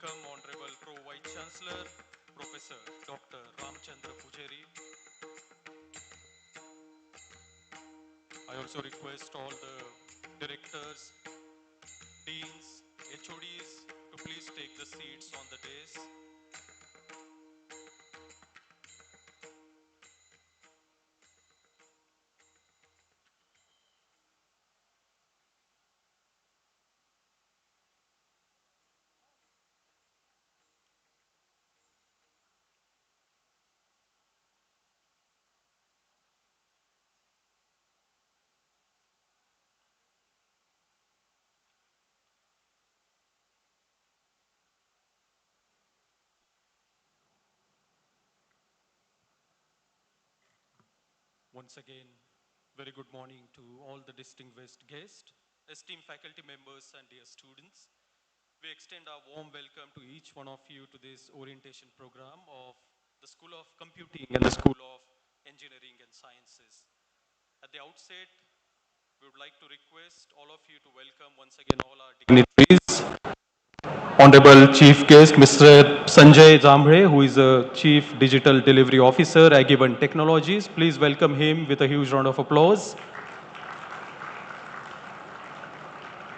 welcome Honorable Pro Vice Chancellor, Professor Dr. Ramchandra Pujari. I also request all the directors, deans, HODs to please take the seats on the dais. Once again, very good morning to all the distinguished guests, esteemed faculty members and dear students. We extend our warm welcome to each one of you to this orientation program of the School of Computing and the School of Engineering and Sciences. At the outset, we would like to request all of you to welcome once again all our dignitaries. Honorable Chief Guest, Mr. Sanjay Zambre, who is a Chief Digital Delivery Officer, Agiban Technologies. Please welcome him with a huge round of applause.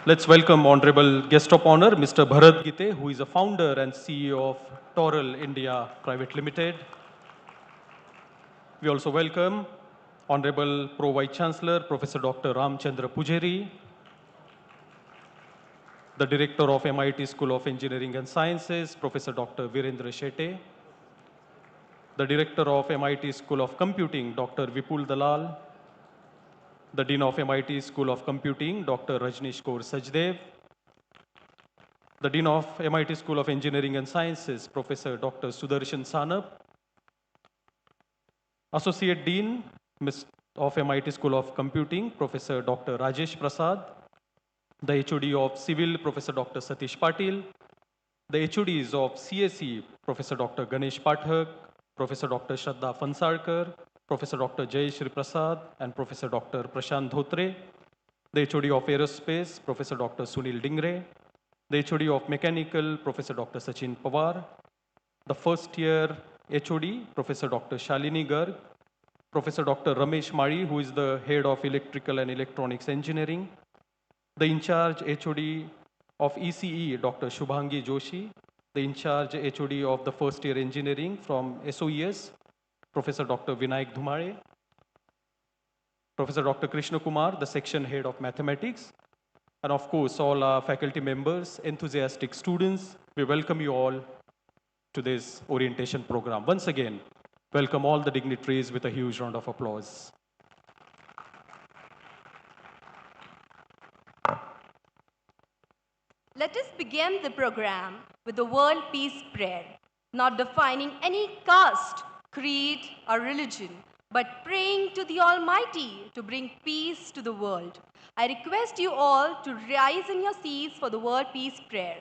Let's welcome Honorable Guest of Honor, Mr. Bharat Gite, who is a founder and CEO of Toral India Private Limited. We also welcome Honorable Pro Vice Chancellor, Professor Dr. Ramchandra Pujari, the Director of MIT School of Engineering and Sciences, Professor Dr. Virendra Shetty, the Director of MIT School of Computing, Dr. Vipul Dalal, the Dean of MIT School of Computing, Dr. Rajneesh Kaur Sajdev, the Dean of MIT School of Engineering and Sciences, Professor Dr. Sudarshan Sanap, Associate Dean of MIT School of Computing, Professor Dr. Rajesh Prasad, the HOD of Civil, Professor Dr. Satish Patil, the HODs of CSE, Professor Dr. Ganesh Pathak, Professor Dr. Shraddha Fansarkar, Professor Dr. Jayashri Prasad, and Professor Dr. Prashant Dhotre, the HOD of Aerospace, Professor Dr. Sunil Dingre, the HOD of Mechanical, Professor Dr. Sachin Pawar, the first year HOD, Professor Dr. Shalini Garg, Professor Dr. Ramesh Mari, who is the Head of Electrical and Electronics Engineering, the in-charge HOD of ECE, Dr. Shubhangi Joshi, the in-charge HOD of the first year engineering from SOES, Professor Dr. Vinayak Dhumare, Professor Dr. Krishna Kumar, the section head of mathematics, and of course, all our faculty members, enthusiastic students, we welcome you all to this orientation program. Once again, welcome all the dignitaries with a huge round of applause. Let us begin the program with the World Peace Prayer, not defining any caste, creed, or religion, but praying to the Almighty to bring peace to the world. I request you all to rise in your seats for the World Peace Prayer.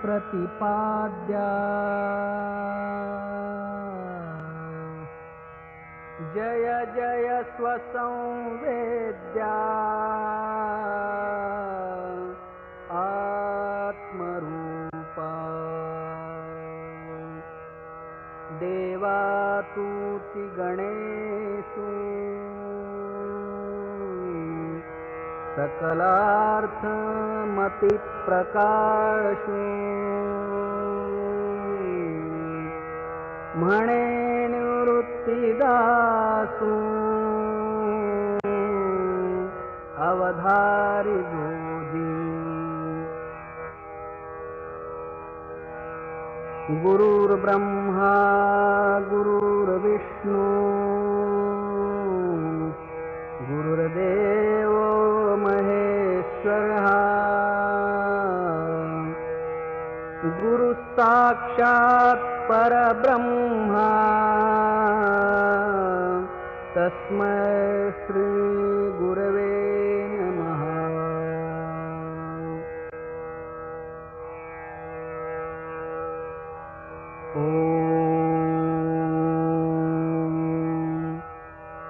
प्रतिपाद्या जय जय स्वसंवेद्या आत्मरूपा देवातुति गणेषु सकलार्थमति प्रकाशु म्हणे निवृत्तिदासु अवधारी गोदी गुरुर्ब्रह्मा गुरुर्विष्णु गुरुर्देवो महेश्वरः गुरुः साक्षात् परब्रह्मा तस्मै श्री गुरवे नमः।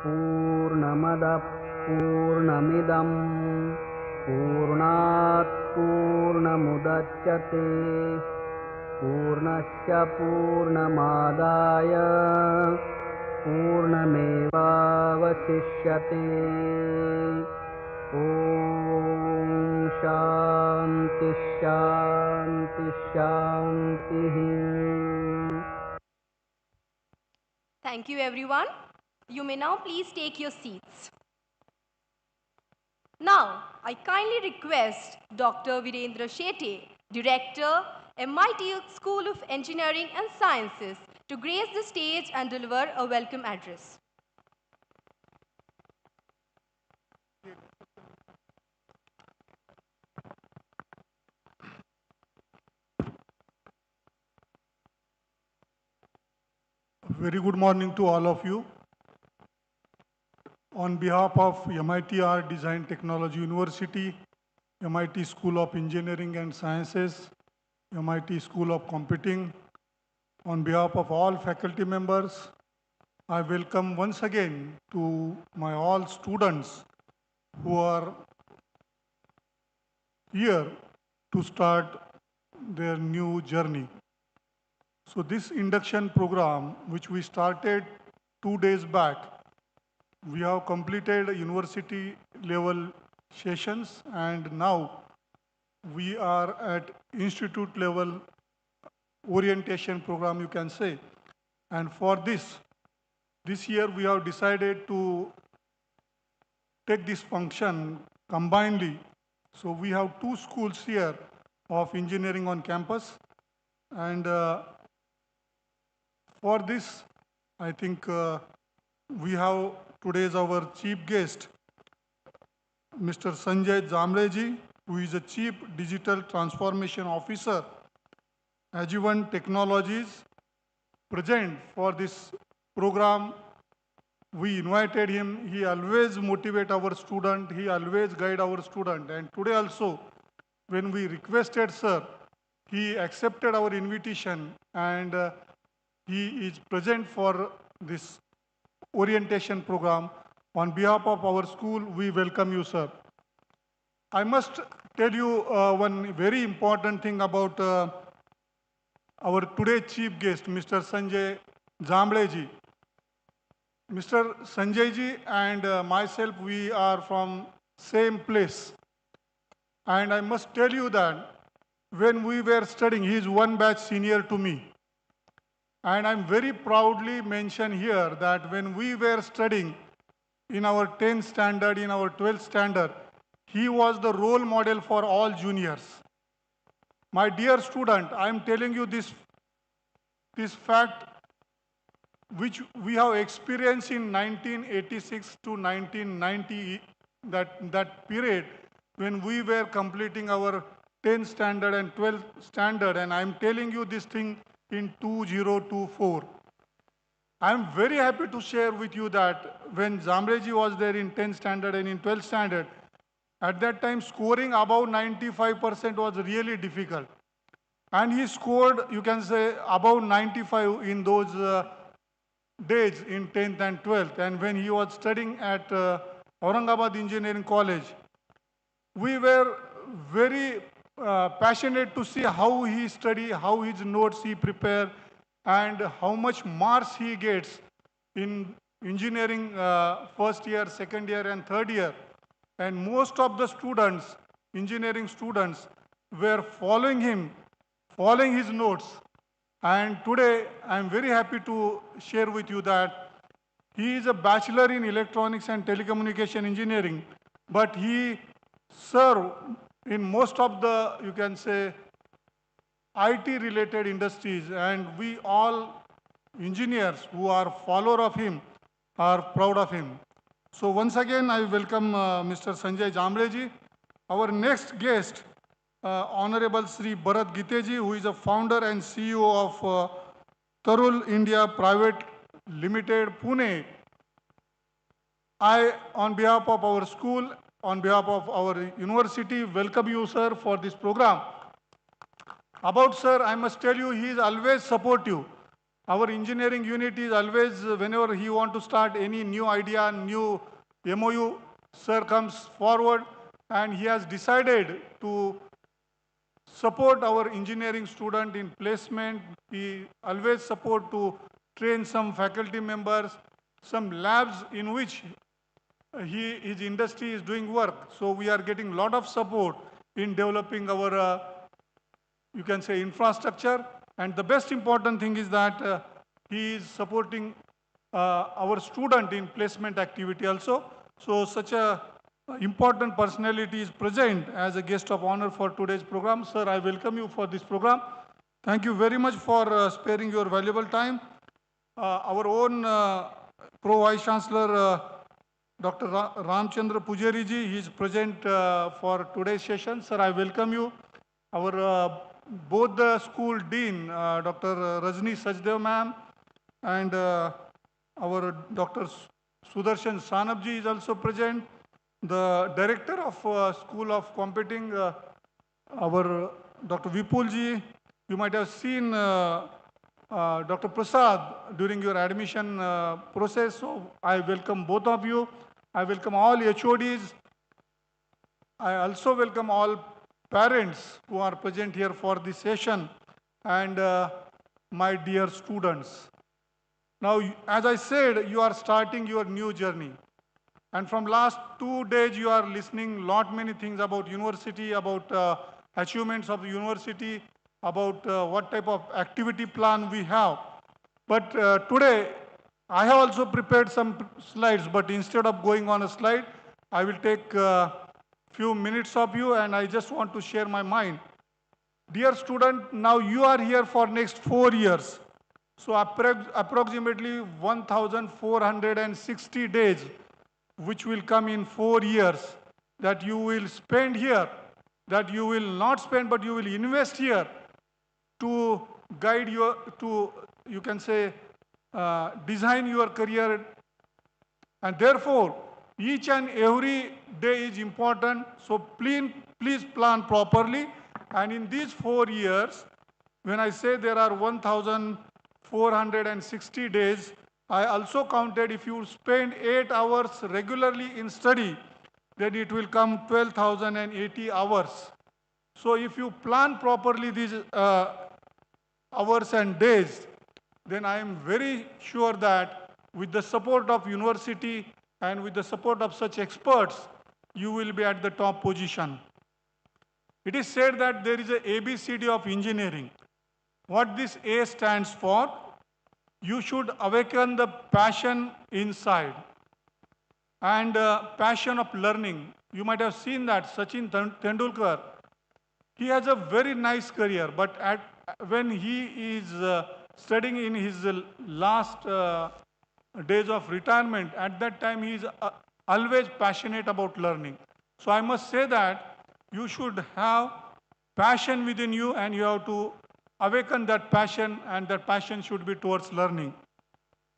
पूर्णमदः पूर्णमिदं पूर्णात् पूर्णमुदच्यते पूर्णस्य पूर्णमादाय पूर्णमेवावशिष्यते। ॐ शान्ति शान्ति शान्तिः। Thank you, everyone. You may now please take your seats. Now, I kindly request Dr. Virendra Shetty, Director, MIT School of Engineering and Sciences, to grace the stage and deliver a welcome address. Very good morning to all of you. On behalf of MIT-ADT Design Technology University, MIT School of Engineering and Sciences, MIT School of Computing, on behalf of all faculty members, I welcome once again to my all students who are here to start their new journey. So this induction program, which we started 2 days back, we have completed university level sessions, and now we are at institute level orientation program, you can say. And for this year we have decided to take this function combinedly. So we have 2 schools here of engineering on campus, and for this, I think we have today's our chief guest, Mr. Sanjay Jambleji, who is a Chief Digital Transformation Officer, Agilent Technologies, present for this program. We invited him. He always motivate our student. He always guide our student. And today also, when we requested sir, he accepted our invitation, and he is present for this orientation program. On behalf of our school, we welcome you, sir. I must tell you one very important thing about our today's chief guest, Mr. Sanjay Jambleji. Mr. Sanjayji and myself, we are from same place. And I must tell you that when we were studying, he is one batch senior to me. And I'm very proudly mention here that when we were studying in our 10th standard, in our 12th standard, he was the role model for all juniors. My dear student, I'm telling you this fact which we have experienced in 1986 to 1990, that period when we were completing our 10th standard and 12th standard, and I'm telling you this thing in 2024. I'm very happy to share with you that when Jambleji was there in 10th standard and in 12th standard, at that time scoring above 95% was really difficult. And he scored, you can say, above 95 in those days in 10th and 12th. And when he was studying at Aurangabad Engineering College, we were very passionate to see how he study, how his notes he prepare, and how much marks he gets in engineering first year, second year, and third year. And most of the students, engineering students, were following him, following his notes. And today, I am very happy to share with you that he is a bachelor in electronics and telecommunication engineering, but he served in most of the, you can say, IT related industries, and we all engineers who are follower of him are proud of him. So once again, I welcome Mr. Sanjay Jambleji. Our next guest, Honorable Sri Bharat Giteji, who is a founder and CEO of Tarul India Private Limited, Pune. I, on behalf of our school, on behalf of our university, welcome you, sir, for this program. About sir, I must tell you, he is always supportive. Our engineering unit is always, whenever he want to start any new idea, new MOU, sir comes forward and he has decided to support our engineering student in placement. He always support to train some faculty members, some labs in which his industry is doing work. So we are getting a lot of support in developing our, you can say, infrastructure. And the best important thing is that he is supporting our student in placement activity also. So such a important personality is present as a guest of honor for today's program. Sir, I welcome you for this program. Thank you very much for sparing your valuable time. Our own Pro Vice Chancellor, Dr. Ramchandra Pujari ji, he is present for today's session. Sir, I welcome you. Our both the school dean, Dr. Rajni Sajdev ma'am, and our Dr. Sudarshan Sanabji is also present. The director of School of Computing, our Dr. Vipul ji, you might have seen Dr. Prasad during your admission process. So I welcome both of you. I welcome all HODs. I also welcome all parents who are present here for this session and my dear students. Now, as I said, you are starting your new journey. And from last 2 days, you are listening lot many things about university, about achievements of the university, about what type of activity plan we have. But today, I have also prepared some slides, but instead of going on a slide, I will take few minutes of you and I just want to share my mind. Dear student, now you are here for next 4 years. So approximately 1,460 days, which will come in 4 years, that you will spend here, that you will not spend, but you will invest here to guide your, to, you can say, design your career. And therefore, each and every day is important. So please plan properly. And in these 4 years, when I say there are 1,460 days, I also counted if you spend 8 hours regularly in study, then it will come 12,080 hours. So if you plan properly these hours and days, then I am very sure that with the support of university and with the support of such experts, you will be at the top position. It is said that there is a ABCD of engineering. What this A stands for, you should awaken the passion inside and passion of learning. You might have seen that Sachin Tendulkar, he has a very nice career, but when he is studying in his last days of retirement, at that time he is always passionate about learning. So I must say that you should have passion within you and you have to awaken that passion, and that passion should be towards learning.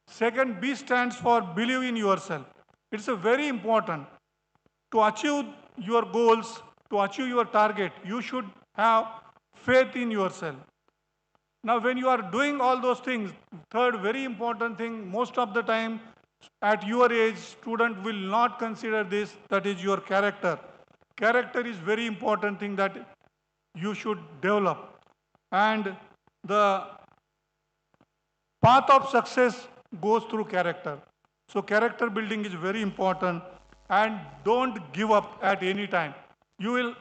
Second, B stands for believe in yourself. It's a very important. To achieve your goals, to achieve your target, you should have faith in yourself. Now, when you are doing all those things, third very important thing, most of the time at your age, student will not consider this, that is your character. Character is very important thing that you should develop. And the path of success goes through character. So character building is very important, and don't give up at any time. You will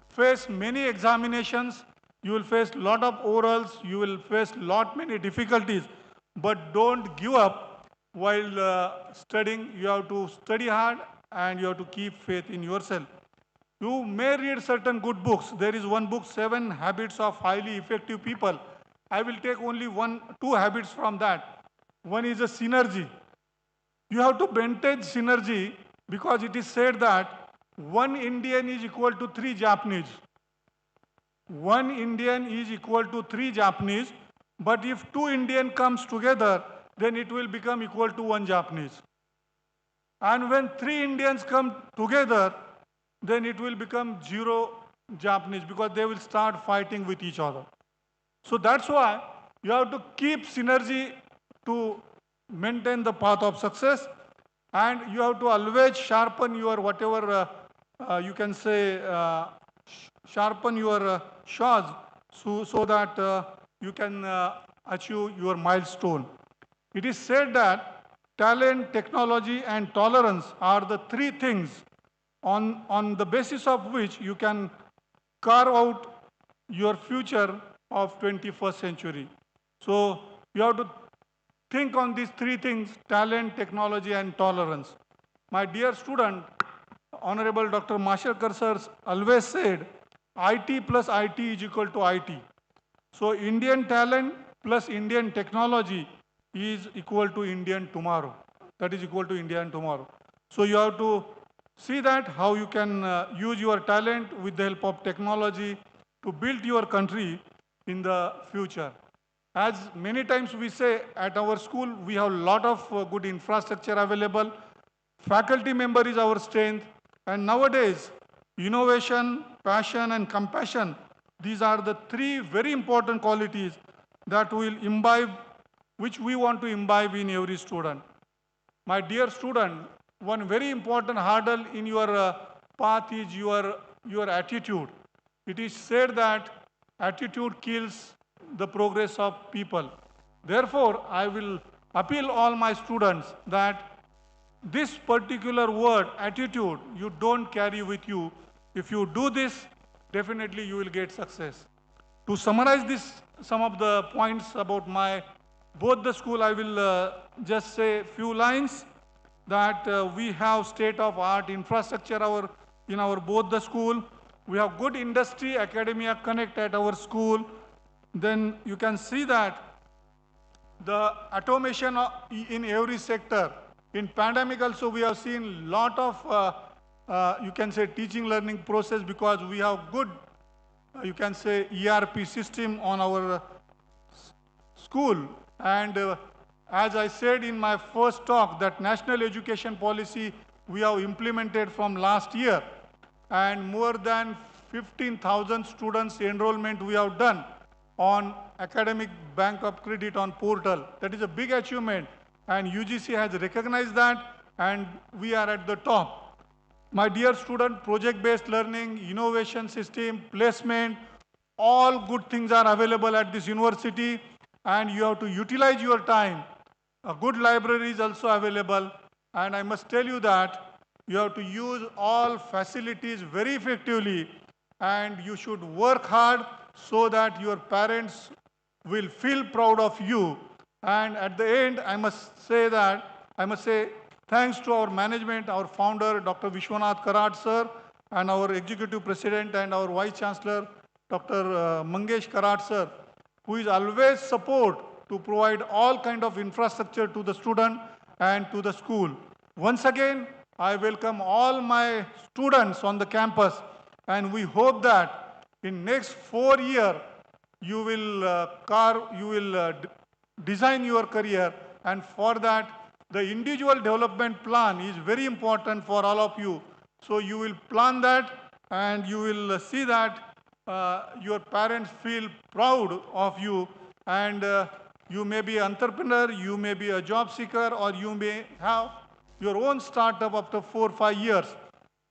face many examinations, you will face lot of orals, you will face lot many difficulties, but don't give up while studying. You have to study hard and you have to keep faith in yourself. You may read certain good books. There is one book, 7 Habits of Highly Effective People. I will take only 2 habits from that. One is a synergy. You have to maintain synergy because it is said that 1 Indian is equal to 3 Japanese. one Indian is equal to 3 Japanese, but if 2 Indian comes together, then it will become equal to 1 Japanese. And when 3 Indians come together, then it will become 0 Japanese because they will start fighting with each other. So that's why you have to keep synergy to maintain the path of success, and you have to always sharpen your whatever you can say, sharpen your saws so that you can achieve your milestone. It is said that talent, technology, and tolerance are the 3 things on the basis of which you can carve out your future of 21st century. So you have to think on these 3 things: talent, technology, and tolerance. My dear student, Honorable Dr. Masharkar sir always said, IT plus IT is equal to IT. So Indian talent plus Indian technology is equal to Indian tomorrow. That is equal to Indian tomorrow. So you have to see that how you can use your talent with the help of technology to build your country in the future. As many times we say at our school, we have a lot of good infrastructure available. Faculty member is our strength. And nowadays, innovation, passion, and compassion, these are the 3 very important qualities that will imbibe, which we want to imbibe in every student. My dear student, one very important hurdle in your path is your attitude. It is said that attitude kills the progress of people. Therefore, I will appeal all my students that this particular word, attitude, you don't carry with you. If you do this, definitely you will get success. To summarize this, some of the points about both the school, I will just say few lines that we have state-of-art infrastructure in our both the school. We have good industry academia connect at our school. Then you can see that the automation in every sector. In pandemic also we have seen lot of you can say teaching learning process because we have good you can say ERP system on our school. And as I said in my first talk, that national education policy we have implemented from last year, and more than 15,000 students enrollment we have done on academic bank of credit on portal. That is a big achievement, and UGC has recognized that, and we are at the top. My dear student, project-based learning, innovation system, placement, all good things are available at this university, and you have to utilize your time. A good library is also available, and I must tell you that you have to use all facilities very effectively, and you should work hard so that your parents will feel proud of you. And at the end, I must say thanks to our management, our founder, Dr. Vishwanath Karat sir, and our executive president and our vice chancellor, Dr. Mangesh Karat sir, who is always support to provide all kind of infrastructure to the student and to the school. Once again, I welcome all my students on the campus, and we hope that in next 4 years, you will design your career, and for that, the individual development plan is very important for all of you. So you will plan that, and you will see that your parents feel proud of you, and you may be an entrepreneur, you may be a job seeker, or you may have your own startup after 4 or 5 years.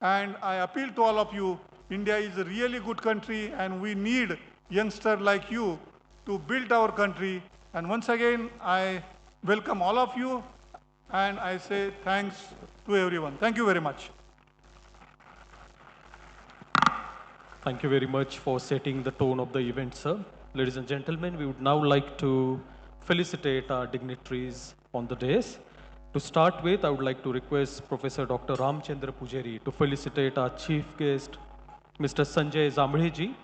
And I appeal to all of you, India is a really good country, and we need youngsters like you to build our country. And once again, I welcome all of you, and I say thanks to everyone. Thank you very much. Thank you very much for setting the tone of the event, sir. Ladies and gentlemen, we would now like to felicitate our dignitaries on the dais. To start with, I would like to request Professor Dr. Ramchandra Pujari to felicitate our chief guest, Mr. Sanjay Zambreji.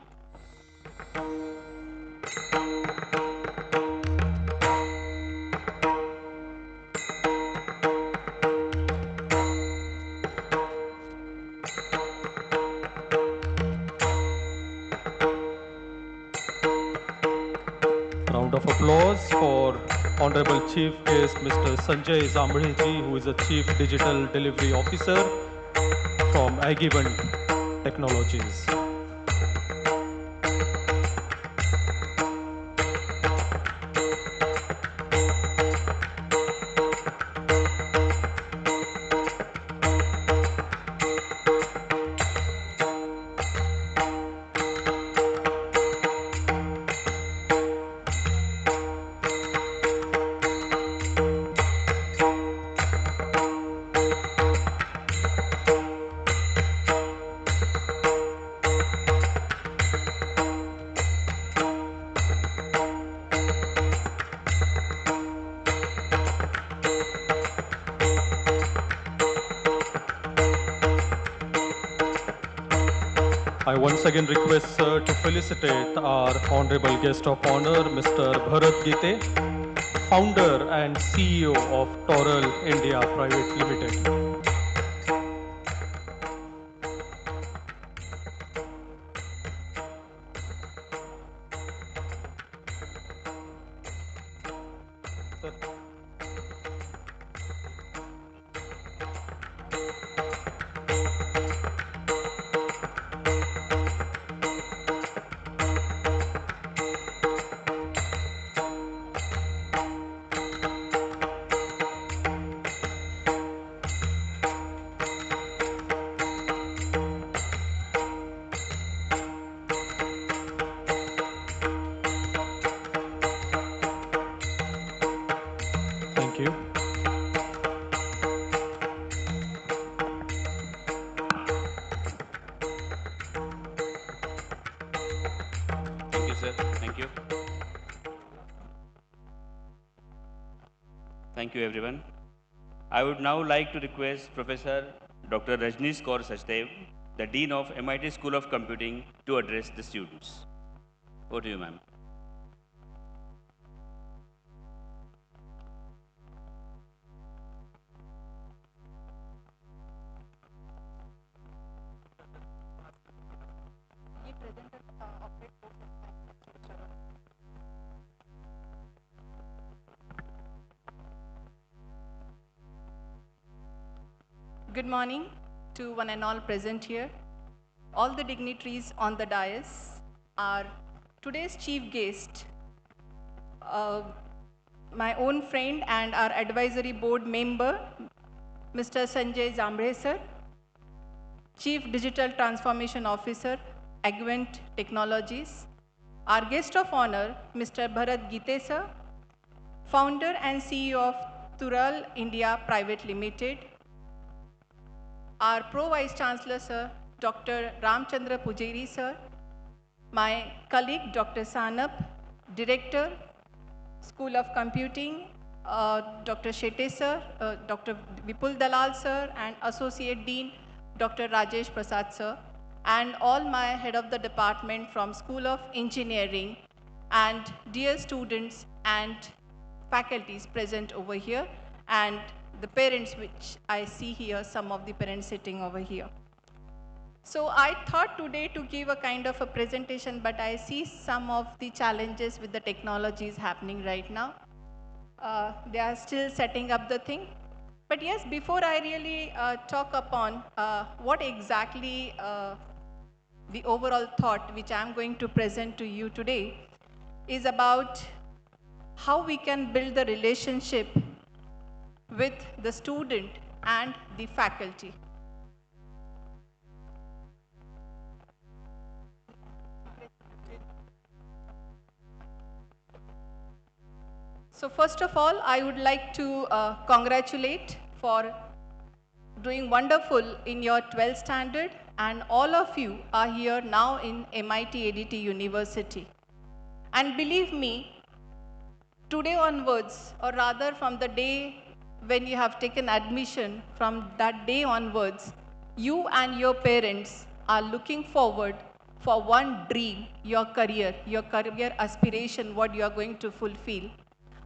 applause for Honorable Chief Guest Mr. Sanjay Zambreji, who is a Chief Digital Delivery Officer from Agivan Technologies. I once again request Sir to felicitate our Honorable Guest of Honor, Mr. Bharat Gite, Founder and CEO of Toral India Private Limited. Thank you. Thank you, sir. Thank you. Thank you, everyone. I would now like to request Professor Dr. Rajneesh Kaur Sachdev, the Dean of MIT School of Computing, to address the students. Over to you, ma'am. Good morning to one and all present here. All the dignitaries on the dais, are today's chief guest, my own friend and our advisory board member, Mr. Sanjay Zambre sir, Chief Digital Transformation Officer, Agvent Technologies, our guest of honor, Mr. Bharat Gite sir, Founder and CEO of Tural India Private Limited, our Pro Vice Chancellor sir, Dr. Ramchandra Pujari sir, my colleague Dr. Sanap, Director, School of Computing, Dr. Shetty sir, Dr. Vipul Dalal sir, and Associate Dean, Dr. Rajesh Prasad sir, and all my head of the department from School of Engineering, and dear students and faculties present over here, and the parents which I see here, some of the parents sitting over here. So I thought today to give a kind of a presentation, but I see some of the challenges with the technologies happening right now. They are still setting up the thing. But yes, before I really talk upon what exactly the overall thought which I'm going to present to you today is about how we can build the relationship with the student and the faculty. So first of all, I would like to congratulate for doing wonderful in your 12th standard, and all of you are here now in MIT-ADT University. And believe me, today onwards, or rather from the day when you have taken admission, from that day onwards, you and your parents are looking forward for one dream, your career aspiration, what you are going to fulfill.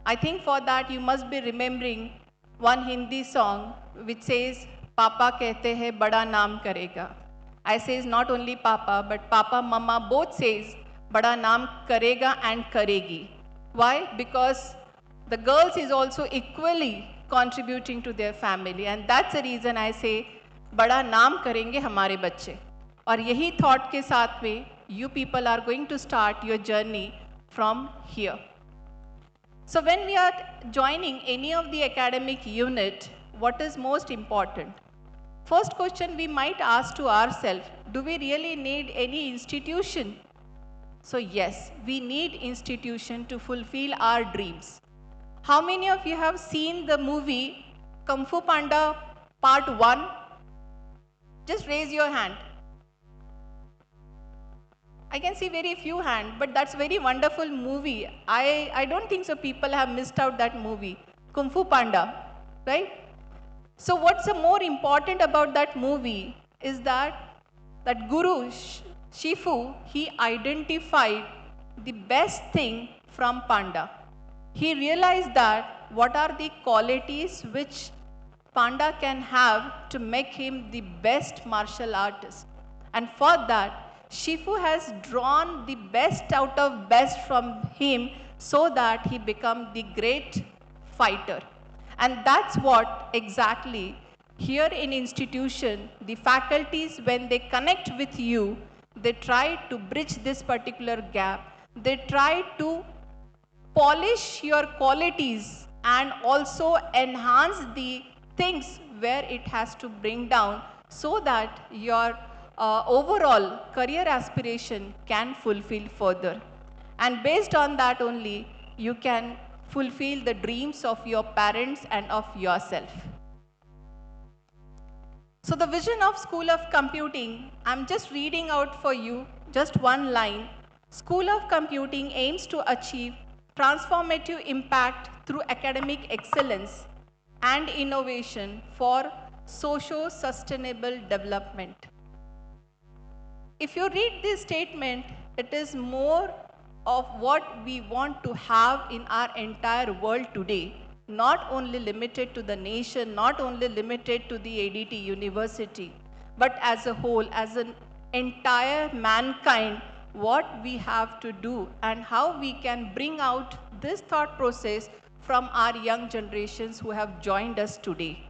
I think for that you must be remembering one Hindi song which says, Papa kehte hai bada naam karega. I says not only Papa, but Papa, Mama both says, bada naam karega and karegi. Why? Because the girls is also equally contributing to their family, and that's the reason I say बड़ा नाम करेंगे हमारे बच्चे. और यही thought के साथ में you people are going to start your journey from here. So when we are joining any of the academic unit, what is most important? First question we might ask to ourselves, do we really need any institution? So yes, we need institution to fulfill our dreams. How many of you have seen the movie Kung Fu Panda Part 1? Just raise your hand. I can see very few hands, but that's very wonderful movie. I don't think so people have missed out that movie, Kung Fu Panda, right? So what's the more important about that movie is that Guru Shifu, he identified the best thing from Panda. He realized that what are the qualities which Panda can have to make him the best martial artist. And for that, Shifu has drawn the best out of best from him so that he become the great fighter. And that's what exactly here in institution, the faculties, when they connect with you, they try to bridge this particular gap. They try to polish your qualities and also enhance the things where it has to bring down so that your overall career aspiration can fulfill further. And based on that only, you can fulfill the dreams of your parents and of yourself. So the vision of School of Computing, I'm just reading out for you just one line. School of Computing aims to achieve transformative impact through academic excellence and innovation for socio-sustainable development. If you read this statement, it is more of what we want to have in our entire world today, not only limited to the nation, not only limited to the ADT university, but as a whole, as an entire mankind, what we have to do and how we can bring out this thought process from our young generations who have joined us today.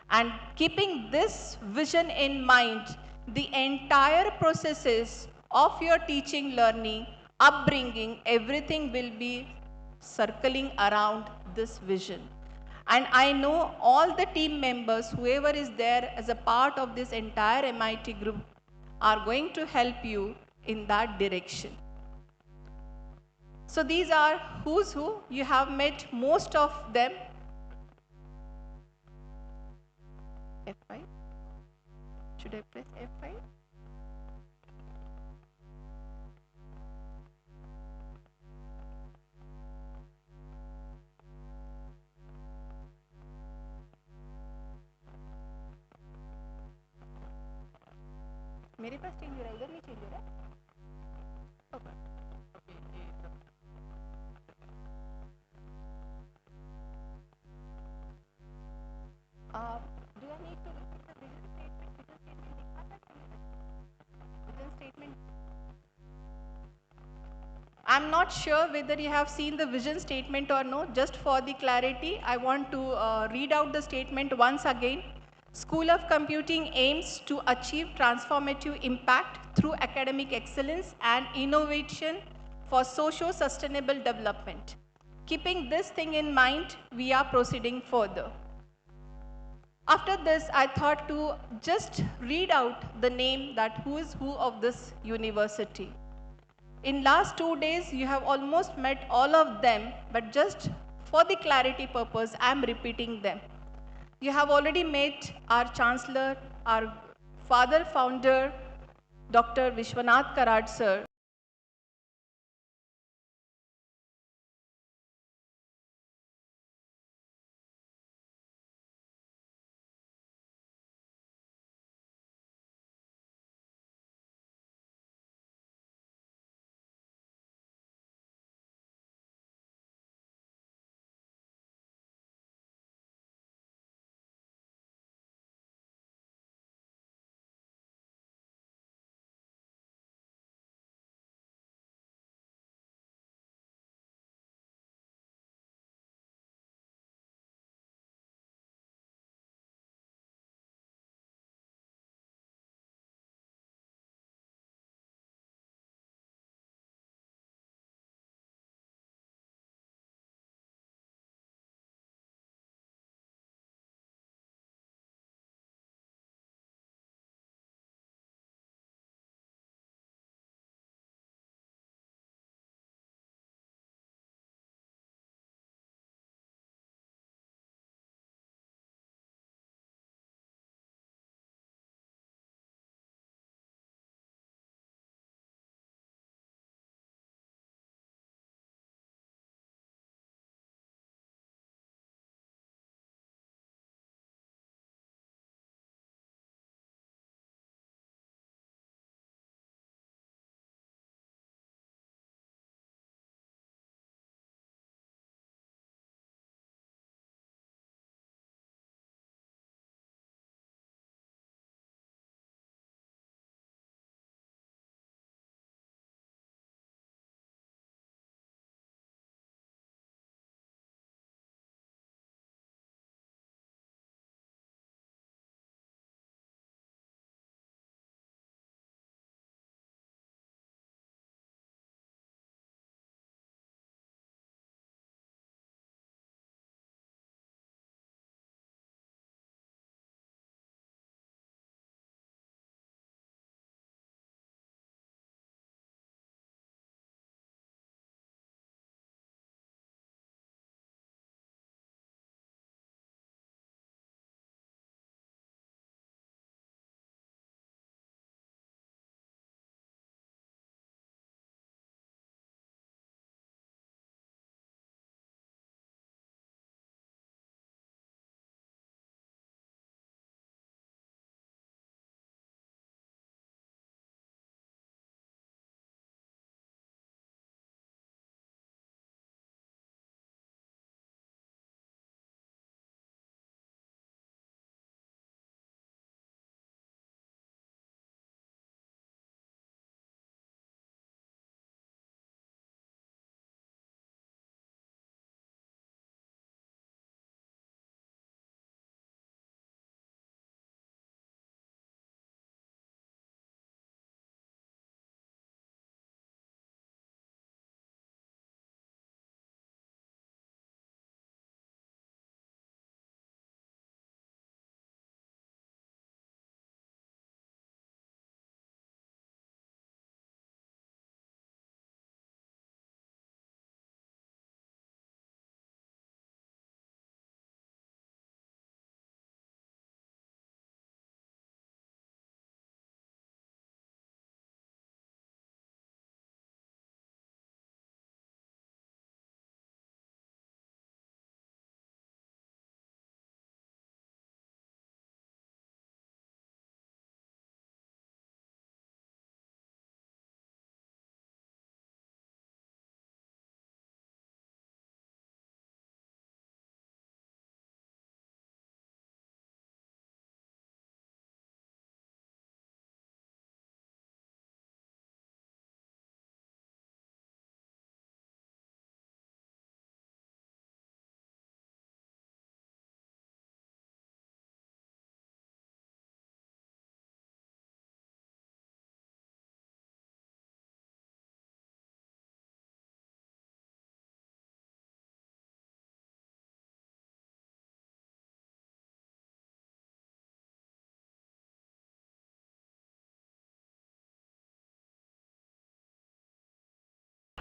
And keeping this vision in mind, the entire processes of your teaching, learning, upbringing, everything will be circling around this vision. And I know all the team members, whoever is there as a part of this entire MIT group, are going to help you in that direction. So these are who's who. You have met most of them. F5. Should I press F5? मेरे पास change हो रहा है, उधर नहीं change हो रहा है? Okay. Do I need to repeat the vision statement? Vision statement. I'm not sure whether you have seen the vision statement or no. Just for the clarity, I want to read out the statement once again. School of Computing aims to achieve transformative impact through academic excellence and innovation for socio-sustainable development. Keeping this thing in mind, we are proceeding further. After this, I thought to just read out the name that who is who of this university. In last 2 days, you have almost met all of them, but just for the clarity purpose, I am repeating them. You have already met our Chancellor, our father founder, Dr. Vishwanath Karad sir,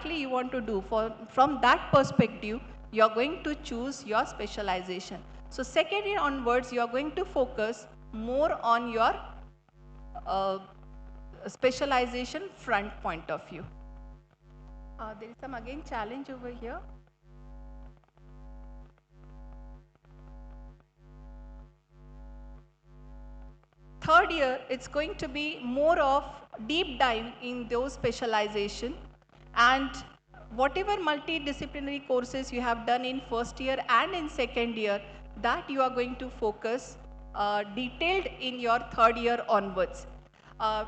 you want to do. From that perspective, you are going to choose your specialization. So second year onwards, you are going to focus more on your specialization front point of view. There is some again challenge over here. Third year, it's going to be more of deep dive in those specialization, and whatever multidisciplinary courses you have done in first year and in second year, that you are going to focus detailed in your third year onwards.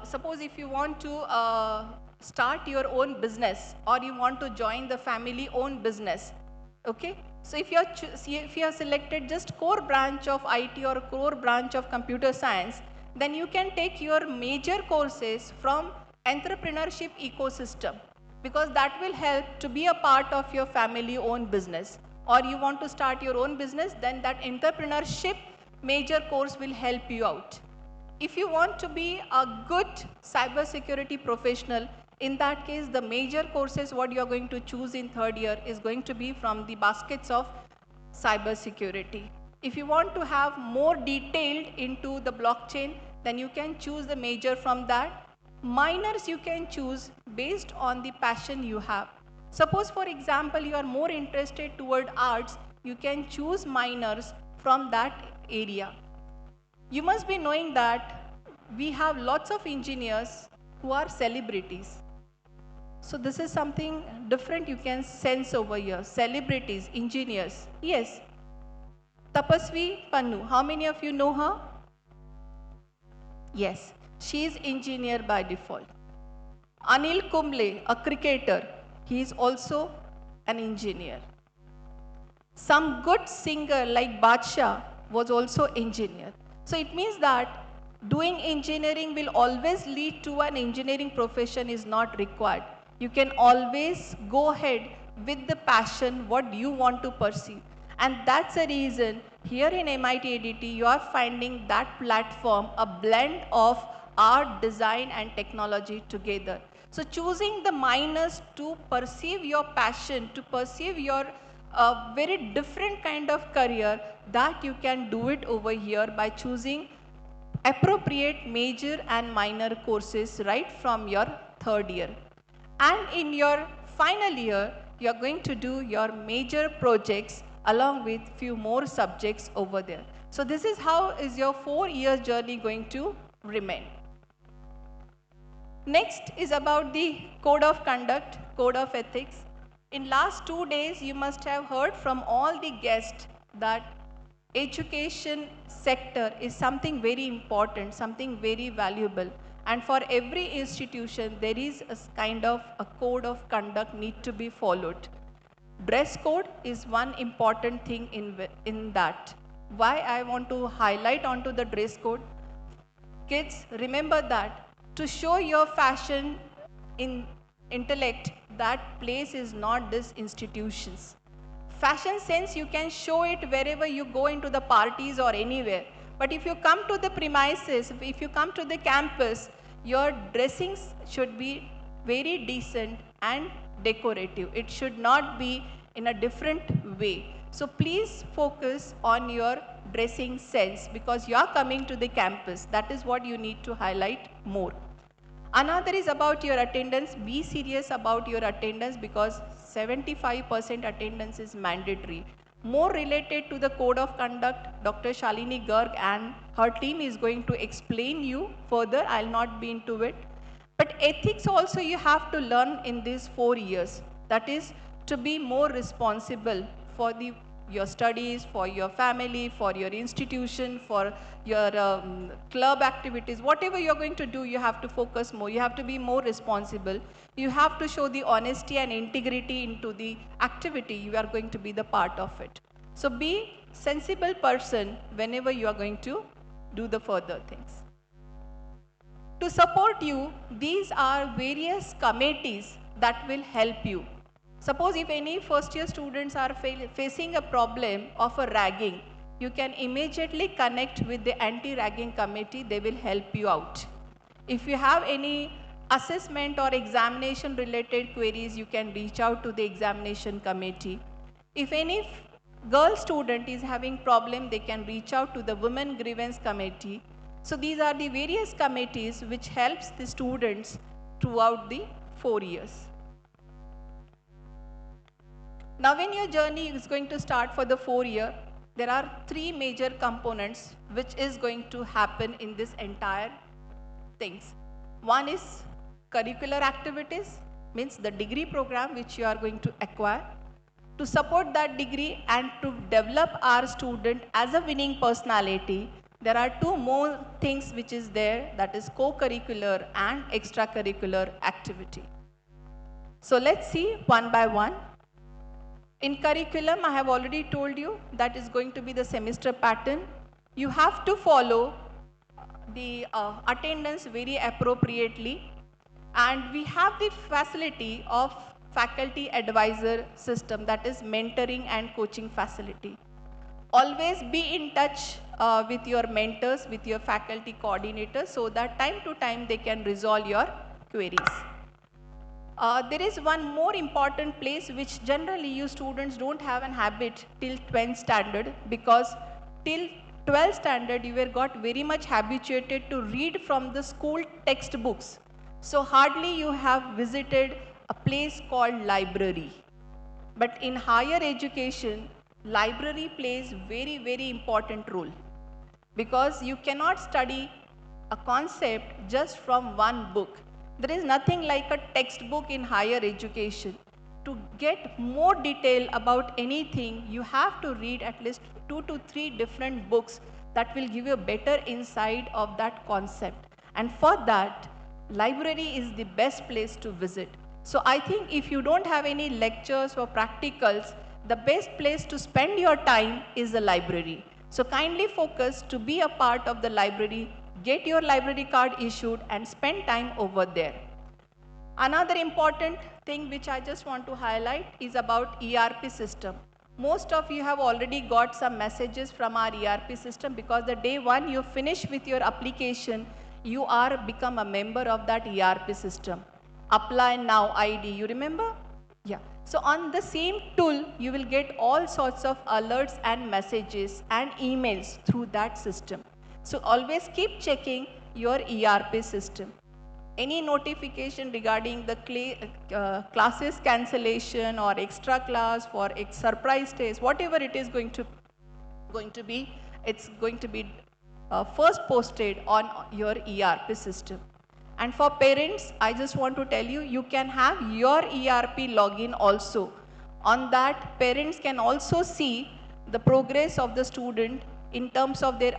Suppose if you want to start your own business, or you want to join the family owned business, okay? So if you are selected just core branch of IT or core branch of computer science, then you can take your major courses from entrepreneurship ecosystem, because that will help to be a part of your family owned business. Or you want to start your own business, then that entrepreneurship major course will help you out. If you want to be a good cybersecurity professional, in that case, the major courses what you are going to choose in third year is going to be from the baskets of cybersecurity. If you want to have more detailed into the blockchain, then you can choose the major from that. Minors you can choose based on the passion you have. Suppose for example, you are more interested toward arts, you can choose minors from that area. You must be knowing that we have lots of engineers who are celebrities. So this is something different you can sense over here. Celebrities, engineers. Yes. Tapasvi Pannu, how many of you know her? Yes, she is engineer by default. Anil Kumble, a cricketer, he is also an engineer. Some good singer like Badshah was also engineer. So it means that doing engineering will always lead to an engineering profession is not required. You can always go ahead with the passion, what you want to pursue. And that's the reason here in MIT-ADT, you are finding that platform, a blend of art, design and technology together. So choosing the minors to perceive your passion, to perceive your very different kind of career, that you can do it over here by choosing appropriate major and minor courses right from your third year. And in your final year, you are going to do your major projects along with few more subjects over there. So this is how is your 4-year journey going to remain. Next is about the code of conduct, code of ethics. In last 2 days, you must have heard from all the guests that education sector is something very important, something very valuable. And for every institution, there is a kind of a code of conduct need to be followed. Dress code is one important thing in that. Why I want to highlight onto the dress code? Kids, remember that to show your fashion in intellect, that place is not this institutions. Fashion sense, you can show it wherever you go into the parties or anywhere. But if you come to the premises, if you come to the campus, your dressing should be very decent and decorative. It should not be in a different way. So please focus on your dressing sense, because you are coming to the campus. That is what you need to highlight more. Another is about your attendance. Be serious about your attendance, because 75% attendance is mandatory. More related to the code of conduct, Dr. Shalini Garg and her team is going to explain you further. I'll not be into it. But ethics also you have to learn in these 4 years. That is to be more responsible for your studies, for your family, for your institution, for your club activities. Whatever you're going to do, you have to focus more. You have to be more responsible. You have to show the honesty and integrity into the activity. You are going to be the part of it. So be sensible person whenever you are going to do the further things. To support you, these are various committees that will help you. Suppose if any first year students are facing a problem of a ragging, you can immediately connect with the anti-ragging committee. They will help you out. If you have any assessment or examination related queries, you can reach out to the examination committee. If any girl student is having problem, they can reach out to the women grievance committee. So these are the various committees which helps the students throughout the 4 years. Now when your journey is going to start for the 4 year, there are 3 major components which is going to happen in this entire things. One is curricular activities, means the degree program which you are going to acquire. To support that degree and to develop our student as a winning personality, there are 2 more things which is there, that is co-curricular and extracurricular activity. So let's see one by one. In curriculum, I have already told you that is going to be the semester pattern. You have to follow the attendance very appropriately, and we have the facility of faculty advisor system, that is mentoring and coaching facility. Always be in touch with your mentors, with your faculty coordinators, so that time to time they can resolve your queries. There is one more important place which generally you students don't have an habit till 12th standard, because till 12th standard you were got very much habituated to read from the school textbooks. So hardly you have visited a place called library. But in higher education, library plays very, very important role, because you cannot study a concept just from one book. There is nothing like a textbook in higher education. To get more detail about anything, you have to read at least 2 to 3 different books that will give you a better insight of that concept. And for that, library is the best place to visit. So I think if you don't have any lectures or practicals, the best place to spend your time is the library. So kindly focus to be a part of the library, get your library card issued and spend time over there. Another important thing which I just want to highlight is about ERP system. Most of you have already got some messages from our ERP system, because the day one you finish with your application, you are become a member of that ERP system. Apply now ID, you remember? Yeah. So on the same tool, you will get all sorts of alerts and messages and emails through that system. So always keep checking your ERP system. Any notification regarding the classes cancellation or extra class for surprise days, whatever it is going to be, it's going to be first posted on your ERP system. And for parents, I just want to tell you, you can have your ERP login also. On that, parents can also see the progress of the student in terms of their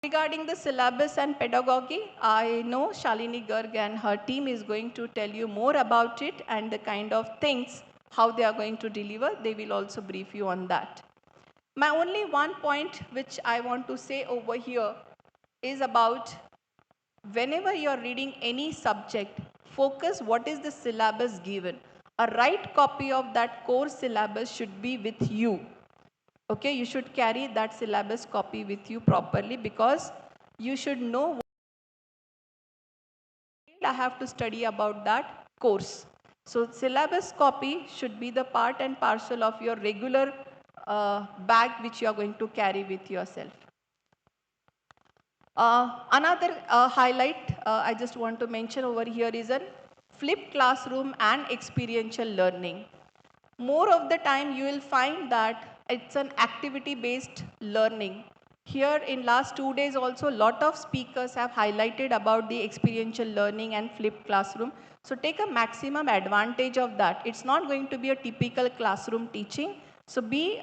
Regarding the syllabus and pedagogy, I know Shalini Garg and her team is going to tell you more about it and the kind of things, how they are going to deliver. They will also brief you on that. My only one point which I want to say over here is about whenever you are reading any subject, focus what is the syllabus given. A right copy of that course syllabus should be with you. Okay, you should carry that syllabus copy with you properly, because you should know what I have to study about that course. So syllabus copy should be the part and parcel of your regular bag which you are going to carry with yourself. Another highlight I just want to mention over here is a flipped classroom and experiential learning. More of the time you will find that it's an activity-based learning. Here in last 2 days also, a lot of speakers have highlighted about the experiential learning and flipped classroom. So take a maximum advantage of that. It's not going to be a typical classroom teaching. So be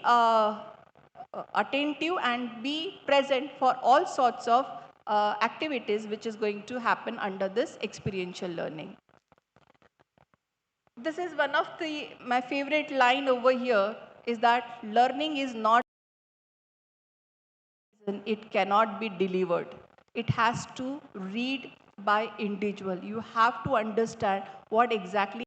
attentive and be present for all sorts of activities which is going to happen under this experiential learning. This is one of my favorite line over here, is that learning is not, it cannot be delivered. It has to read by individual. You have to understand what exactly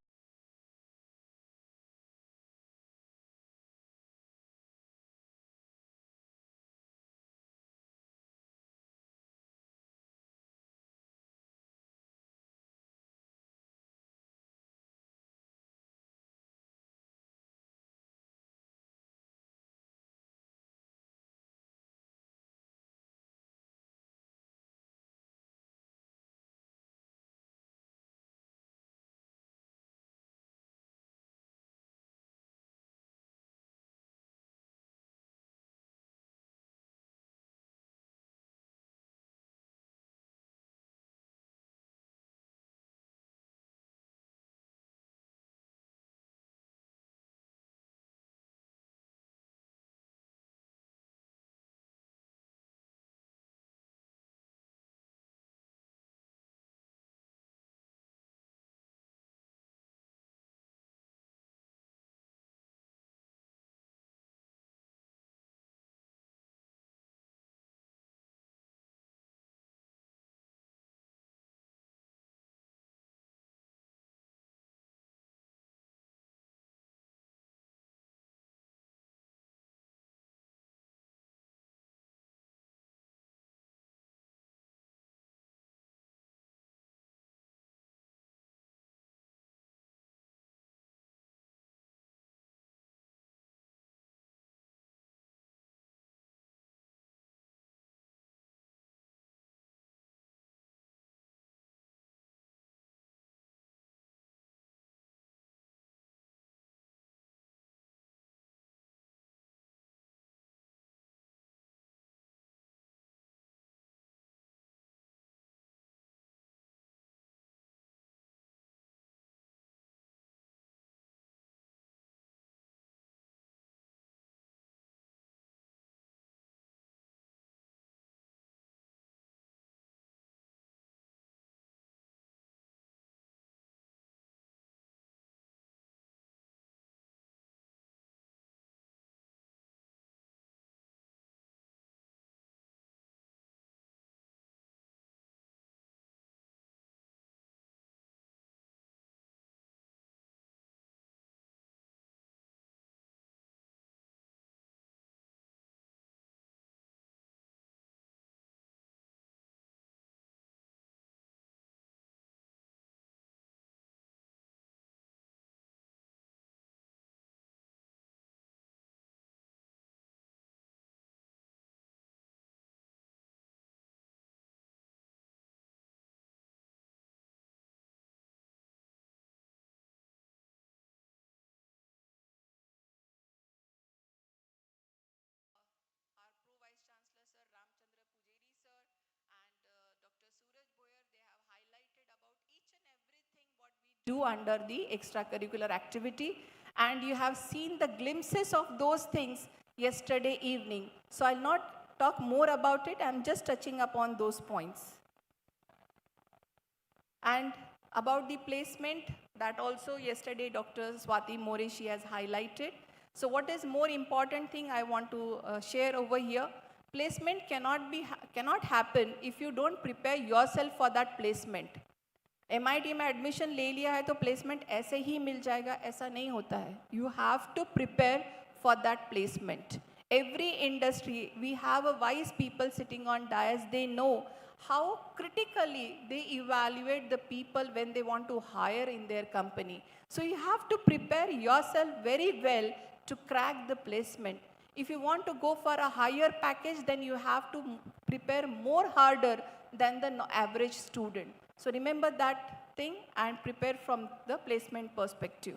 do under the extracurricular activity. And you have seen the glimpses of those things yesterday evening. So I'll not talk more about it. I'm just touching upon those points. And about the placement, that also yesterday Dr. Swati Moreshi has highlighted. So what is more important thing I want to share over here, placement cannot happen if you don't prepare yourself for that placement. MIT में admission ले लिया है तो placement ऐसे ही मिल जाएगा, ऐसा नहीं होता है. You have to prepare for that placement. Every industry, we have a wise people sitting on dais, they know how critically they evaluate the people when they want to hire in their company. So you have to prepare yourself very well to crack the placement. If you want to go for a higher package, then you have to prepare more harder than the average student. So remember that thing and prepare from the placement perspective.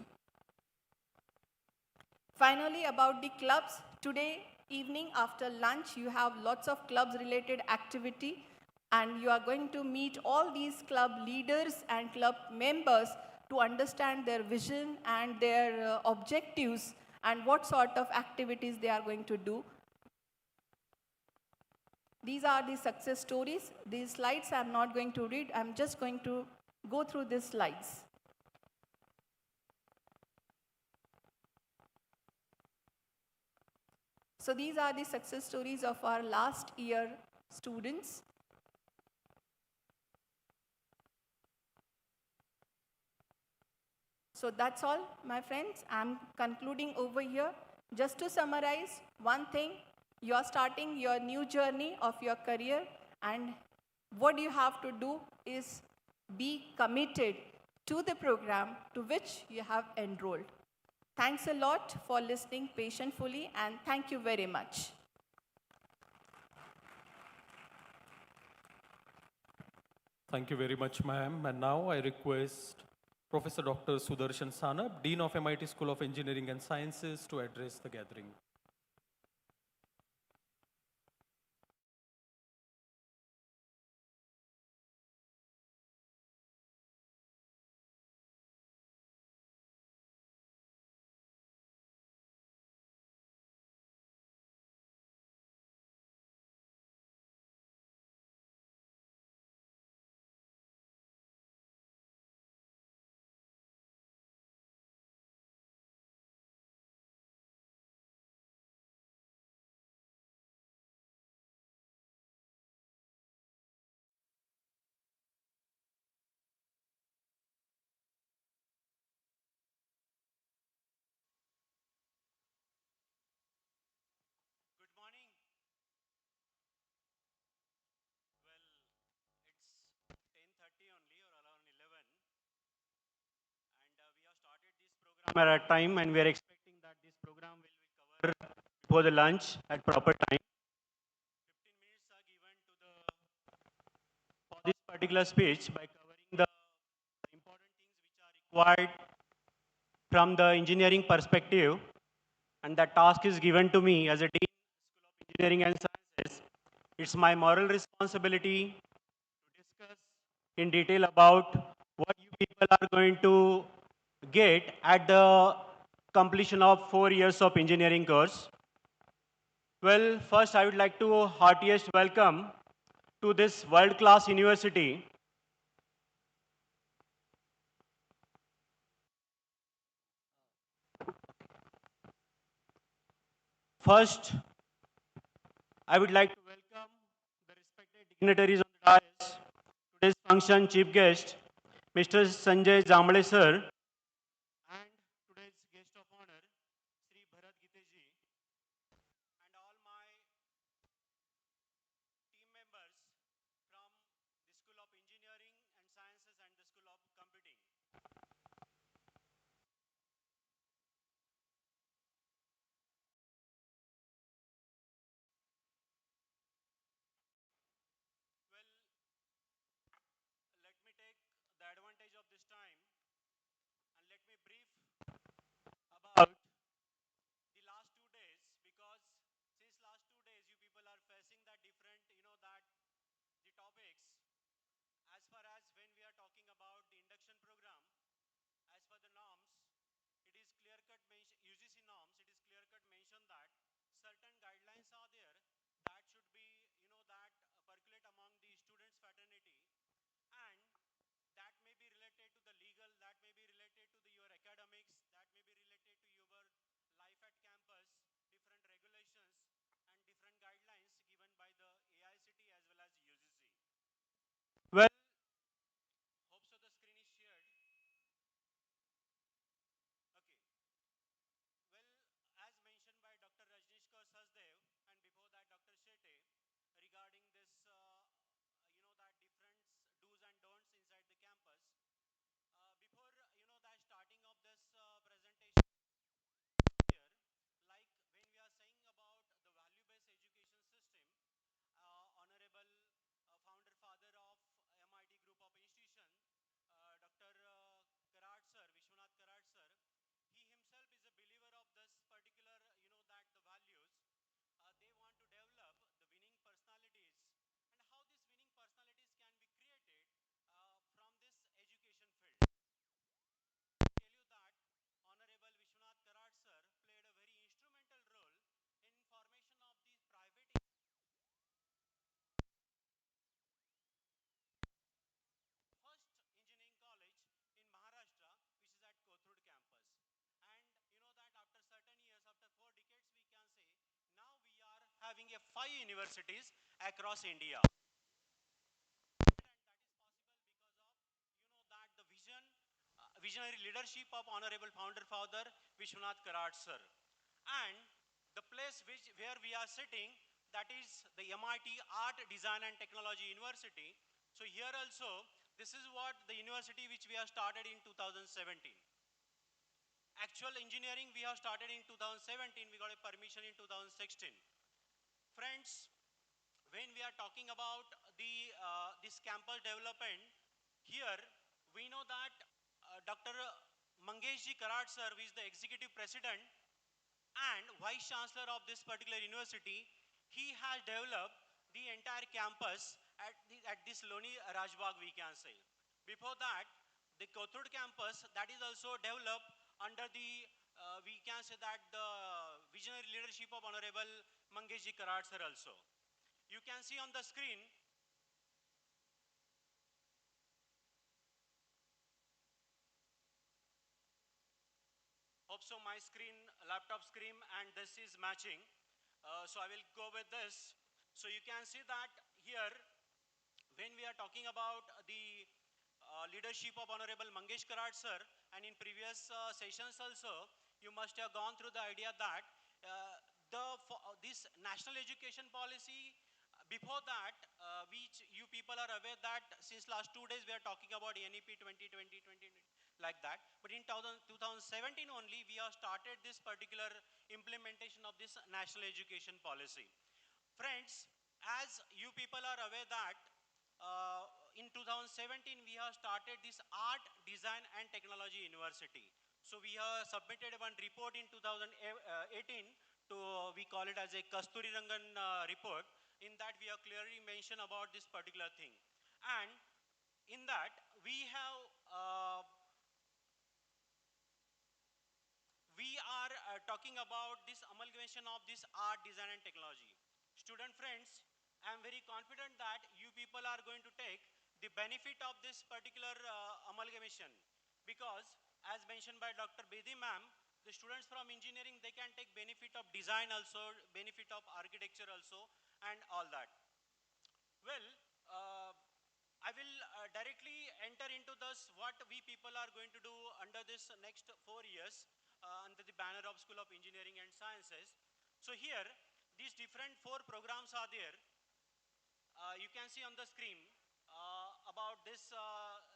Finally, about the clubs, today evening after lunch, you have lots of clubs related activity, and you are going to meet all these club leaders and club members to understand their vision and their objectives and what sort of activities they are going to do. These are the success stories. These slides I'm not going to read. I'm just going to go through these slides. So these are the success stories of our last year students. So that's all, my friends. I'm concluding over here. Just to summarize, one thing, you're starting your new journey of your career, and what you have to do is be committed to the program to which you have enrolled. Thanks a lot for listening patiently, and thank you very much. Thank you very much, ma'am. And now I request Professor Dr. Sudarshan Sanab, Dean of MIT School of Engineering and Sciences, to address the gathering. Good morning. Well, it's 10:30 only or around 11, and we have started this program at a time, and we are expecting that this program will be covered before the lunch at proper time. 15 minutes are given to the for this particular speech by covering the important things which are required from the engineering perspective, and that task is given to me as a Dean School of Engineering and Sciences. It's my moral responsibility to discuss in detail about what you people are going to get at the completion of 4 years of engineering course. Well, first I would like to heartiest welcome to this world-class university. First, I would like to welcome the respected dignitaries on the dais, today's function chief guest, Mr. Sanjay Jamble sir, and today's guest of honor, Sri Bharat Giteji, and all my team members from the School of Engineering and Sciences and the School of Computing. Well, let me take the advantage of this time having 5 universities across India. And that is possible because of, that the visionary leadership of Honorable Founder Father Vishwanath Karad sir. And the place where we are sitting, that is the MIT Art, Design and Technology University. So here also, this is what the university which we have started in 2017. Actual engineering we have started in 2017, we got a permission in 2016. Friends, when we are talking about this campus development, here we know that Dr. Mangeshji Karad sir, who is the executive president and vice chancellor of this particular university, he has developed the entire campus at this Loni Rajbagh, we can say. Before that, the Kothur campus, that is also developed under the, we can say that the visionary leadership of Honorable Mangeshji Karad sir also. You can see on the screen, hope so my screen, laptop screen and this is matching. So I will go with this. So you can see that here, when we are talking about the leadership of Honorable Mangesh Karad sir, and in previous sessions also, you must have gone through the idea that this national education policy, before that, which you people are aware that since last 2 days we are talking about NEP 2020, like that. But in 2017 only, we have started this particular implementation of this national education policy. Friends, as you people are aware that in 2017 we have started this Art, Design and Technology University. So we have submitted one report in 2018 to, we call it as a Kasturi Rangan report. In that we have clearly mentioned about this particular thing. And in that we have talking about this amalgamation of this art, design and technology. Student friends, I am very confident that you people are going to take the benefit of this particular amalgamation, because as mentioned by Dr. Bedi ma'am, the students from engineering, they can take benefit of design also, benefit of architecture also and all that. Well, I will directly enter into this, what we people are going to do under this next 4 years under the banner of School of Engineering and Sciences. So here, these different 4 programs are there. You can see on the screen about this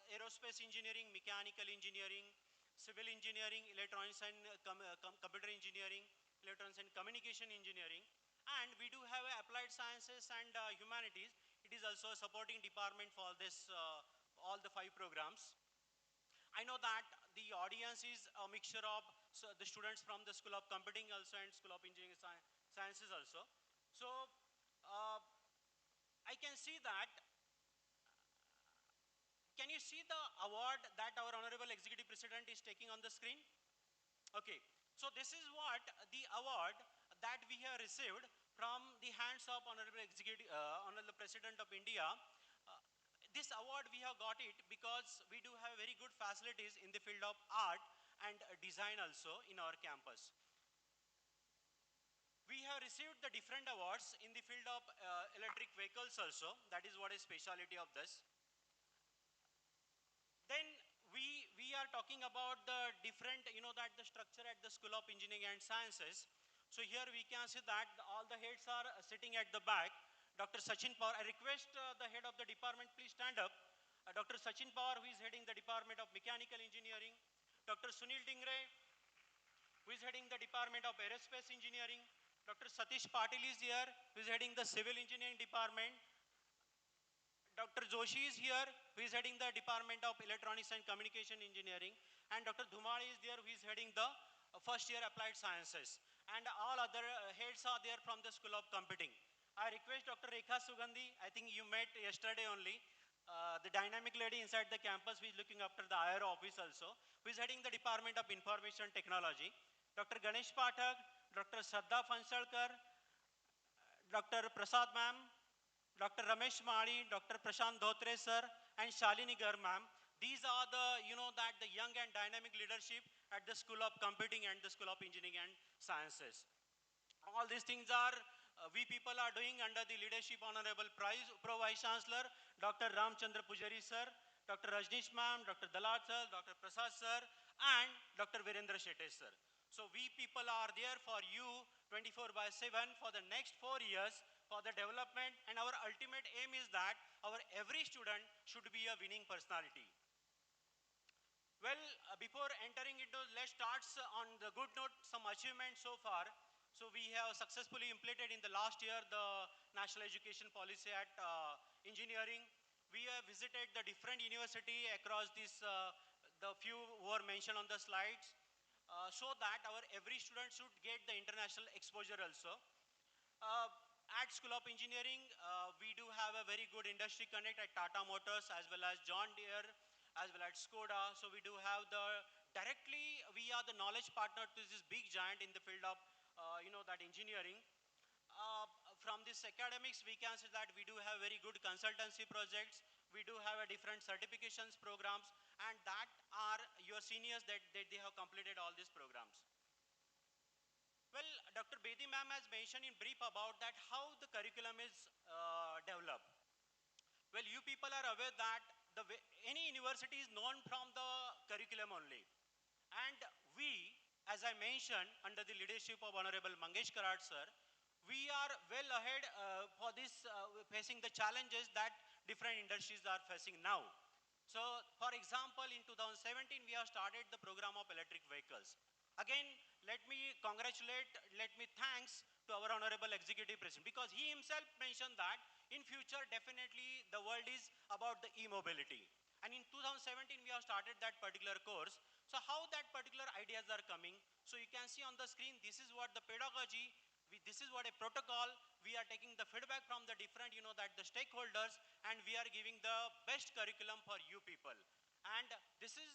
aerospace engineering, mechanical engineering, civil engineering, electronics and computer engineering, electronics and communication engineering. And we do have applied sciences and humanities. It is also a supporting department for this, all the 5 programs. I know that the audience is a mixture of the students from the School of Computing also and School of Engineering Sciences also. So I can see that. Can you see the award that our Honorable Executive President is taking on the screen? Okay, so this is what the award that we have received from the hands of Honorable President of India. This award we have got it because we do have very good facilities in the field of art and design also in our campus. We have received the different awards in the field of electric vehicles also. That is what is speciality of this. Then we are talking about the different, that the structure at the School of Engineering and Sciences. So here we can see that all the heads are sitting at the back. Dr. Sachin Pawar, I request the head of the department, please stand up. Dr. Sachin Pawar, who is heading the Department of Mechanical Engineering. Dr. Sunil Dingre, who is heading the Department of Aerospace Engineering. Dr. Satish Patil is here, who is heading the Civil Engineering Department. Dr. Joshi is here, who is heading the Department of Electronics and Communication Engineering. And Dr. Dhumali is there, who is heading the first year Applied Sciences. And all other heads are there from the School of Computing. I request Dr. Rekha Sugandhi, I think you met yesterday only, the dynamic lady inside the campus who is looking after the IRO office also, who is heading the Department of Information Technology. Dr. Ganesh Pathak, Dr. Shraddha Fansalkar, Dr. Prasad ma'am, Dr. Ramesh Madi, Dr. Prashant Dhotre sir, and Shalini Gar ma'am. These are the, that the young and dynamic leadership at the School of Computing and the School of Engineering and Sciences. All these things are we people are doing under the leadership Honorable Pro Vice Chancellor, Dr. Ramchandra Pujari sir, Dr. Rajneesh ma'am, Dr. Dalat sir, Dr. Prasad sir, and Dr. Virendra Shetty sir. So we people are there for you 24/7 for the next 4 years for the development, and our ultimate aim is that our every student should be a winning personality. Well, before entering into, let's start on the good note, some achievements so far. So we have successfully implemented in the last year the national education policy at engineering. We have visited the different university across this, the few who are mentioned on the slides, so that our every student should get the international exposure also. Uh, at School of Engineering, we do have a very good industry connect at Tata Motors as well as John Deere, as well as Skoda. So we do have the, directly we are the knowledge partner to this big giant in the field of, that engineering. From this academics, we can say that we do have very good consultancy projects. We do have a different certifications programs, and that are your seniors that they have completed all these programs. Well, Dr. Bedi ma'am has mentioned in brief about that how the curriculum is developed. Well, you people are aware that any university is known from the curriculum only. And we, as I mentioned, under the leadership of Honorable Mangesh Karat sir, we are well ahead for this, facing the challenges that different industries are facing now. So, for example, in 2017, we have started the program of electric vehicles. Again, let me congratulate, let me thanks to our Honorable Executive President, because he himself mentioned that in future, definitely the world is about the e-mobility. And in 2017, we have started that particular course. So how that particular ideas are coming? So you can see on the screen, this is what the pedagogy, this is what a protocol, we are taking the feedback from the different, that the stakeholders, and we are giving the best curriculum for you people. And this is,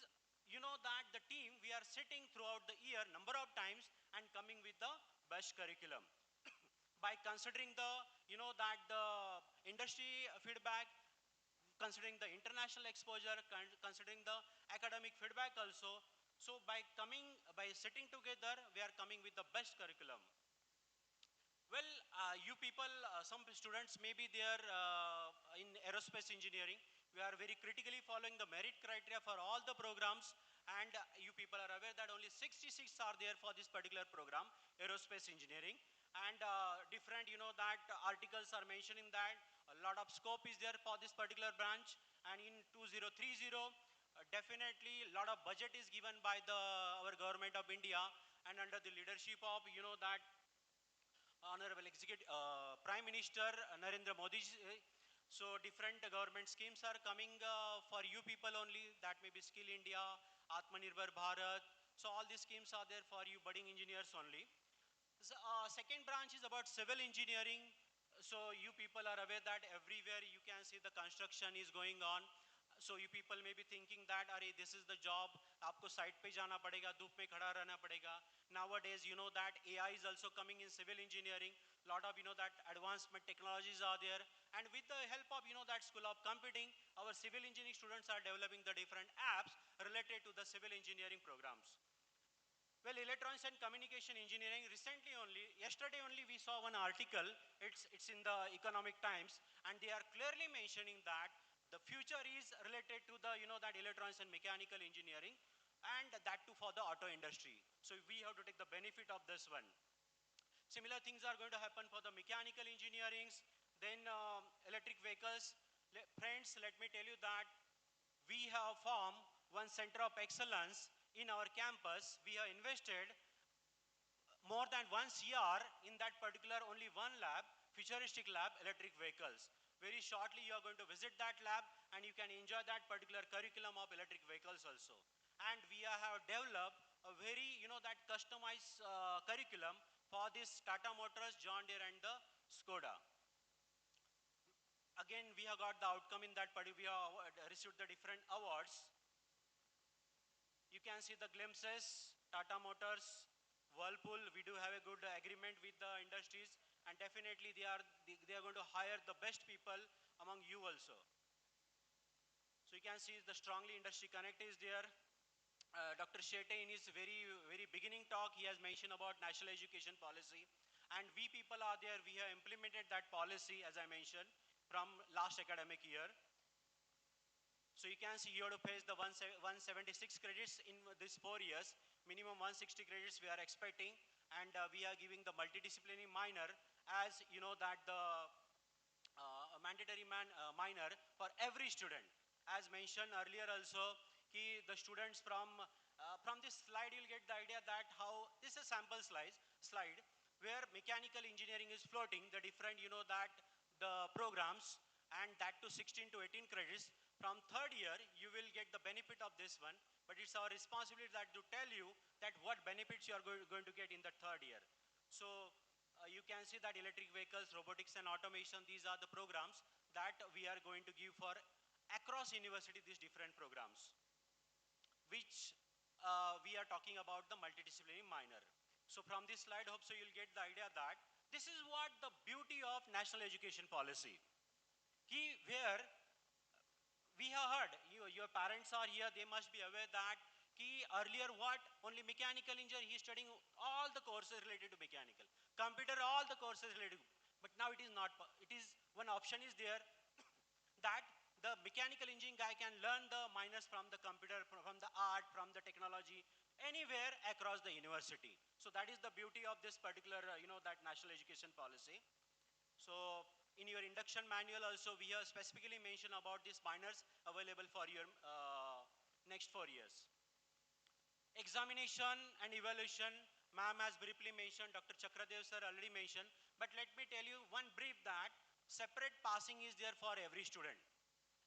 that the team, we are sitting throughout the year, number of times, and coming with the best curriculum. By considering the, that the industry feedback, considering the international exposure, considering the academic feedback also. So by sitting together, we are coming with the best curriculum. Well, you people, some students may be there in aerospace engineering. We are very critically following the merit criteria for all the programs, and you people are aware that only 66 are there for this particular program, aerospace engineering. And different, that articles are mentioning that a lot of scope is there for this particular branch. And in 2030, definitely a lot of budget is given by our government of India, and under the leadership of, that Honorable Executive Prime Minister Narendra Modi. So different government schemes are coming for you people only. That may be Skill India, Atmanirbhar Bharat. So all these schemes are there for you budding engineers only. So, second branch is about civil engineering. So you people are aware that everywhere you can see the construction is going on. So you people may be thinking that, "Arey, this is the job. आपको site पे जाना पड़ेगा, धूप में खड़ा रहना पड़ेगा." Nowadays, you know that AI is also coming in civil engineering. Lot of, that advancement technologies are there. And with the help of, that School of Computing, our civil engineering students are developing the different apps related to the civil engineering programs. Well, electronics and communication engineering, recently only, yesterday only we saw one article, it's in the Economic Times, and they are clearly mentioning that the future is related to the, that electronics and mechanical engineering, and that too for the auto industry. So we have to take the benefit of this one. Similar things are going to happen for the mechanical engineerings, then electric vehicles. Friends, let me tell you that we have formed one center of excellence in our campus. We have invested more than 1 CR in that particular only one lab, futuristic lab, electric vehicles. Very shortly, you are going to visit that lab, and you can enjoy that particular curriculum of electric vehicles also. And we have developed a very, that customized curriculum for this Tata Motors, John Deere, and the Skoda. Again, we have got the outcome in that particular, we have received the different awards. You can see the glimpses, Tata Motors, Whirlpool, we do have a good agreement with the industries, and definitely they are going to hire the best people among you also. So you can see the strongly industry connect is there. Dr. Shetty in his very beginning talk, he has mentioned about national education policy. And we people are there, we have implemented that policy, as I mentioned, from last academic year. So you can see you have to face the 176 credits in these 4 years, minimum 160 credits we are expecting, and we are giving the multidisciplinary minor as you know that the mandatory minor for every student. As mentioned earlier also, the students from this slide you'll get the idea that how this is a sample slide where mechanical engineering is floating, the different that the programs, and that to 16 to 18 credits. From third year, you will get the benefit of this one, but it's our responsibility that to tell you that what benefits you are going to get in the third year. So you can see that electric vehicles, robotics and automation, these are the programs that we are going to give for across university, these different programs, which we are talking about the multidisciplinary minor. So from this slide, hope so you'll get the idea that this is what the beauty of national education policy. Where we have heard, your parents are here, they must be aware that earlier what, only mechanical engineer, he is studying all the courses related to mechanical. Computer, all the courses related to, but now it is not, it is, one option is there that the mechanical engineering guy can learn the minors from the computer, from the art, from the technology, anywhere across the university. So that is the beauty of this particular, that national education policy. So in your induction manual also, we have specifically mentioned about these minors available for your next 4 years. Examination and evaluation, ma'am has briefly mentioned, Dr. Chakradev sir already mentioned, but let me tell you one brief that separate passing is there for every student.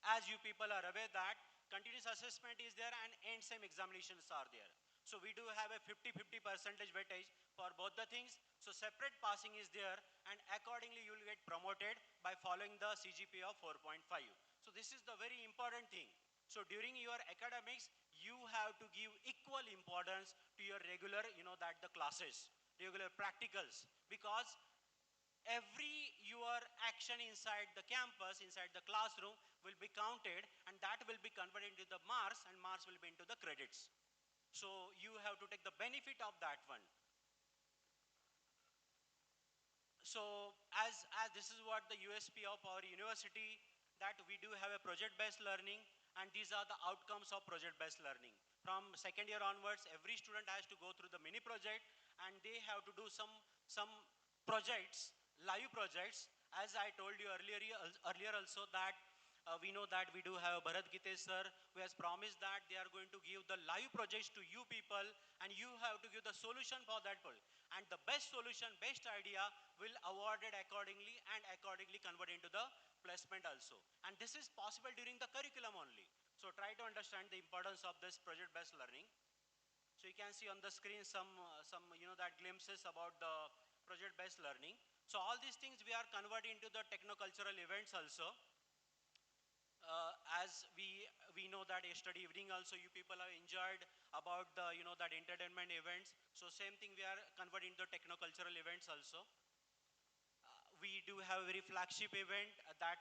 As you people are aware that continuous assessment is there and end sem examinations are there. So we do have a 50-50 percentage weightage for both the things. So separate passing is there, and accordingly you will get promoted by following the CGPA of 4.5. So this is the very important thing. So during your academics, you have to give equal importance to your regular, that the classes, regular practicals, because every your action inside the campus, inside the classroom will be counted, and that will be converted into the marks, and marks will be into the credits. So you have to take the benefit of that one. So as this is what the USP of our university, that we do have a project-based learning, and these are the outcomes of project-based learning. From second year onwards, every student has to go through the mini project, and they have to do some projects, live projects. As I told you earlier also that we know that we do have Bharat Gite sir, who has promised that they are going to give the live projects to you people, and you have to give the solution for that project. And the best solution, best idea will awarded accordingly, and accordingly convert into the placement also. And this is possible during the curriculum only. So try to understand the importance of this project-based learning. So you can see on the screen some that glimpses about the project-based learning. So all these things we are converting into the techno-cultural events also. As we know that yesterday evening also you people have enjoyed about the that entertainment events. So same thing we are converting into techno-cultural events also. We do have a very flagship event that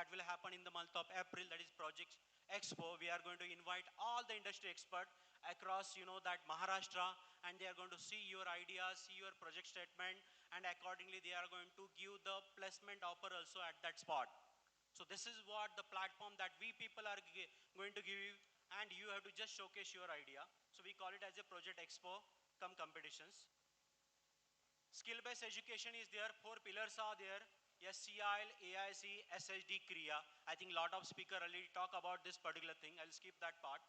will happen in the month of April, that is Project Expo. We are going to invite all the industry experts across that Maharashtra, and they are going to see your ideas, see your project statement, and accordingly they are going to give the placement offer also at that spot. So this is what the platform that we people are going to give you, and you have to just showcase your idea. So we call it as a Project Expo come competitions. Skill-based education is there, 4 pillars are there. SCIL, AIC, SHD, Kriya. I think a lot of speakers already talk about this particular thing. I'll skip that part.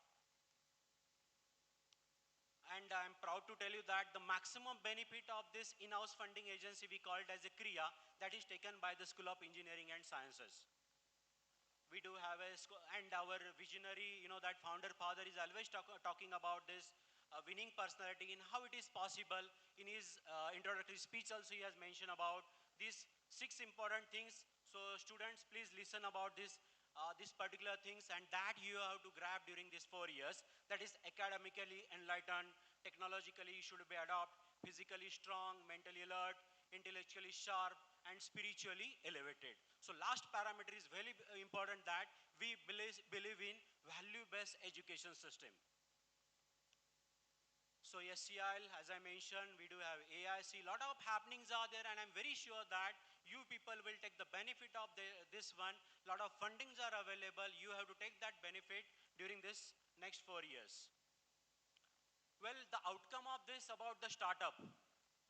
And I'm proud to tell you that the maximum benefit of this in-house funding agency, we call it as a Kriya, that is taken by the School of Engineering and Sciences. We do have and our visionary, that founder father is always talking about this winning personality and how it is possible. In his introductory speech also he has mentioned about these 6 important things. So students, please listen about these particular things, and that you have to grab during these 4 years. That is academically enlightened, technologically you should be adept, physically strong, mentally alert, intellectually sharp, and spiritually elevated. So last parameter is very important, that we believe in value-based education system. So SCIL, as I mentioned, we do have AIC. A lot of happenings are there, and I'm very sure that you people will take the benefit of this one. A lot of fundings are available. You have to take that benefit during this next 4 years. Well, the outcome of this about the startup.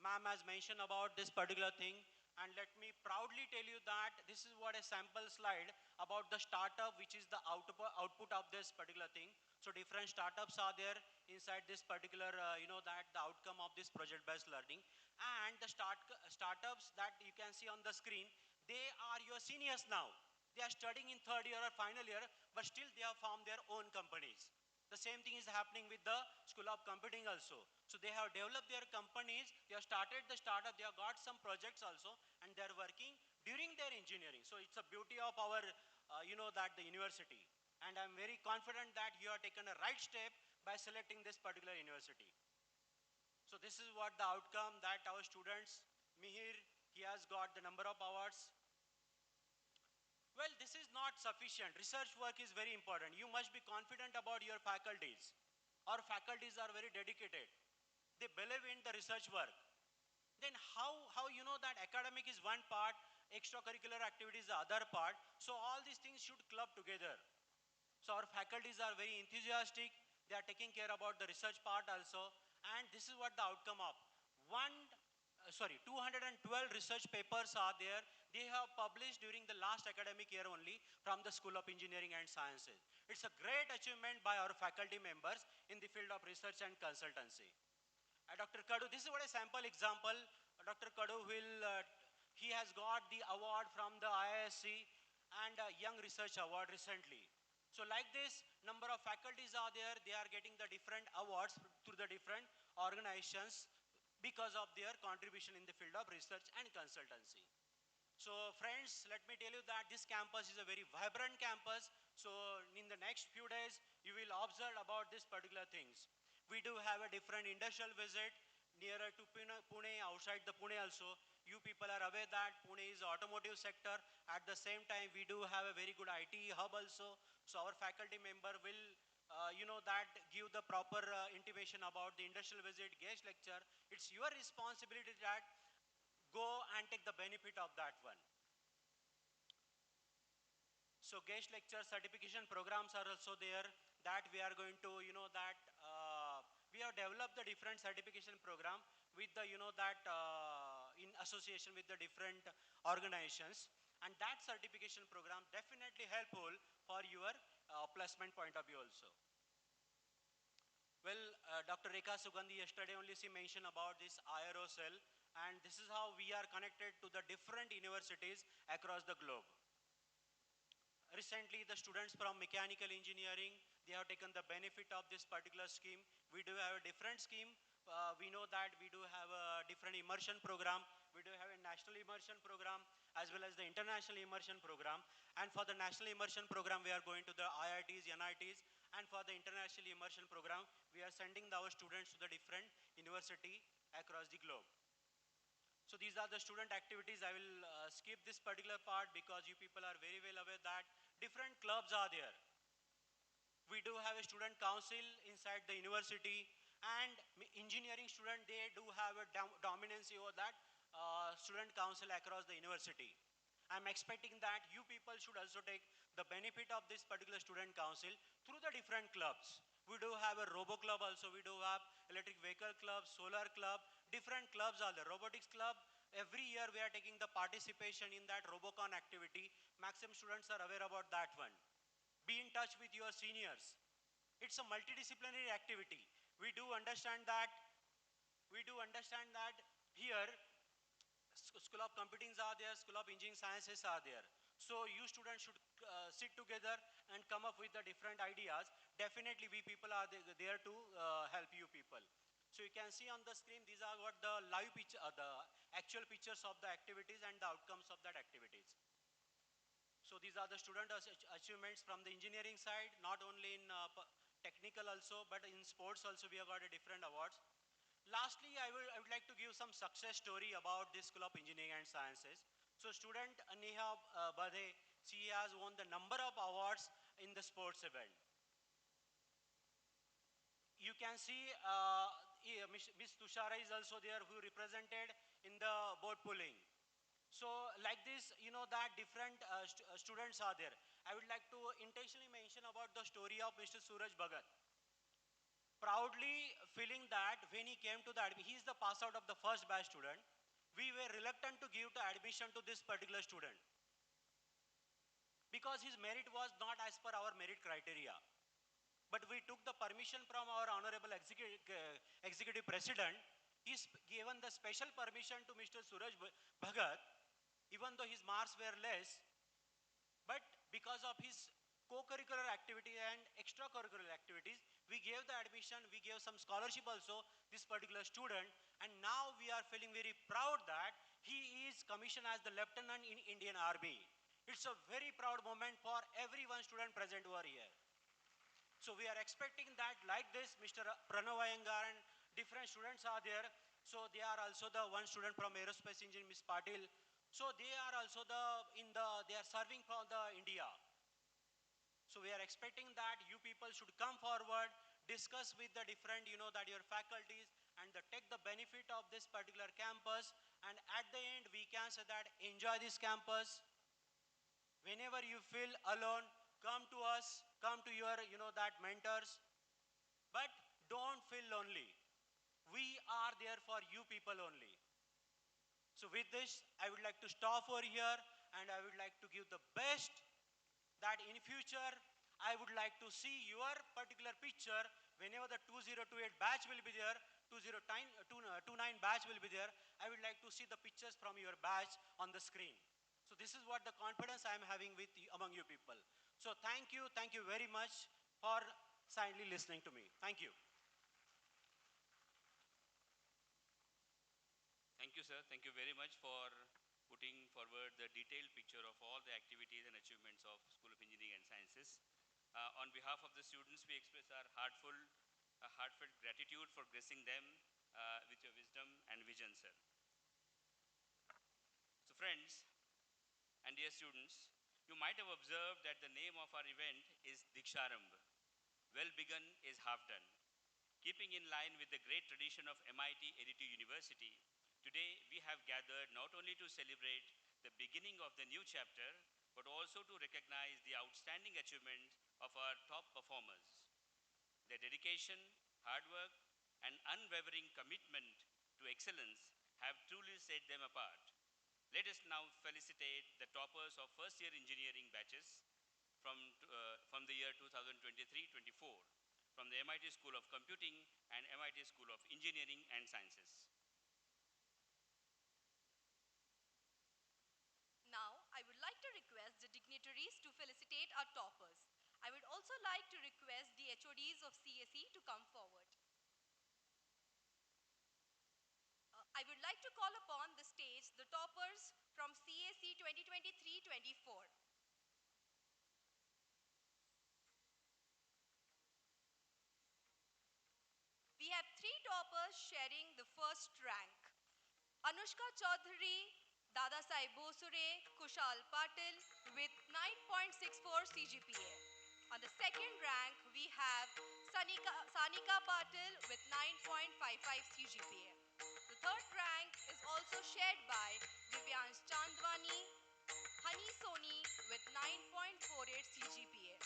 Ma'am has mentioned about this particular thing, and let me proudly tell you that this is what a sample slide about the startup, which is the output of this particular thing. So different startups are there inside this particular, that the outcome of this project-based learning. And the startups that you can see on the screen, they are your seniors now. They are studying in third year or final year, but still they have formed their own companies. The same thing is happening with the School of Computing also. So they have developed their companies, they have started the startup, they have got some projects also, and they are working during their engineering. So it's a beauty of our, the university. And I'm very confident that you have taken a right step by selecting this particular university. So this is what the outcome that our students, Mihir, he has got the number of awards. Well, this is not sufficient. Research work is very important. You must be confident about your faculties. Our faculties are very dedicated. They believe in the research work. Then how you know that academic is one part, extracurricular activities the other part. So all these things should club together. So our faculties are very enthusiastic. They are taking care about the research part also. And this is what the outcome of. 212 research papers are there. They have published during the last academic year only from the School of Engineering and Sciences. It's a great achievement by our faculty members in the field of research and consultancy. Dr. Kadu, this is what a sample example. Dr. Kadu he has got the award from the IISc and a Young Research Award recently. So like this, number of faculties are there. They are getting the different awards through the different organizations because of their contribution in the field of research and consultancy. So friends, let me tell you that this campus is a very vibrant campus. So in the next few days, you will observe about these particular things. We do have a different industrial visit nearer to Pune, outside the Pune also. You people are aware that Pune is automotive sector. At the same time, we do have a very good IT hub also. So our faculty member will give the proper intimation about the industrial visit, guest lecture. It's your responsibility that go and take the benefit of that one. So guest lecture certification programs are also there that we are going to, we have developed the different certification program with the, in association with the different organizations. And that certification program definitely helpful for your placement point of view also. Well, Dr. Rekha Sugandhi yesterday only she mentioned about this IRO cell, and this is how we are connected to the different universities across the globe. Recently, the students from mechanical engineering, they have taken the benefit of this particular scheme. We do have a different scheme. We know that we do have a different immersion program. We do have a national immersion program as well as the international immersion program. And for the national immersion program, we are going to the IITs, NITs. And for the international immersion program, we are sending our students to the different university across the globe. So these are the student activities. I will skip this particular part because you people are very well aware that different clubs are there. We do have a student council inside the university, and engineering student, they do have a dominance over that student council across the university. I'm expecting that you people should also take the benefit of this particular student council through the different clubs. We do have a robo club also. We do have electric vehicle club, solar club, different clubs are the robotics club. Every year we are taking the participation in that Robocon activity. Maximum students are aware about that one. Be in touch with your seniors. It's a multidisciplinary activity. We do understand that here School of Computing are there, School of Engineering Sciences are there. So you students should sit together and come up with the different ideas. Definitely we people are there to help you people. So you can see on the screen, these are what the live picture, the actual pictures of the activities and the outcomes of that activities. So these are the student achievements from the engineering side, not only in technical also, but in sports also we have got a different awards. Lastly, I would like to give some success story about this School of Engineering and Sciences. So student Neha Badhe, she has won the number of awards in the sports event. You can see Miss Tushara is also there who represented in the board pulling. So like this, you know that different students are there. I would like to intentionally mention about the story of Mr. Suraj Bhagat. Proudly feeling that when he came to the he is the pass out of the first batch student, we were reluctant to give the admission to this particular student because his merit was not as per our merit criteria. But we took the permission from our honorable executive president. He's given the special permission to Mr. Suraj Bhagat, even though his marks were less, but because of his co-curricular activity and extracurricular activities, we gave the admission, we gave some scholarship also, this particular student, and now we are feeling very proud that he is commissioned as the lieutenant in Indian Army. It's a very proud moment for every one student present who are here. So we are expecting that like this, Mr. Pranav Iyengar and different students are there. So they are also the one student from aerospace engineering, Ms. Patil. So they are also they are serving for the India. So we are expecting that you people should come forward, discuss with the different, that your faculties and take the benefit of this particular campus. And at the end, we can say that enjoy this campus. Whenever you feel alone, come to us, come to your, that mentors. But don't feel lonely. We are there for you people only. So with this, I would like to stop over here and I would like to give the best that in future, I would like to see your particular picture whenever the 2028 batch will be there, 2029 batch will be there. I would like to see the pictures from your batch on the screen. So this is what the confidence I am having with you, among you people. So thank you very much for silently listening to me. Thank you. Thank you, sir. Thank you very much for putting forward the detailed picture of all the activities and achievements of School of Engineering and Sciences. On behalf of the students, we express our heartfelt gratitude for gracing them with your wisdom and vision, sir. So friends and dear students, you might have observed that the name of our event is Deeksharambh. Well begun is half done. Keeping in line with the great tradition of MIT-ADT University, today we have gathered not only to celebrate the beginning of the new chapter, but also to recognize the outstanding achievement of our top performers. Their dedication, hard work, and unwavering commitment to excellence have truly set them apart. Let us now felicitate the toppers of first-year engineering batches from the year 2023-24 from the MIT School of Computing and MIT School of Engineering and Sciences. Now, I would like to request the dignitaries to felicitate our toppers. I would also like to request the HODs of CSE to come forward. I would like to call upon the stage the toppers from CSE 2023-24. We have three toppers sharing the first rank. Anushka Chaudhary, Dada Sai Bosure, Kushal Patil with 9.64 CGPA. On the second rank, we have Sanika Patil with 9.55 CGPA. The third rank is also shared by Divyansh Chandwani, Hani Soni with 9.48 CGPA.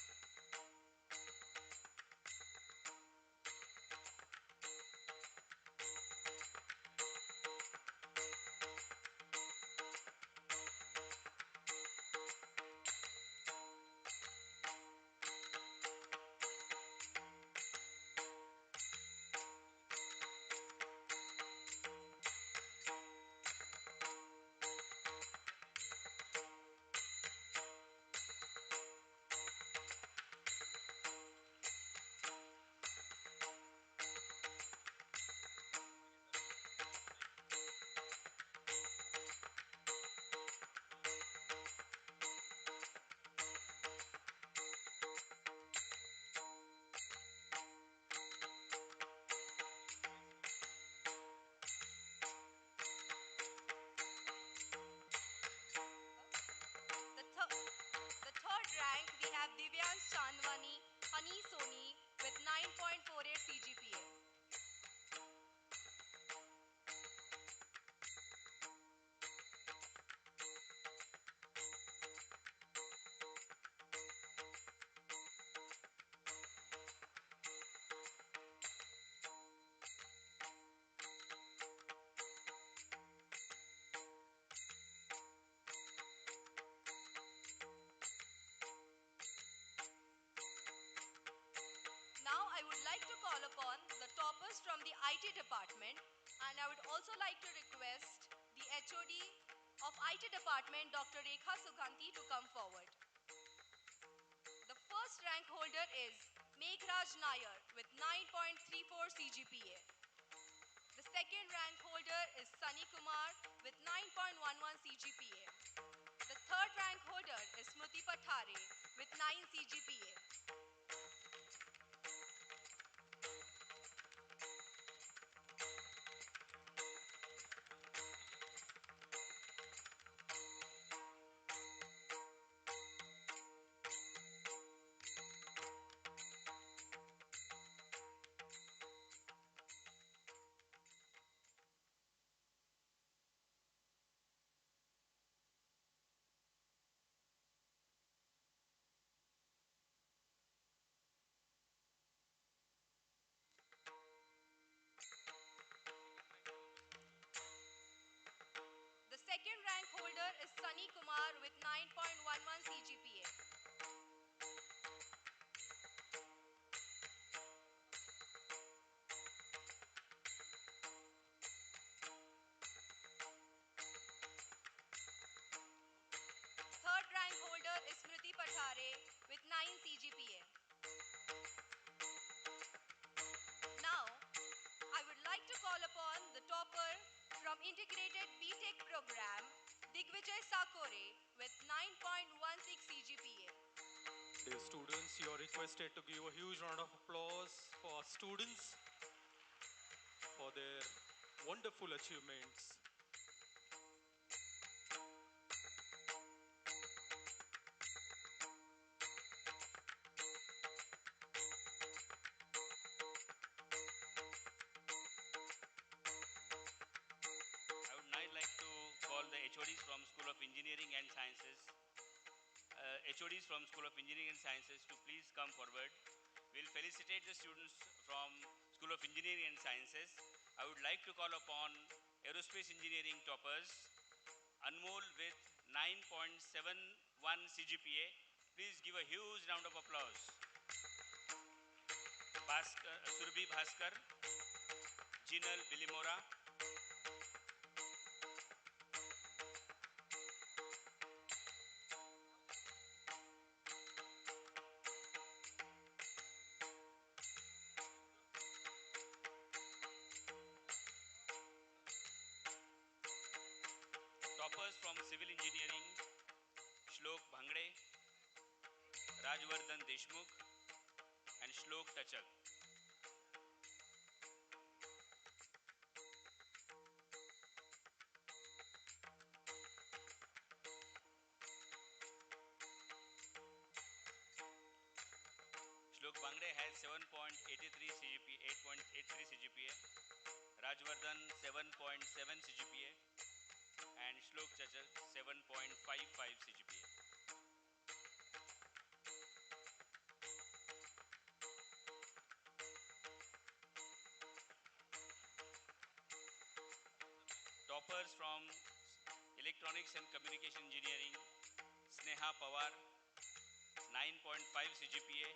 We have Divyansh Chandwani, Hani Soni with 9.48 CGPA. toppers from the IT department, and I would also like to request the HOD of IT department, Dr. Rekha Sugandhi, to come forward. The first rank holder is Meghraj Nair with 9.34 CGPA. The second rank holder is Sunny Kumar with 9.11 CGPA. The third rank holder is Smriti Pathare with 9 CGPA. The second rank holder is Sunny Kumar with 9.11 CGPA. Third rank holder is Smriti Pathare with 9 CGPA. Now, I would like to call upon the topper from Integrated BTech program, Digvijay Sakore with 9.16 CGPA. Dear students, you are requested to give a huge round of applause for our students for their wonderful achievements. I would now like to call the HODs from School of Engineering and Sciences. HODs from School of Engineering and Sciences to please come forward. We'll felicitate the students from School of Engineering and Sciences. I would like to call upon Aerospace Engineering toppers, Anmol with 9.71 CGPA. Please give a huge round of applause. Surabhi Bhaskar, Jinal Bilimora, toppers from Civil Engineering, Shlok Bhangde, Rajvardhan Deshmukh, and Shlok Tachak. Shlok Bhangde has 7.83 CGPA, 8.83 CGPA, Rajvardhan 7.7 CGPA, and Shlok Tachak 7.55 CGPA. Toppers from Electronics and Communication Engineering, Sneha Pawar, 9.5 CGPA,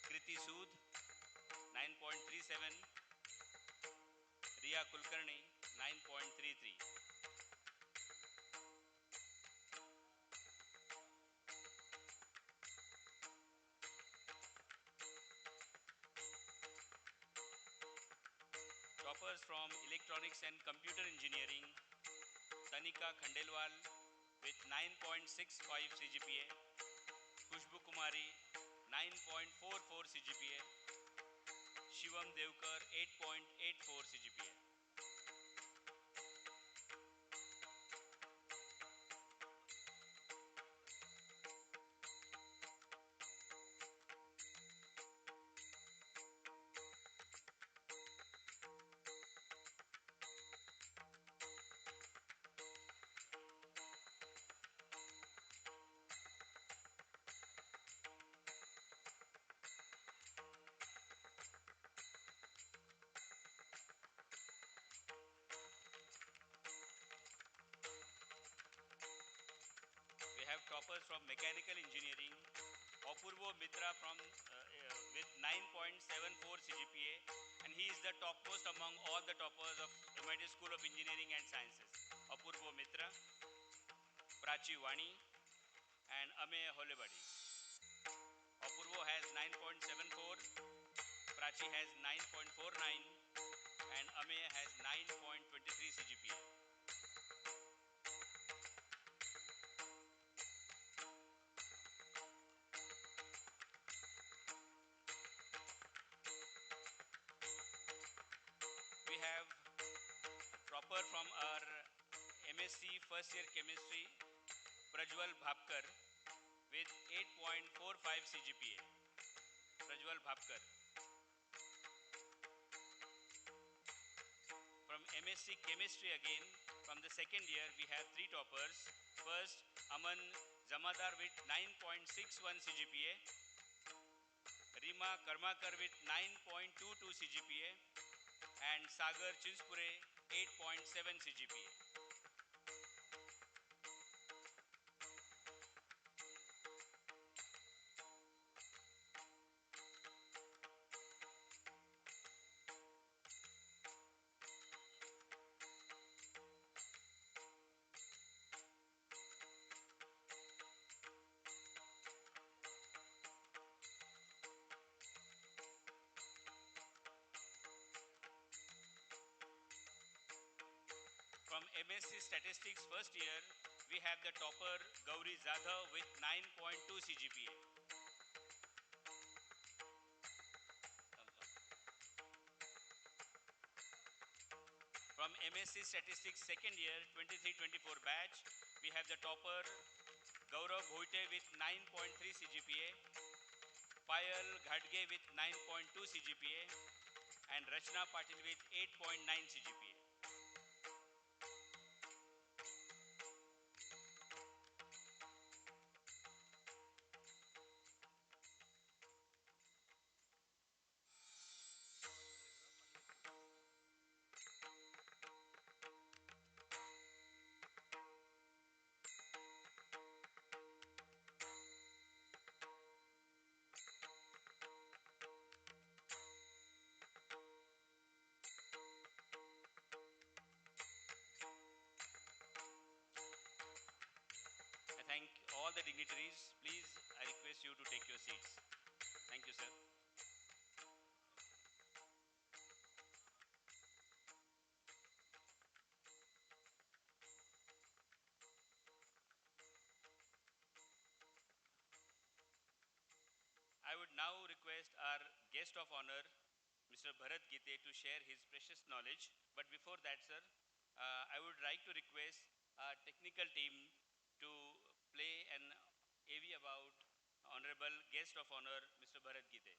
Kriti Sood, 9.37, Riya Kulkarni, 9.33. Toppers from Electronics and Computer Engineering, Tanika Khandelwal with 9.65 CGPA, Khushbu Kumari 9.44 CGPA, Shivam Devkar 8.84 CGPA. We have toppers from Mechanical Engineering, Apurvo Mitra with 9.74 CGPA, and he is the topmost among all the toppers of MIT School of Engineering and Sciences. Apurvo Mitra, Prachi Wani, and Amey Holebadi. Apurvo has 9.74, Prachi has 9.49, and Amey has 9.23 CGPA. We have topper from our MSc first year chemistry, Prajwal Bhapkar, with 8.45 CGPA. Prajwal Bhapkar. From MSc chemistry again, from the second year, we have three toppers. First, Aman Zamadar with 9.61 CGPA. Rima Karmakar with 9.22 CGPA. And Sagar Chinspure, 8.7 CGPA. From MSc Statistics first year, we have the topper Gauri Zadhav with 9.2 CGPA. From MSc Statistics second year, 23-24 batch, we have the topper Gaurav Bhoite with 9.3 CGPA, Payal Ghadge with 9.2 CGPA, and Rachna Patil with 8.9 CGPA. I thank all the dignitaries. Please, I request you to take your seats. Thank you, sir. I would now request our guest of honor, Mr. Bharat Gite, to share his precious knowledge. But before that, sir, I would like to request our technical team to play an AV about Honorable Guest of Honor, Mr. Bharat Gite.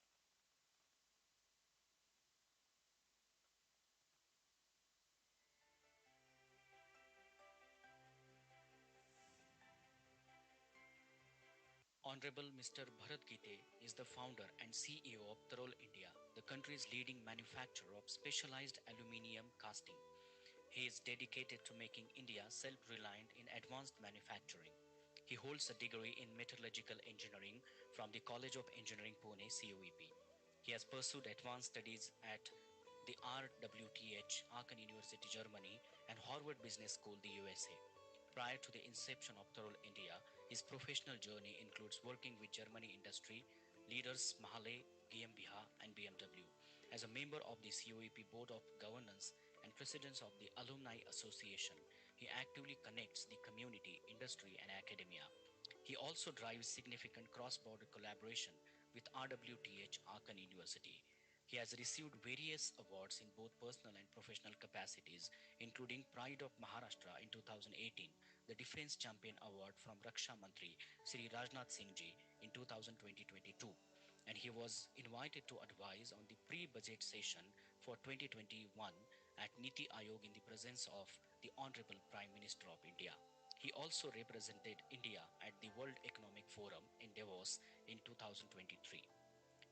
Honorable Mr. Bharat Gite is the founder and CEO of Tarol India, the country's leading manufacturer of specialized aluminium casting. He is dedicated to making India self-reliant in advanced manufacturing. He holds a degree in metallurgical engineering from the College of Engineering Pune, COEP. He has pursued advanced studies at the RWTH, Aachen University, Germany, and Harvard Business School, the USA. Prior to the inception of Tarol India, his professional journey includes working with Germany industry leaders Mahle, GmbH, and BMW. As a member of the COEP Board of Governance and President of the Alumni Association, he actively connects the community, industry, and academia. He also drives significant cross-border collaboration with RWTH Aachen University. He has received various awards in both personal and professional capacities, including Pride of Maharashtra in 2018, the Defense Champion Award from Raksha Mantri Sri Rajnath Singh Ji in 2020-22, and he was invited to advise on the pre-budget session for 2021 at Niti Aayog in the presence of the Honorable Prime Minister of India. He also represented India at the World Economic Forum in Davos in 2023.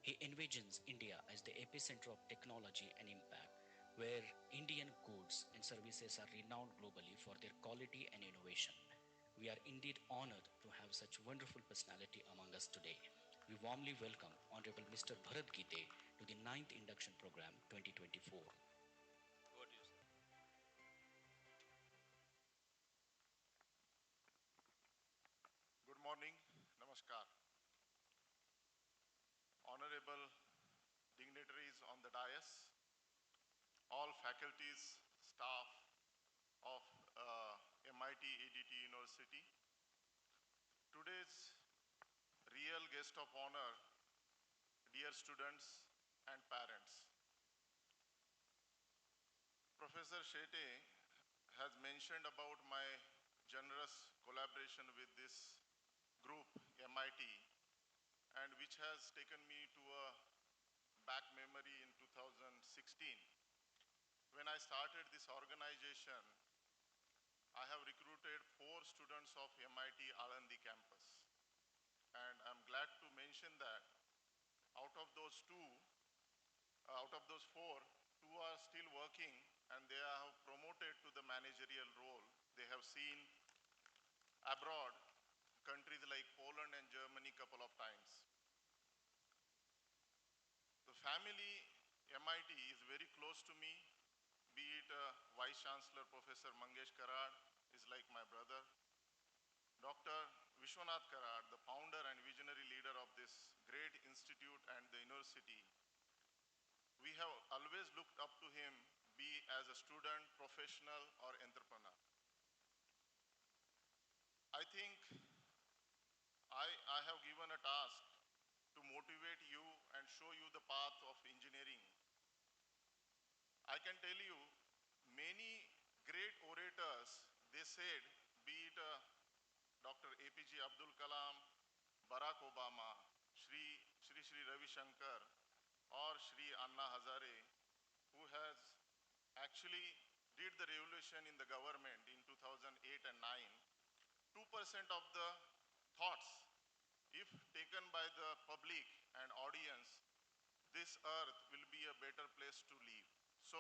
He envisions India as the epicenter of technology and impact, where Indian goods and services are renowned globally for their quality and innovation. We are indeed honored to have such wonderful personality among us today. We warmly welcome Honorable Mr. Bharat Gite to the 9th Induction Program 2024. Over to you, sir. Good morning, Namaskar. Honorable dignitaries on the dais, all faculties, staff of MIT-ADT University. Today's real guest of honor, dear students and parents. Professor Shete has mentioned about my generous collaboration with this group, MIT, and which has taken me to a back memory in 2016. When I started this organization, I have recruited 4 students of MIT Alandi campus. And I'm glad to mention that out of those 4, 2 are still working and they have promoted to the managerial role. They have seen abroad countries like Poland and Germany couple of times. The family MIT is very close to me, be it Vice Chancellor Professor Mangesh Karad is like my brother. Dr. Vishwanath Karad, the founder and visionary leader of this great institute and the university, we have always looked up to him, be as a student, professional, or entrepreneur. I think I have given a task to motivate you and show you the path of engineering. I can tell you many great orators, they said, be it Dr. APJ Abdul Kalam, Barack Obama, Shri Ravi Shankar, or Shri Anna Hazare, who has actually did the revolution in the government in 2008 and 9, 2% of the thoughts, if taken by the public and audience, this earth will be a better place to live. So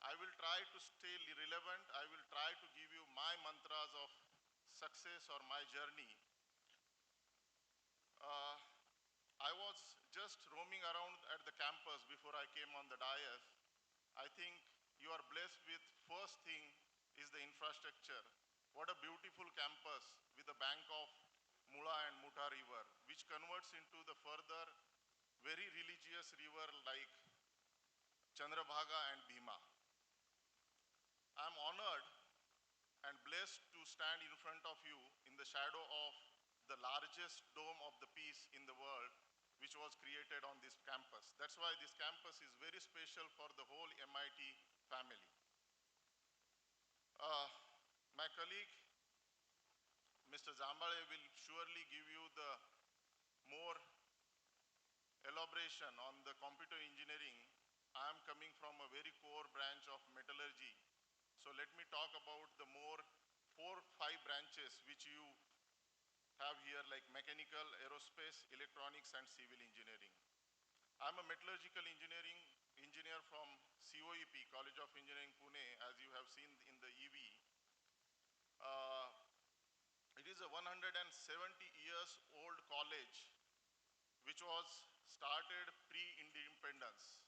I will try to stay relevant. I will try to give you my mantras of success or my journey. I was just roaming around at the campus before I came on the dais. I think you are blessed with first thing is the infrastructure. What a beautiful campus with the bank of Mula and Muta river, which converts into the further very religious river like Chandrabhaga and Bhima. I am honored and blessed to stand in front of you in the shadow of the largest dome of the peace in the world, which was created on this campus. That's why this campus is very special for the whole MIT family. My colleague, Mr. Zambale, will surely give you the more elaboration on the computer engineering. I am coming from a very core branch of metallurgy. So let me talk about the more 4, 5 branches which you have here, like mechanical, aerospace, electronics, and civil engineering. I'm a metallurgical engineer from COEP, College of Engineering, Pune, as you have seen in the EV. It is a 170 years old college which was started pre-independence.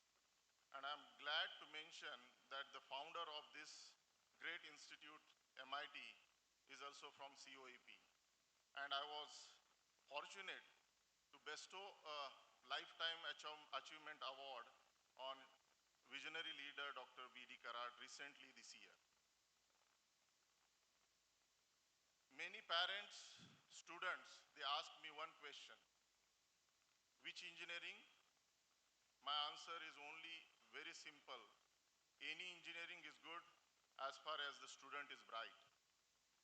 And I'm glad to mention that the founder of this great institute, MIT, is also from COEP. And I was fortunate to bestow a Lifetime Achievement Award on visionary leader Dr. V.D. Karat recently this year. Many parents, students, they ask me one question: which engineering? My answer is only very simple. Any engineering is good as far as the student is bright.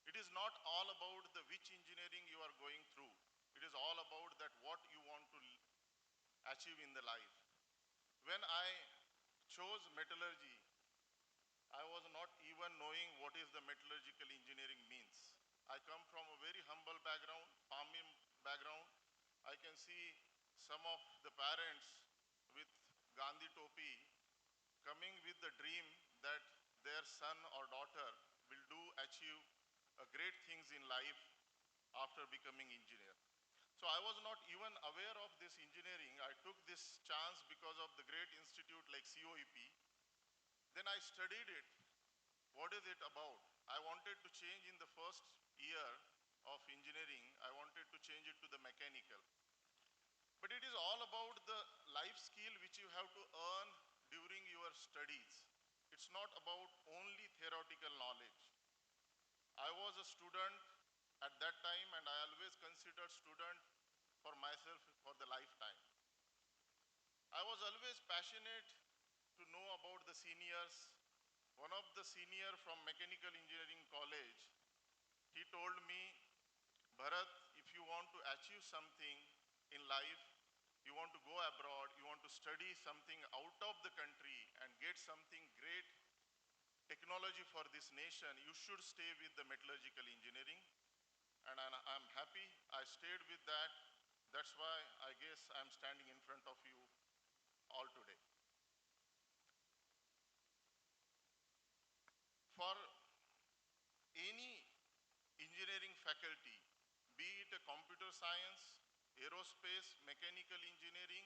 It is not all about the which engineering you are going through. It is all about that what you want to achieve in the life. When I chose metallurgy, I was not even knowing what is the metallurgical engineering means. I come from a very humble background, farming background. I can see some of the parents with Gandhi topi coming with the dream that their son or daughter will achieve great things in life after becoming engineer. So I was not even aware of this engineering. I took this chance because of the great institute like COEP. Then I studied it. What is it about? I wanted to change in the first year of engineering. I wanted to change it to the mechanical. But it is all about the life skill which you have to earn during your studies. It's not about only theoretical knowledge. I was a student at that time, and I always considered student for myself for the lifetime. I was always passionate to know about the seniors. One of the senior from Mechanical Engineering College, he told me, Bharat, if you want to achieve something in life, you want to go abroad, you want to study something out of the country and get something great technology for this nation, you should stay with the metallurgical engineering. And I'm happy I stayed with that. That's why I guess I'm standing in front of you all today. For any engineering faculty, be it a computer science, aerospace, mechanical engineering,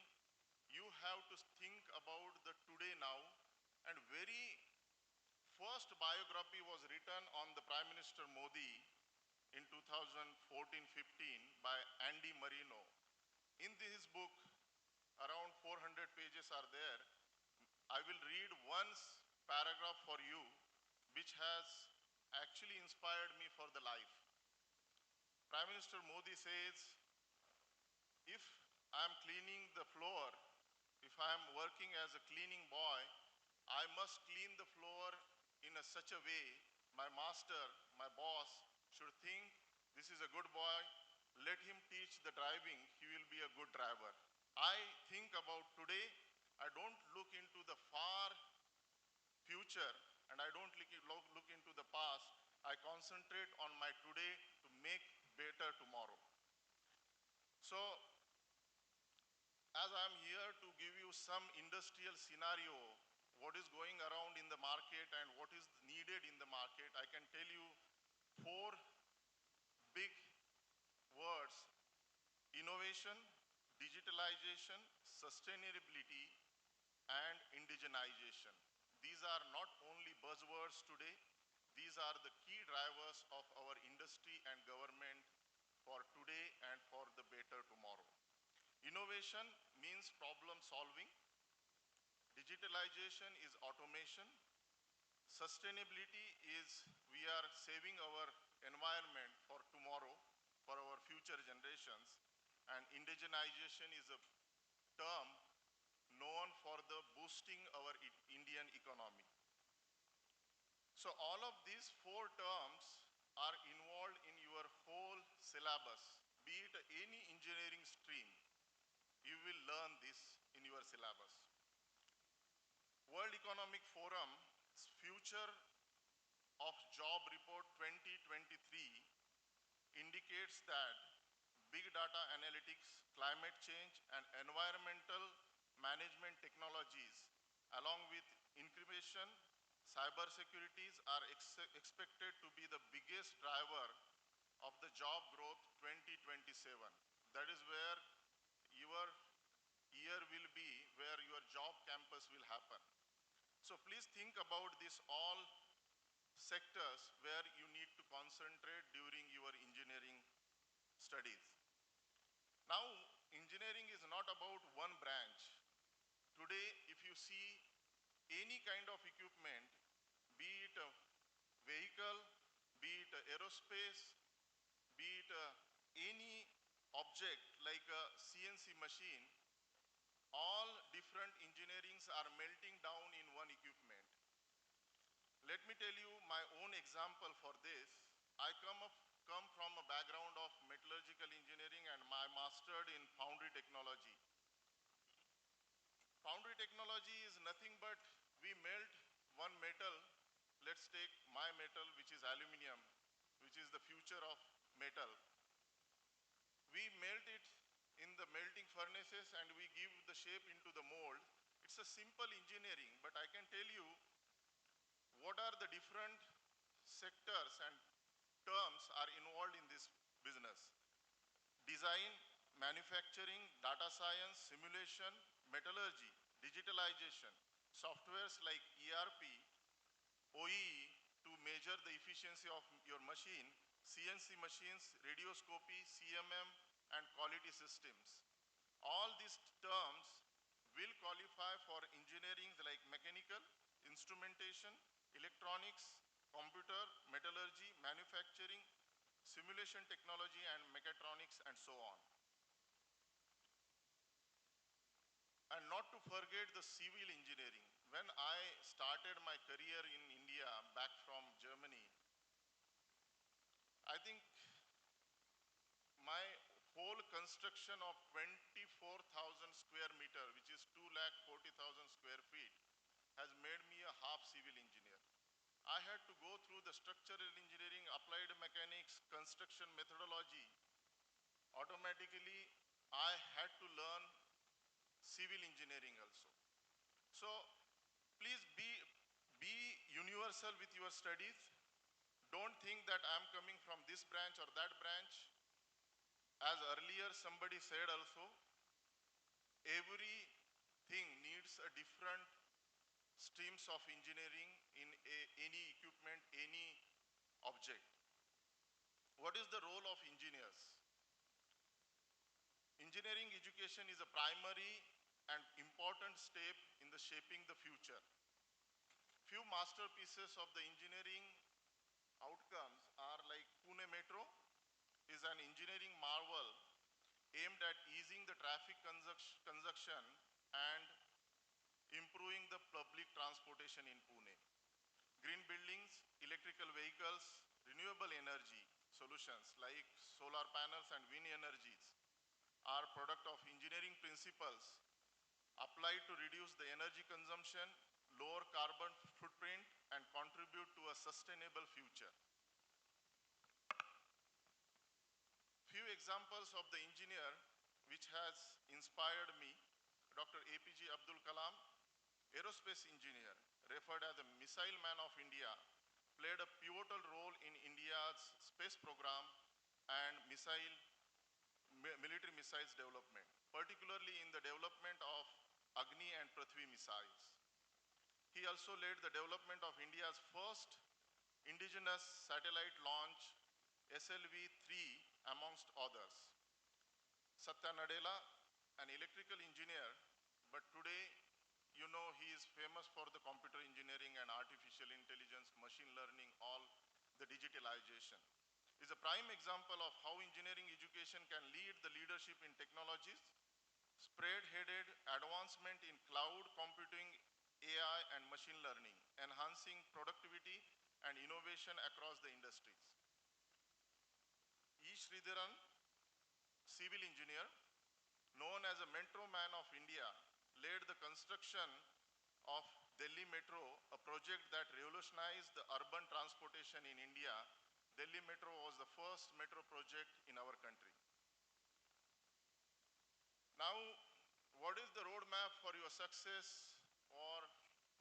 you have to think about the today now. And very first biography was written on the Prime Minister Modi in 2014-15 by Andy Marino. In his book, around 400 pages are there. I will read one paragraph for you, which has actually inspired me for the life. Prime Minister Modi says, if I am cleaning the floor, if I am working as a cleaning boy, I must clean the floor in such a way my master, my boss should think this is a good boy, let him teach the driving, he will be a good driver. I think about today, I don't look into the far future and I don't look into the past. I concentrate on my today to make better tomorrow. So, as I'm here to give you some industrial scenario, what is going around in the market and what is needed in the market, I can tell you four big words: innovation, digitalization, sustainability, and indigenization. These are not only buzzwords today, these are the key drivers of our industry and government for today and for the better tomorrow. Innovation means problem solving. Digitalization is automation. Sustainability is we are saving our environment for tomorrow, for our future generations. And indigenization is a term known for the boosting our Indian economy. So all of these four terms are involved in your whole syllabus. Be it any engineering stream, you will learn this in your syllabus. World Economic Forum's Future of Job Report 2023 indicates that big data analytics, climate change, and environmental management technologies, along with incubation, cybersecurities are expected to be the biggest driver of the job growth 2027. That is where your year will be, where your job campus will happen. So please think about this all sectors where you need to concentrate during your engineering studies. Now, engineering is not about one branch. Today, if you see any kind of equipment, be it a vehicle, be it aerospace, be it any object like a CNC machine, all different engineerings are melting down in one equipment. Let me tell you my own example for this. I come from a background of metallurgical engineering and I mastered in foundry technology. Foundry technology is nothing but we melt one metal. Let's take my metal, which is aluminum, which is the future of metal. We melt it in the melting furnaces and we give the shape into the mold. It's a simple engineering, but I can tell you what are the different sectors and terms are involved in this business. Design, manufacturing, data science, simulation, metallurgy, digitalization, softwares like ERP, OEE to measure the efficiency of your machine, CNC machines, radioscopy, CMM, and quality systems. All these terms will qualify for engineering like mechanical, instrumentation, electronics, computer, metallurgy, manufacturing, simulation technology, and mechatronics, and so on. And not to forget the civil engineering. When I started my career in India, back from Germany, I think my whole construction of 24,000 square meter, which is 2,40,000 square feet, has made me a half civil engineer. I had to go through the structural engineering, applied mechanics, construction methodology. Automatically, I had to learn civil engineering also. So please be universal with your studies. Don't think that I'm coming from this branch or that branch. As earlier somebody said also, everything needs a different streams of engineering in any equipment, any object. What is the role of engineers? Engineering education is a primary and important step in the shaping the future. Few masterpieces of the engineering outcomes are like Pune Metro is an engineering marvel aimed at easing the traffic congestion and improving the public transportation in Pune. Green buildings, electrical vehicles, renewable energy solutions like solar panels and wind energies are product of engineering principles applied to reduce the energy consumption, lower carbon footprint, and contribute to a sustainable future. Few examples of the engineer which has inspired me: Dr. APJ Abdul Kalam, aerospace engineer, referred as the missile man of India, played a pivotal role in India's space program and military missiles development, particularly in the development of Agni and Prithvi missiles. He also led the development of India's first indigenous satellite launch, SLV-3, amongst others. Satya Nadella, an electrical engineer, but today, you know, he is famous for the computer engineering and artificial intelligence, machine learning, all the digitalization. Is a prime example of how engineering education can lead the leadership in technologies, spread-headed advancement in cloud computing, AI, and machine learning, enhancing productivity and innovation across the industries. E. Sridharan, civil engineer, known as a Metro Man of India, led the construction of Delhi Metro, a project that revolutionized the urban transportation in India. Delhi Metro was the first metro project in our country. Now, what is the roadmap for your success, or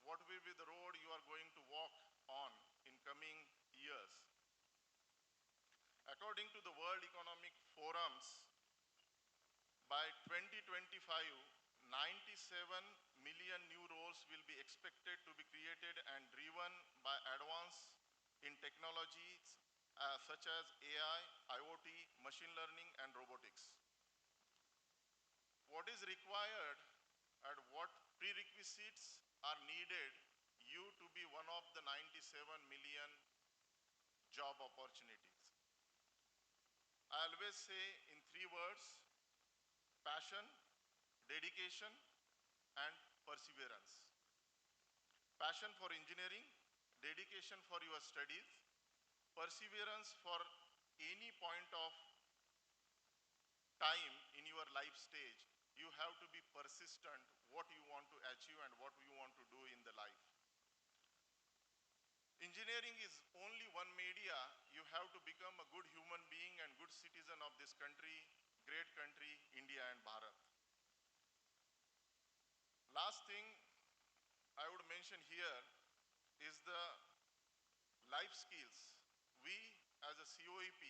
what will be the road you are going to walk on in coming years? According to the World Economic Forum's, by 2025, 97 million new roles will be expected to be created and driven by advance in technologies such as AI, IoT, machine learning, and robotics. What is required and what prerequisites are needed you to be one of the 97 million job opportunities? I always say in 3 words: passion, dedication, and perseverance. Passion for engineering, dedication for your studies, perseverance for any point of time in your life stage. You have to be persistent what you want to achieve and what you want to do in the life. Engineering is only one media. You have to become a good human being and good citizen of this country, great country, India and Bharat. Last thing I would mention here is the life skills. We as a COEP,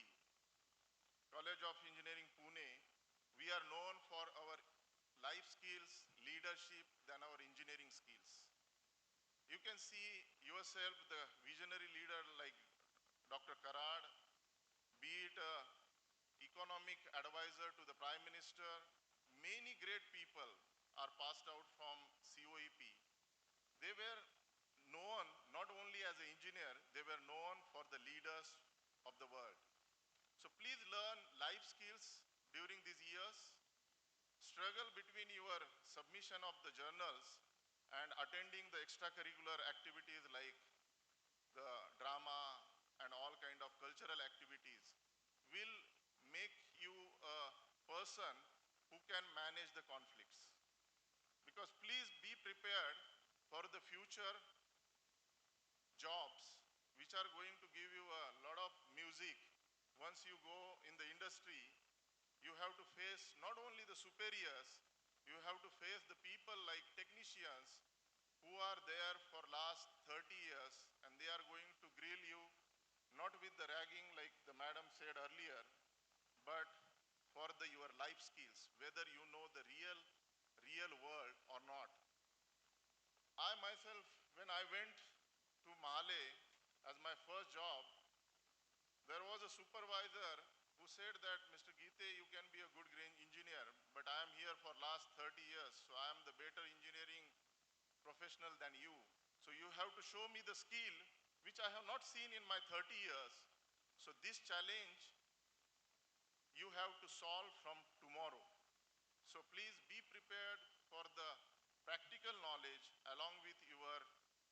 College of Engineering Pune, we we are known for our life skills, leadership, than our engineering skills. You can see yourself, the visionary leader like Dr. Karad, be it economic advisor to the Prime Minister. Many great people are passed out from COEP. They were known not only as an engineer, they were known for the leaders of the world. So please learn life skills during these years. Struggle between your submission of the journals and attending the extracurricular activities like the drama and all kind of cultural activities will make you a person who can manage the conflicts. Because please be prepared for the future jobs which are going to give you a lot of music. Once you go in the industry, you have to face not only the superiors, you have to face the people like technicians who are there for last 30 years, and they are going to grill you not with the ragging like the madam said earlier, but for your life skills, whether you know the real world or not. I myself, when I went to Male as my first job, there was a supervisor who said that, Mr. Geete, you can be a good grain engineer, but I am here for last 30 years, so I am the better engineering professional than you. So you have to show me the skill which I have not seen in my 30 years. So this challenge you have to solve from tomorrow. So please be prepared for the practical knowledge along with your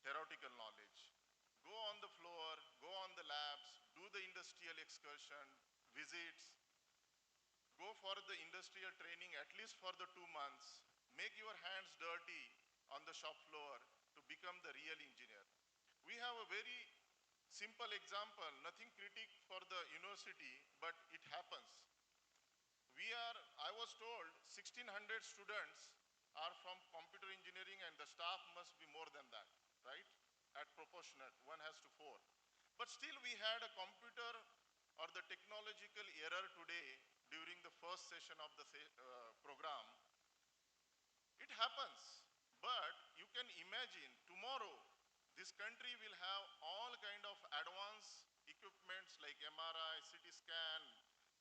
theoretical knowledge. Go on the floor, go on the labs, do the industrial excursion, visits, go for the industrial training at least for the 2 months. Make your hands dirty on the shop floor to become the real engineer. We have a very simple example, nothing critic for the university, but it happens. I was told 1600 students are from computer engineering and the staff must be more than that, right? At proportionate, 1:4. But still we had a computer or the technological error today during the first session of the program. It happens, but you can imagine tomorrow this country will have all kind of advanced equipments like MRI, CT scan,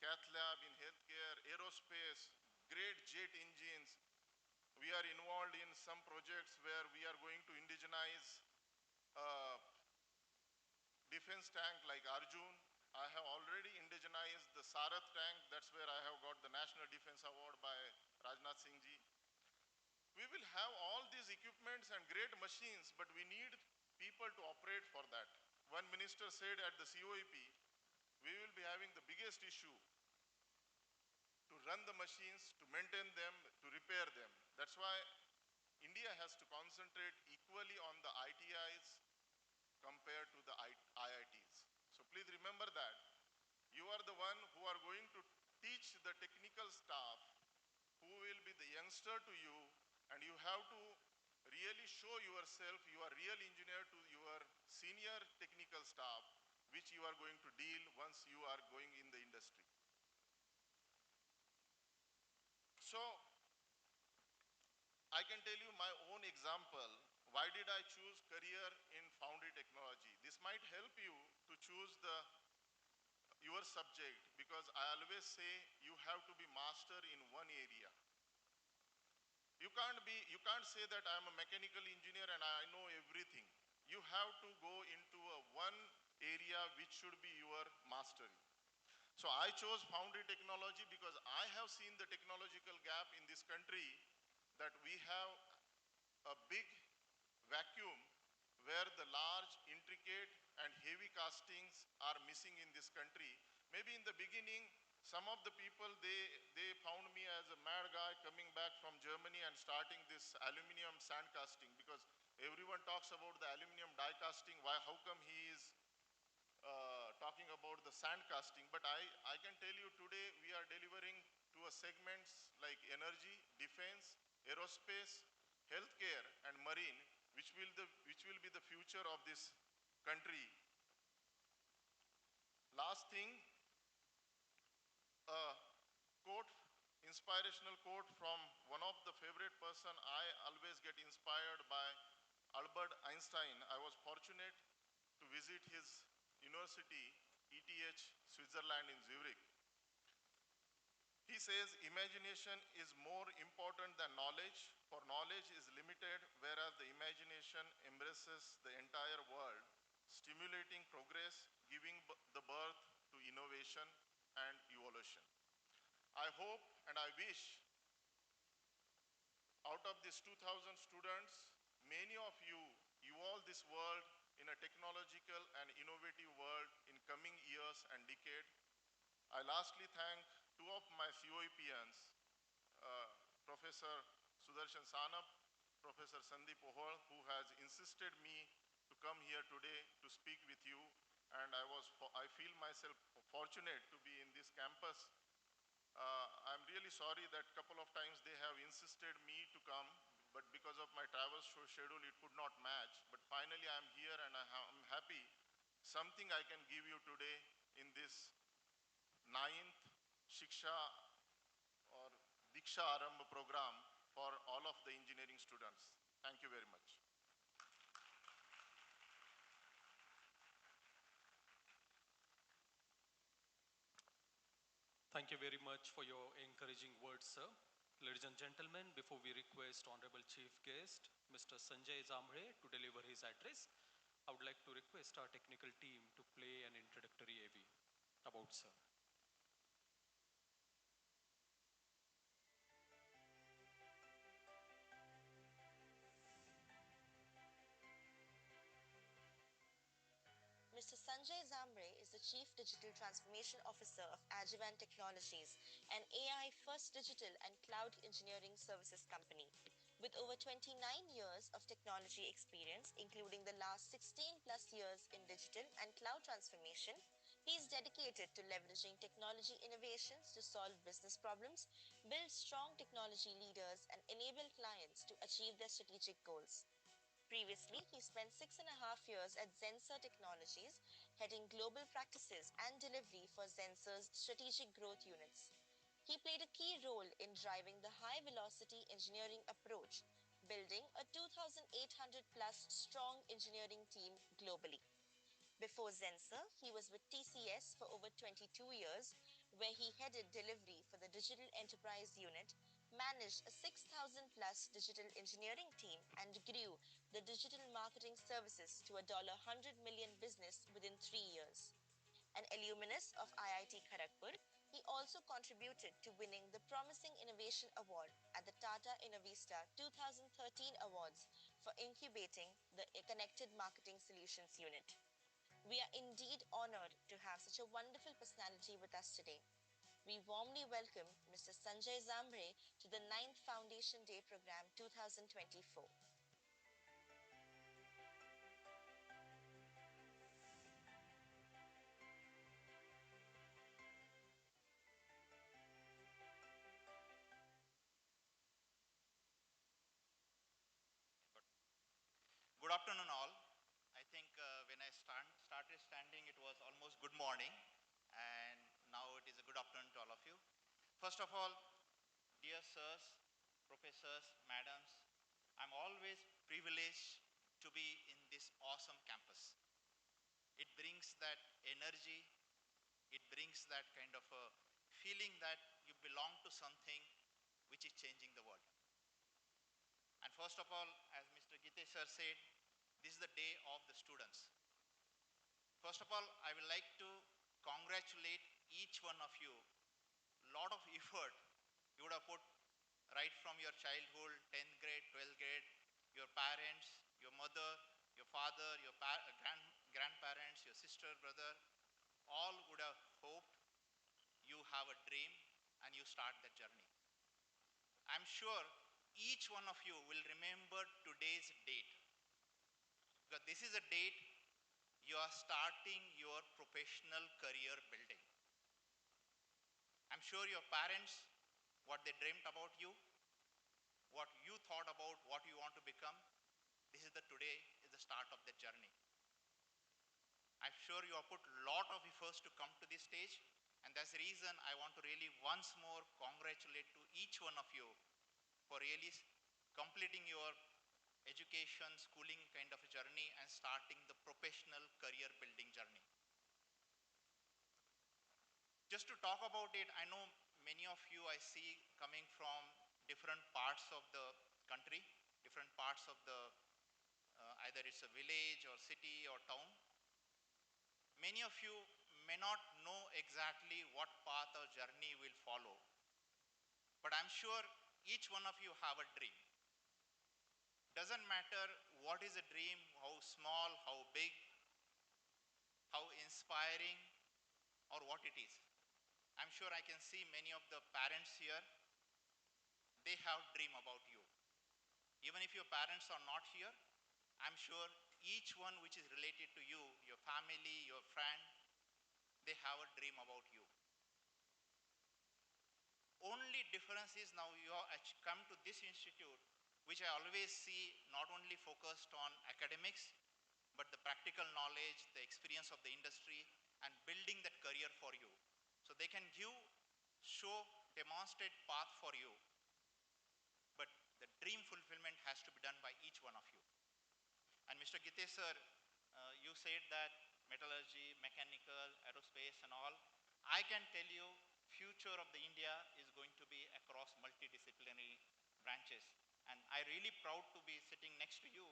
cath lab in healthcare, aerospace, great jet engines. We are involved in some projects where we are going to indigenize defense tank like Arjun. I have already indigenized the Sarath tank. That's where I have got the National Defense Award by Rajnath Singh ji. We will have all these equipments and great machines, but we need people to operate for that. One minister said at the COEP, we will be having the biggest issue to run the machines, to maintain them, to repair them. That's why India has to concentrate equally on the ITIs compared to the IITs. So please remember that. You are the one who are going to teach the technical staff who will be the youngster to you, and you have to really show yourself, you are real engineer to your senior technical staff, which you are going to deal once you are going in the industry. So, I can tell you my own example. Why did I choose career in foundry technology? This might help you to choose your subject, because I always say you have to be master in one area. You can't say that I'm a mechanical engineer and I know everything. You have to go into one area which should be your mastery. So I chose foundry technology because I have seen the technological gap in this country, that we have a big vacuum where the large, intricate and heavy castings are missing in this country. Maybe in the beginning, some of the people, they found me as a mad guy coming back from Germany and starting this aluminum sand casting, because everyone talks about the aluminum die casting. How come he is talking about the sand casting? But I can tell you today we are delivering to a segments like energy, defense, aerospace, healthcare and marine, which will be the future of this country. Last thing, a quote in inspirational quote from one of the favorite person I always get inspired by, Albert Einstein. I was fortunate to visit his university, ETH, Switzerland in Zurich. He says imagination is more important than knowledge, for knowledge is limited, whereas the imagination embraces the entire world, stimulating progress, giving the birth to innovation and evolution. I hope and I wish out of these 2,000 students, many of you evolve this world in a technological and innovative world in coming years and decade. I lastly thank two of my COEPNs, Professor Sudarshan Sanap, Professor Sandeep Ohol, who has insisted me to come here today to speak with you. And I feel myself fortunate to be in this campus. I'm really sorry that a couple of times they have insisted me to come, but because of my travel schedule, it could not match. But finally, I'm here and I'm happy. Something I can give you today in this ninth Shiksha or Deeksharambh program for all of the engineering students. Thank you very much. Thank you very much for your encouraging words, sir. Ladies and gentlemen, before we request Honorable Chief Guest, Mr. Sanjay Zamre, to deliver his address, I would like to request our technical team to play an introductory AV about sir. Mr. Sanjay Zamre is the Chief Digital Transformation Officer of Adjuvant Technologies, an AI-first digital and cloud engineering services company. With over 29 years of technology experience, including the last 16 plus years in digital and cloud transformation, he is dedicated to leveraging technology innovations to solve business problems, build strong technology leaders, and enable clients to achieve their strategic goals. Previously, he spent 6.5 years at Zensor Technologies, heading global practices and delivery for Zensor's strategic growth units. He played a key role in driving the high velocity engineering approach, building a 2,800 plus strong engineering team globally. Before Zensor, he was with TCS for over 22 years, where he headed delivery for the Digital Enterprise Unit, managed a 6,000 plus digital engineering team, and grew the digital marketing services to a $100 million business within 3 years. An alumnus of IIT Kharagpur, he also contributed to winning the Promising Innovation Award at the Tata Innovista 2013 Awards for incubating the Connected Marketing Solutions Unit. We are indeed honored to have such a wonderful personality with us today. We warmly welcome Mr. Sanjay Zambre to the 9th Foundation Day Program 2024. Good afternoon, all. I think when I started standing, it was almost good morning, and now it is a good afternoon to all of you. First of all, dear sirs, professors, madams, I'm always privileged to be in this awesome campus. It brings that energy, it brings that kind of a feeling that you belong to something which is changing the world. And first of all, as Mr. Gitesh sir said, this is the day of the students. First of all, I would like to congratulate each one of you. Lot of effort you would have put right from your childhood, 10th grade, 12th grade, your parents, your mother, your father, your grandparents, your sister, brother, all would have hoped you have a dream and you start that journey. I'm sure each one of you will remember today's date, because this is a date you are starting your professional career building. I'm sure your parents, what they dreamt about you, what you thought about what you want to become, today is the start of the journey. I'm sure you have put a lot of efforts to come to this stage, And that's the reason I want to really once more congratulate to each one of you for really completing your education, schooling kind of a journey and starting the professional career building journey. Just to talk about it, I know many of you I see coming from different parts of the country, different parts of the, either it's a village or city or town. Many of you may not know exactly what path or journey will follow, but I'm sure each one of you have a dream. Doesn't matter what is a dream, how small, how big, how inspiring, or what it is. I'm sure I can see many of the parents here, they have dream about you. Even if your parents are not here, I'm sure each one which is related to you, your family, your friend, they have a dream about you. Only difference is now you have come to this institute, which I always see not only focused on academics, but the practical knowledge, the experience of the industry, and building that career for you. So they can give, show, demonstrate path for you. But the dream fulfillment has to be done by each one of you. And Mr. Gitesh sir, you said that metallurgy, mechanical, aerospace and all. I can tell you, future of the India is going to be across multidisciplinary branches. And I'm really proud to be sitting next to you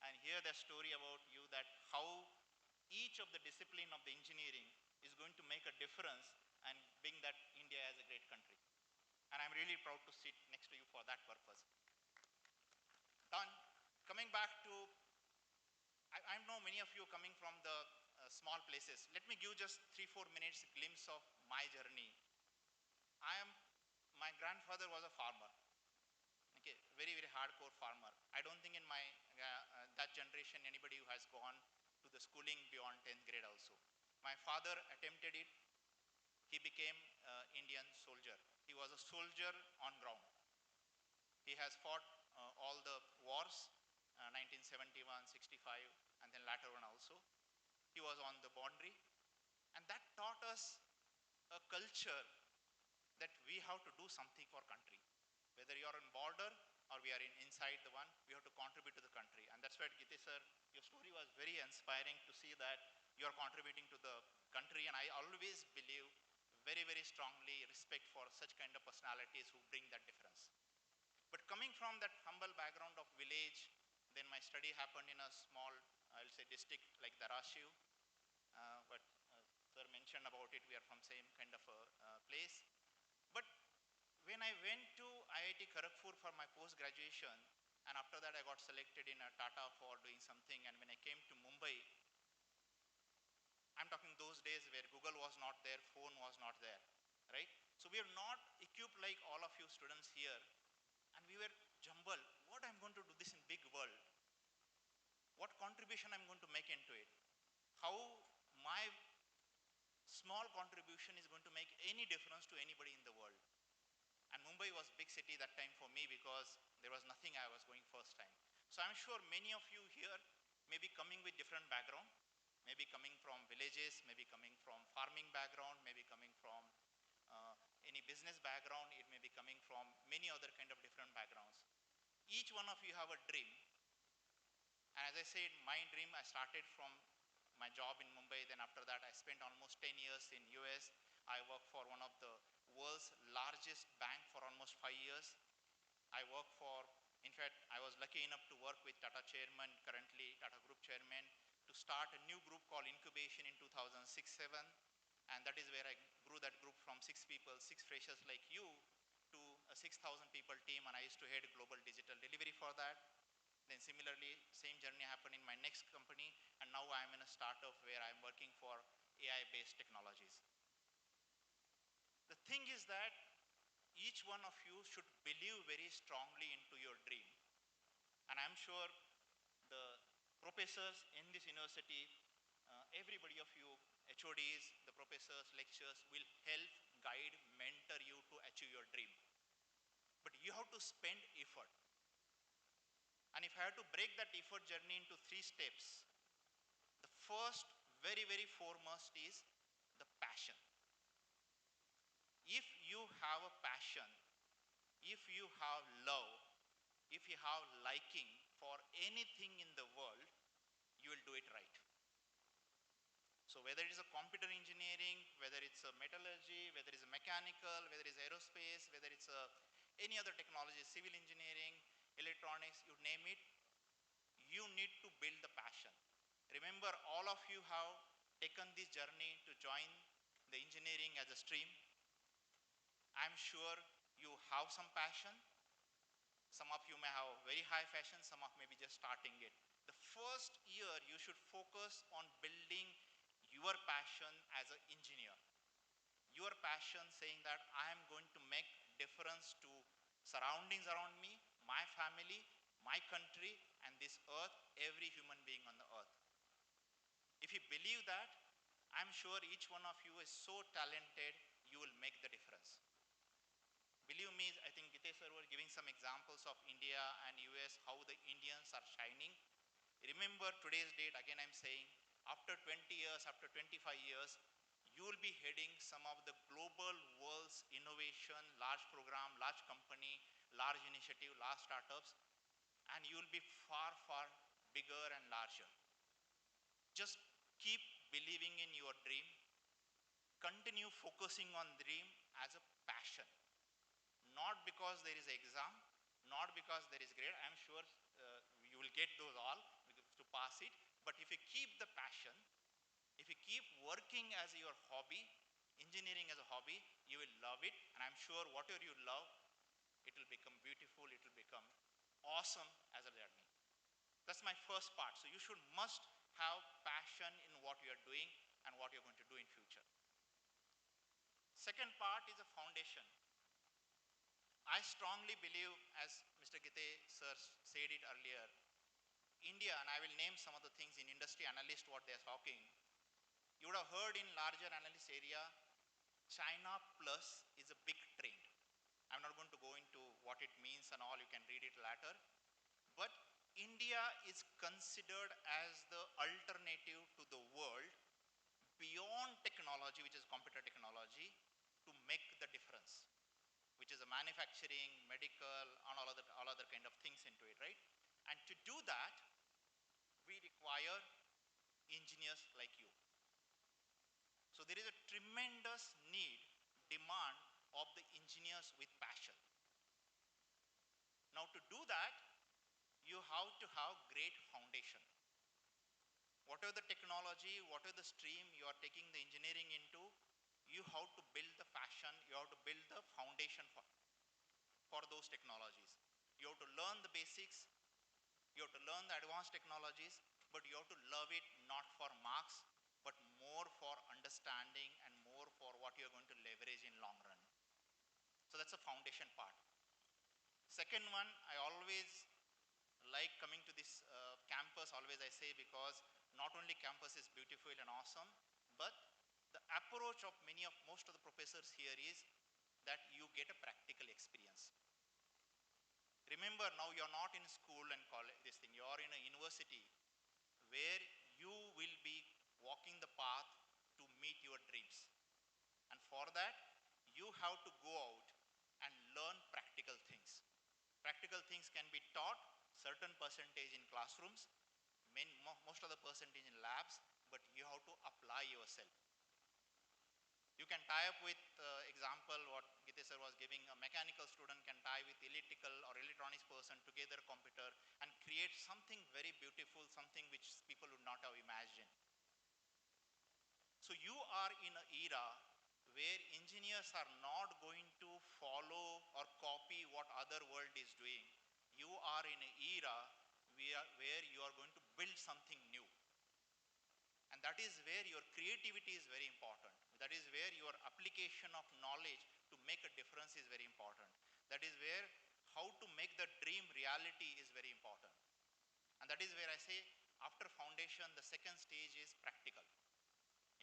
and hear the story about you, that how each of the discipline of the engineering is going to make a difference and bring that India as a great country. And I'm really proud to sit next to you for that purpose. Done. Coming back to, I know many of you coming from the small places. Let me give just 3-4 minutes glimpse of my journey. My grandfather was a farmer. Okay, very, very hardcore farmer. I don't think in my, that generation, anybody who has gone to the schooling beyond 10th grade also. My father attempted it. He became Indian soldier. He was a soldier on ground. He has fought all the wars, 1971, 65, and then later one also. He was on the boundary. And that taught us a culture that we have to do something for country. Whether you are on border or we are inside the one, we have to contribute to the country. And that's why, Gitesh sir, your story was very inspiring to see that you are contributing to the country. And I always believe very, very strongly respect for such kind of personalities who bring that difference. But coming from that humble background of village, then my study happened in a small, I'll say, district like Darashiv. But sir mentioned about it, we are from same kind of a place. But when I went to IIT Kharagpur for my post-graduation, and after that I got selected in a Tata for doing something, and when I came to Mumbai, I'm talking those days where Google was not there, phone was not there, right? So we are not equipped like all of you students here, and we were jumbled. What I'm going to do this in big world? What contribution I'm going to make into it? How my small contribution is going to make any difference to anybody in the world? And Mumbai was big city that time for me because there was nothing I was going first time. So I'm sure many of you here may be coming with different background, maybe coming from villages, maybe coming from farming background, maybe coming from any business background, it may be coming from many other kind of different backgrounds. Each one of you have a dream. And as I said, my dream, I started from my job in Mumbai. Then after that, I spent almost 10 years in US. I worked for one of the world's largest bank for almost 5 years. I worked for, in fact, I was lucky enough to work with Tata chairman, currently Tata Group chairman, to start a new group called Incubation in 2006-07. And that is where I grew that group from 6 people, 6 freshers like you, to a 6,000 people team. And I used to head global digital delivery for that. Then similarly, same journey happened in my next company, and now I'm in a startup where I'm working for AI-based technologies. The thing is that each one of you should believe very strongly into your dream. And I'm sure the professors in this university, everybody of you, HODs, the professors, lecturers will help, guide, mentor you to achieve your dream. But you have to spend effort. And if I have to break that effort journey into 3 steps, the first, very, very foremost is the passion. you have a passion, if you have love, if you have liking for anything in the world, you will do it right. So whether it is a computer engineering, whether it's a metallurgy, whether it's a mechanical, whether it's aerospace, whether it's any other technology, civil engineering, electronics, you name it, you need to build the passion. Remember, all of you have taken this journey to join the engineering as a stream. I'm sure you have some passion. Some of you may have very high passion, some of maybe just starting it. The first year you should focus on building your passion as an engineer. Your passion saying that I am going to make difference to surroundings around me, my family, my country, and this earth, every human being on the earth. If you believe that, I'm sure each one of you is so talented, you will make the difference. Believe me, I think Gitesh sir was giving some examples of India and US, how the Indians are shining. Remember today's date, again I'm saying, after 20 years, after 25 years, you will be heading some of the global world's innovation, large program, large company, large initiative, large startups, and you will be far, far bigger and larger. Just keep believing in your dream. Continue focusing on dream as a passion. Not because there is exam, not because there is grade. I'm sure you will get those all to pass it. But if you keep the passion, if you keep working as your hobby, engineering as a hobby, you will love it. And I'm sure whatever you love, it will become beautiful, it will become awesome as a journey. That's my first part. So you must have passion in what you are doing and what you're going to do in future. Second part is a foundation. I strongly believe, as Mr. Gite sir said it earlier, India, and I will name some of the things in industry analyst what they are talking. You would have heard in larger analyst area, China plus is a big trend. I'm not going to go into what it means and all, you can read it later. But India is considered as the alternative to the world beyond technology, which is computer technology, to make the difference, which is a manufacturing, medical, and all other kind of things into it, right? And to do that, we require engineers like you. So there is a tremendous need, demand of the engineers with passion. Now to do that, you have to have great foundation. Whatever the technology, whatever the stream you are taking the engineering into, you have to build the passion, you have to build the foundation for those technologies. You have to learn the basics, you have to learn the advanced technologies, but you have to love it not for marks, but more for understanding and more for what you're going to leverage in long run. So that's the foundation part. Second one, I always like coming to this campus, always I say, because not only campus is beautiful and awesome, but the approach of most of the professors here is that you get a practical experience. Remember, now you're not in school and college, this thing, you're in a university where you will be walking the path to meet your dreams. And for that, you have to go out and learn practical things. Practical things can be taught, certain percentage in classrooms, most of the percentage in labs, but you have to apply yourself. You can tie up with, example, what Gite sir was giving, a mechanical student can tie with electrical or electronics person together computer and create something very beautiful, something which people would not have imagined. So you are in an era where engineers are not going to follow or copy what other world is doing. You are in an era where you are going to build something new. And that is where your creativity is very important. That is where your application of knowledge to make a difference is very important. That is where how to make the dream reality is very important. And that is where I say, after foundation, the second stage is practical.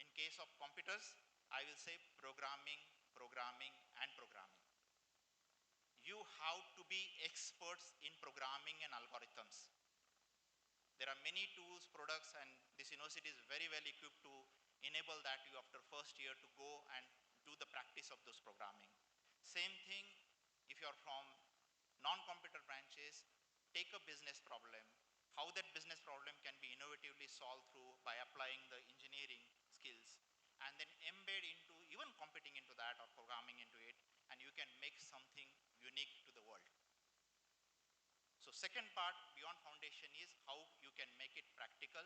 In case of computers, I will say programming, programming, and programming. You have to be experts in programming and algorithms. There are many tools, products, and this university is very well equipped to enable that you after first year to go and do the practice of those programming. Same thing if you're from non-computer branches, take a business problem, how that business problem can be innovatively solved through by applying the engineering skills, and then embed into, even competing into that or programming into it, and you can make something unique to the world. So second part beyond foundation is how you can make it practical,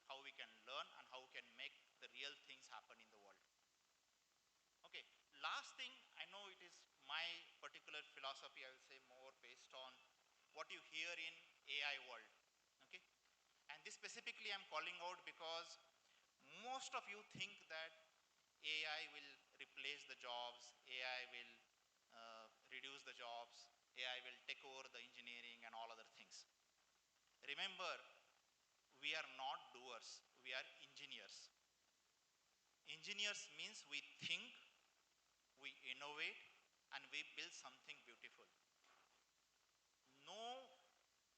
how we can learn, and how we can make the real things happen in the world. Okay, last thing, I know it is my particular philosophy, I will say more based on what you hear in AI world, okay? And this specifically I'm calling out because most of you think that AI will replace the jobs, AI will reduce the jobs, AI will take over the engineering and all other things. Remember, we are not doers, we are engineers. Engineers means we think, we innovate, and we build something beautiful. No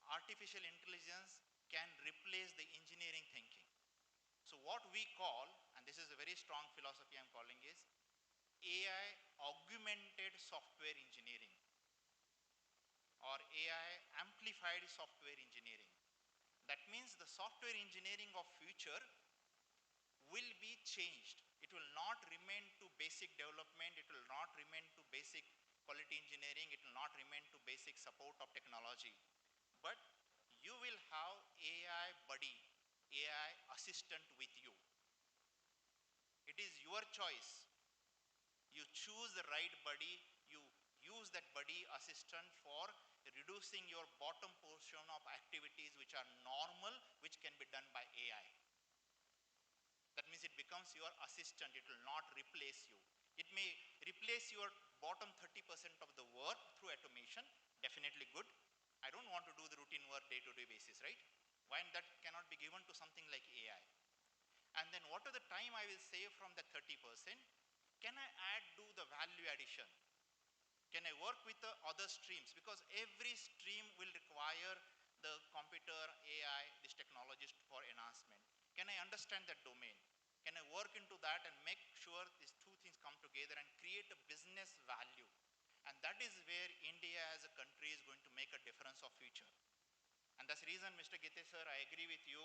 artificial intelligence can replace the engineering thinking. So what we call, and this is a very strong philosophy I'm calling, is AI augmented software engineering or AI amplified software engineering. That means the software engineering of future will be changed. It will not remain to basic development. It will not remain to basic quality engineering. It will not remain to basic support of technology. But you will have AI buddy, AI assistant with you. It is your choice. You choose the right buddy. You use that buddy assistant for reducing your bottom portion of activities which are normal, which can be done by AI. That means it becomes your assistant. It will not replace you. It may replace your bottom 30% of the work through automation. Definitely good. I don't want to do the routine work day-to-day basis, right? Why that cannot be given to something like AI? And then what are the time I will save from the 30%? Can I do the value addition? Can I work with the other streams? Because every stream will require the computer, AI, these technologies for enhancement. Can I understand that domain? Can I work into that and make sure these two things come together and create a business value? And that is where India as a country is going to make a difference of future. And that's the reason, Mr. Gite sir, I agree with you.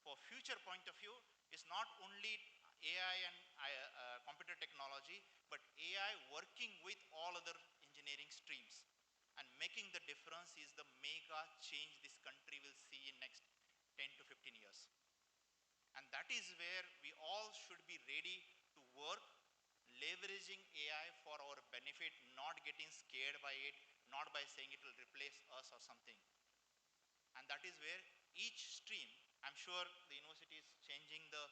For future point of view, it's not only AI and computer technology, but AI working with all other engineering streams. And making the difference is the mega change this country will see in next 10 to 15 years. And that is where we all should be ready to work, leveraging AI for our benefit, not getting scared by it, not by saying it will replace us or something. And that is where each stream, I'm sure the university is changing the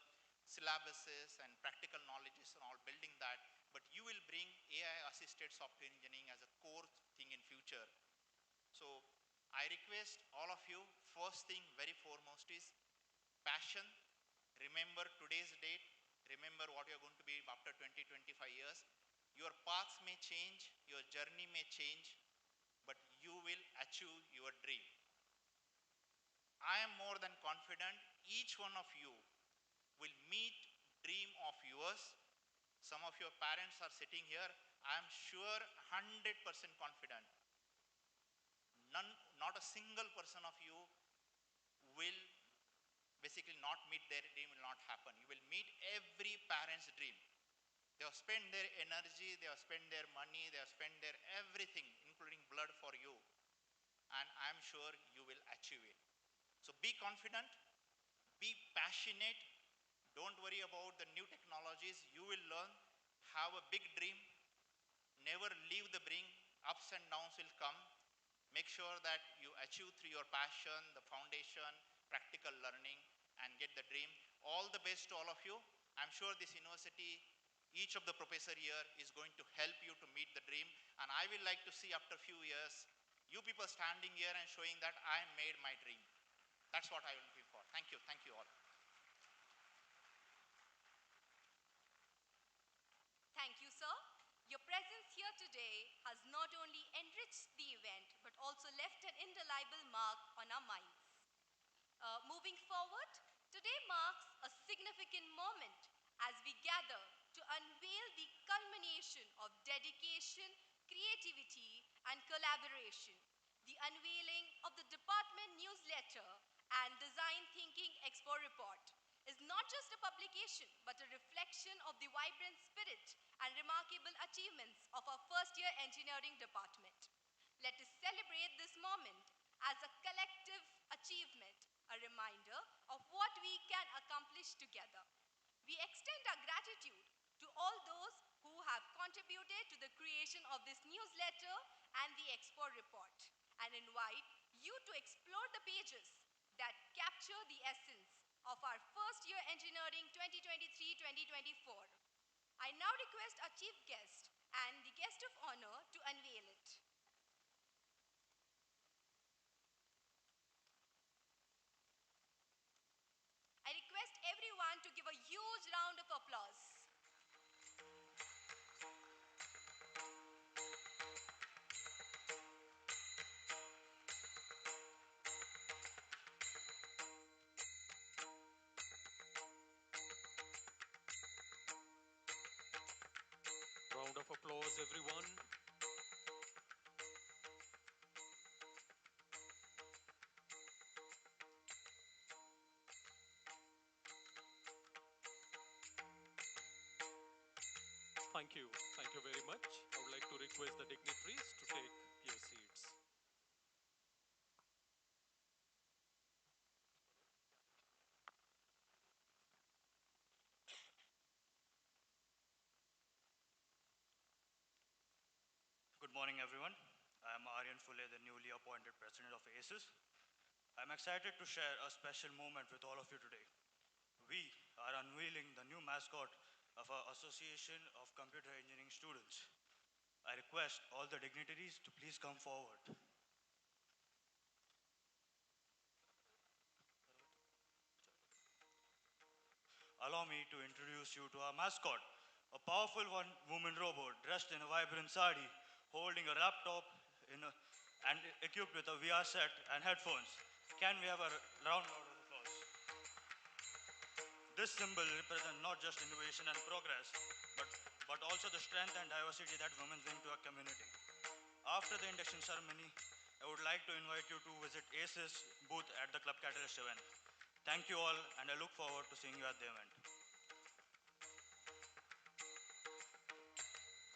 syllabuses and practical knowledges and all building that, but you will bring AI assisted software engineering as a core thing in future. So I request all of you, first thing, very foremost is passion. Remember today's date, remember what you're going to be after 20, 25 years. Your paths may change, your journey may change, but you will achieve your dream. I am more than confident each one of you will meet dream of yours. Some of your parents are sitting here. I am sure 100% confident. Not a single person of you will basically not meet their dream, will not happen. You will meet every parent's dream. They have spent their energy, they have spent their money, they have spent their everything, including blood for you. And I'm sure you will achieve it. So be confident, be passionate. Don't worry about the new technologies. You will learn, have a big dream, never leave the brink. Ups and downs will come. Make sure that you achieve through your passion, the foundation, practical learning, and get the dream. All the best to all of you. I'm sure this university, each of the professor here is going to help you to meet the dream. And I will like to see after a few years, you people standing here and showing that I made my dream. That's what I will be for. Thank you all. Thank you, sir. Your presence here today has not only enriched the event, but also left an indelible mark on our minds. Moving forward, today marks a significant moment as we gather to unveil the culmination of dedication, creativity, and collaboration. The unveiling of the department newsletter and Design Thinking Expo report is not just a publication, but a reflection of the vibrant spirit and remarkable achievements of our first-year engineering department. Let us celebrate this moment as a collective achievement, a reminder of what we can accomplish together. We extend our gratitude to all those who have contributed to the creation of this newsletter and the Expo report, and invite you to explore the pages that capture the essence of our first year engineering 2023-2024. I now request our chief guest and the guest of honor to unveil it. I request everyone to give a huge round of applause. Round of applause, everyone. Thank you. Thank you very much. I would like to request the dignitaries to take your seats. Good morning, everyone. I am Aryan Phule, the newly appointed president of ACES. I'm excited to share a special moment with all of you today. We are unveiling the new mascot of our Association of Computer Engineering Students. I request all the dignitaries to please come forward. Allow me to introduce you to our mascot, a powerful one-woman robot dressed in a vibrant sari, holding a laptop and equipped with a VR set and headphones. Can we have a round of applause? This symbol represents not just innovation and progress, but also the strength and diversity that women bring to our community. After the induction ceremony, I would like to invite you to visit ACES booth at the Club Catalyst event. Thank you all, and I look forward to seeing you at the event.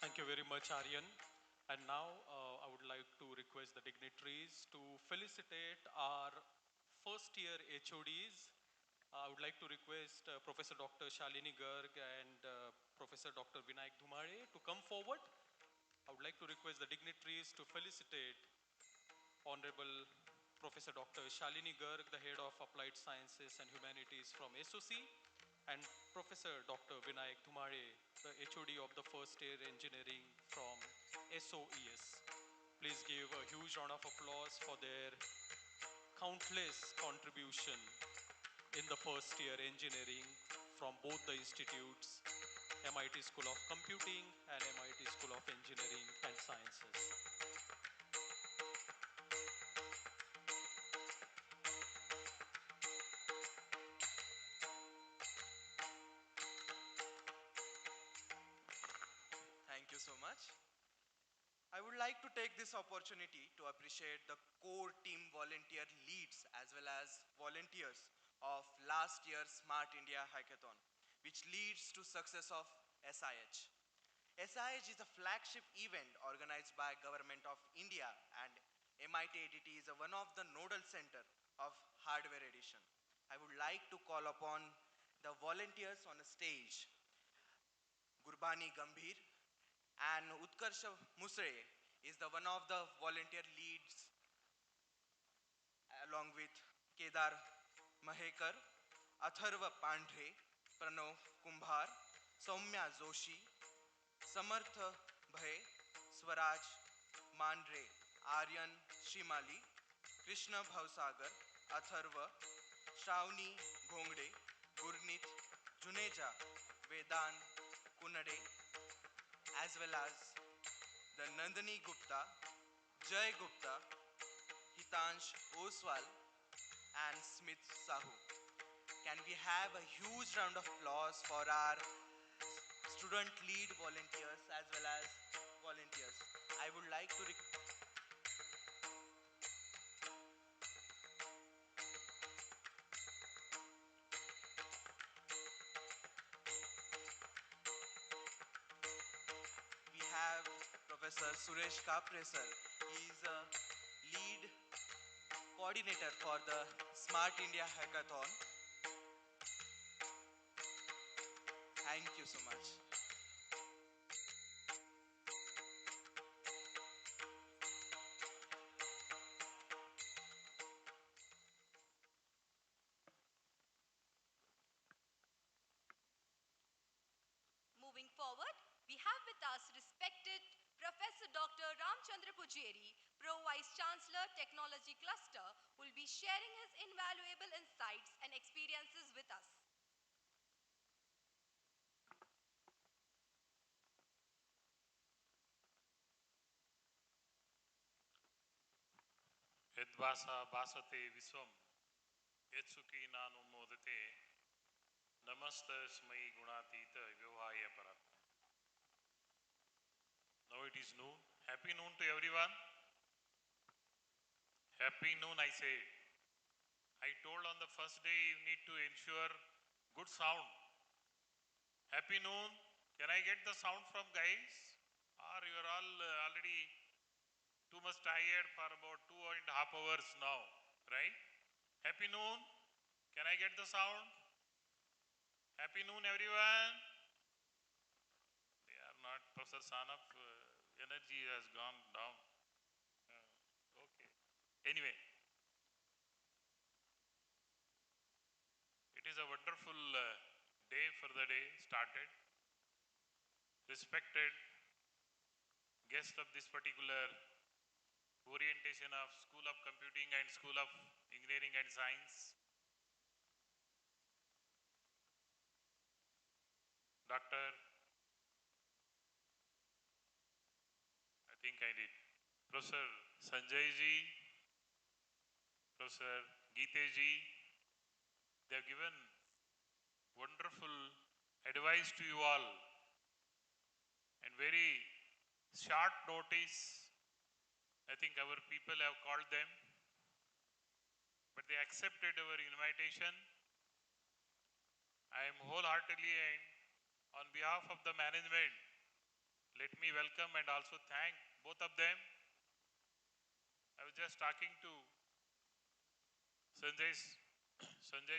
Thank you very much, Aryan. And now I would like to request the dignitaries to felicitate our first year HODs. I would like to request Professor Dr. Shalini Garg and Professor Dr. Vinayak Dhumare to come forward. I would like to request the dignitaries to felicitate Honorable Professor Dr. Shalini Garg, the Head of Applied Sciences and Humanities from SOC, and Professor Dr. Vinayak Dhumare, the HOD of the First Year Engineering from SOES. Please give a huge round of applause for their countless contribution in the first year engineering from both the institutes, MIT School of Computing and MIT School of Engineering and Sciences. Thank you so much. I would like to take this opportunity to appreciate the core team volunteer leads as well as volunteers of last year's Smart India Hackathon, which leads to success of SIH. SIH is a flagship event organized by Government of India, and MIT-ADT is one of the nodal center of hardware edition. I would like to call upon the volunteers on the stage, Gurbani Gambhir, and Utkarsha Musre is the one of the volunteer leads along with Kedar Mahekar, Atharva Pandre, Pranav Kumbhar, Soumya Joshi, Samartha Bhay, Swaraj Mandre, Aryan Shimali, Krishna Bhavsagar, Atharva, Shravani Ghongde, Gurnit Juneja, Vedant Kunade, as well as the Nandini Gupta, Jay Gupta, Hitansh Oswal, and Smith Sahu. Can we have a huge round of applause for our student lead volunteers as well as volunteers? I would like to we have Professor Suresh Kapre sir. He is a lead coordinator for the Smart India Hackathon. Thank you so much. Moving forward, we have with us respected Professor Dr. Ramchandra Pujeri, Pro Vice Chancellor, Technology Cluster, who will be sharing his invaluable insights and experiences with us. यद्भासा भासते विश्वम यत्सुखी नानु मोदते नमस्तस्मै गुणातीत व्यवहाय परात्म. Now it is noon. Happy noon to everyone. Happy noon, I say. I told on the first day you need to ensure good sound. Happy noon. Can I get the sound from guys? Or you are all already too much tired for about 2.5 hours now, right? Happy noon. Can I get the sound? Happy noon, everyone. They are not. Professor Sanap, energy has gone down. Okay. Anyway, it is a wonderful day for the day started. Respected guest of this particular orientation of School of Computing and School of Engineering and Science, Dr. I think I did. Professor Sanjay ji, Professor Geete ji, they have given wonderful advice to you all and very short notice. I think our people have called them, but they accepted our invitation. I am wholeheartedly and on behalf of the management, let me welcome and also thank both of them. I was just talking to Sanjay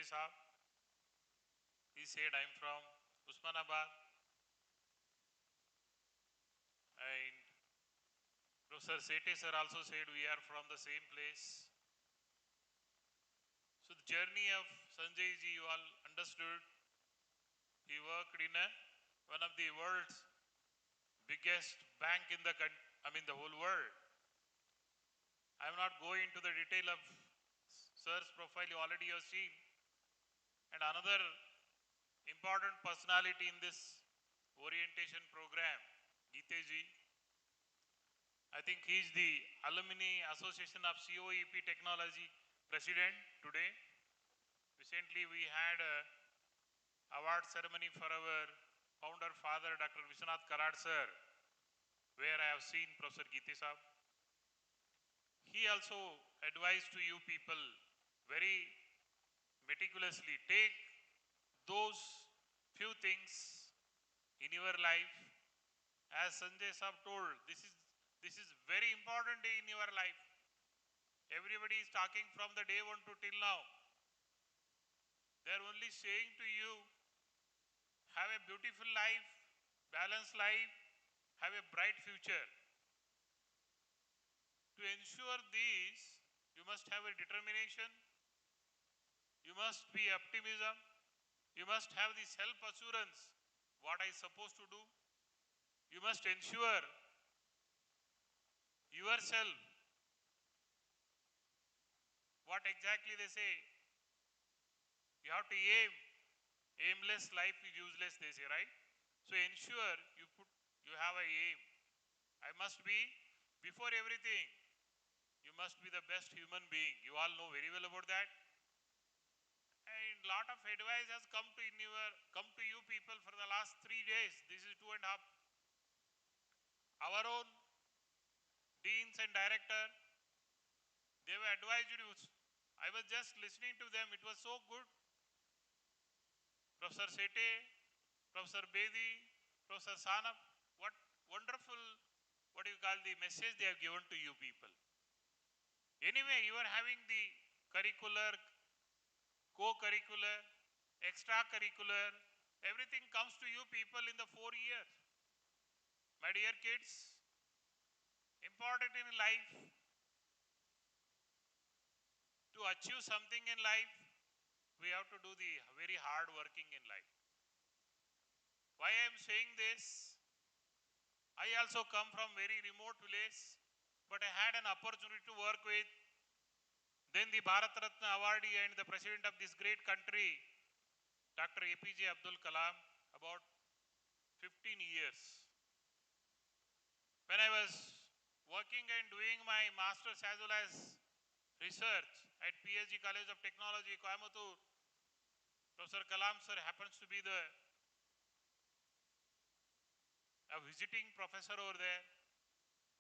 Saab. He said, I'm from Usmanabad. And Professor Seti sir also said, we are from the same place. So the journey of Sanjay ji, you all understood. He worked in one of the world's biggest bank in the whole world. I am not going into the detail of sir's profile, you already have seen. And another important personality in this orientation program, Geete ji. I think he is the Alumni Association of COEP Technology President today. Recently we had a award ceremony for our founder father, Dr. Vishwanath Karad sir, where I have seen Professor Geete Saab. He also advised to you people very meticulously, take those few things in your life. As Sanjay Saab told, this is very important day in your life. Everybody is talking from the day one to till now. They are only saying to you, have a beautiful life, balanced life, have a bright future. To ensure this, you must have a determination, you must be optimism, you must have the self-assurance, what I supposed to do. You must ensure yourself, what exactly they say. You have to aim. Aimless life is useless, they say, right? So ensure you have a aim. I must be, before everything, you must be the best human being. You all know very well about that. And lot of advice has come to you people for the last 3 days. This is 2.5. Our own deans and director, they have advised you. I was just listening to them. It was so good. Professor Sete, Professor Bedi, Professor Sanap, what wonderful, what do you call, the message they have given to you people. Anyway, you are having the curricular, co-curricular, extracurricular, everything comes to you people in the 4 years. My dear kids, important in life, to achieve something in life, we have to do the very hard working in life. Why I am saying this? I also come from very remote village, but I had an opportunity to work with then the Bharat Ratna awardee and the president of this great country, Dr. APJ Abdul Kalam, about 15 years. When I was working and doing my master's as well as research at PSG College of Technology, Coimbatore, Professor Kalam sir happens to be a visiting professor over there.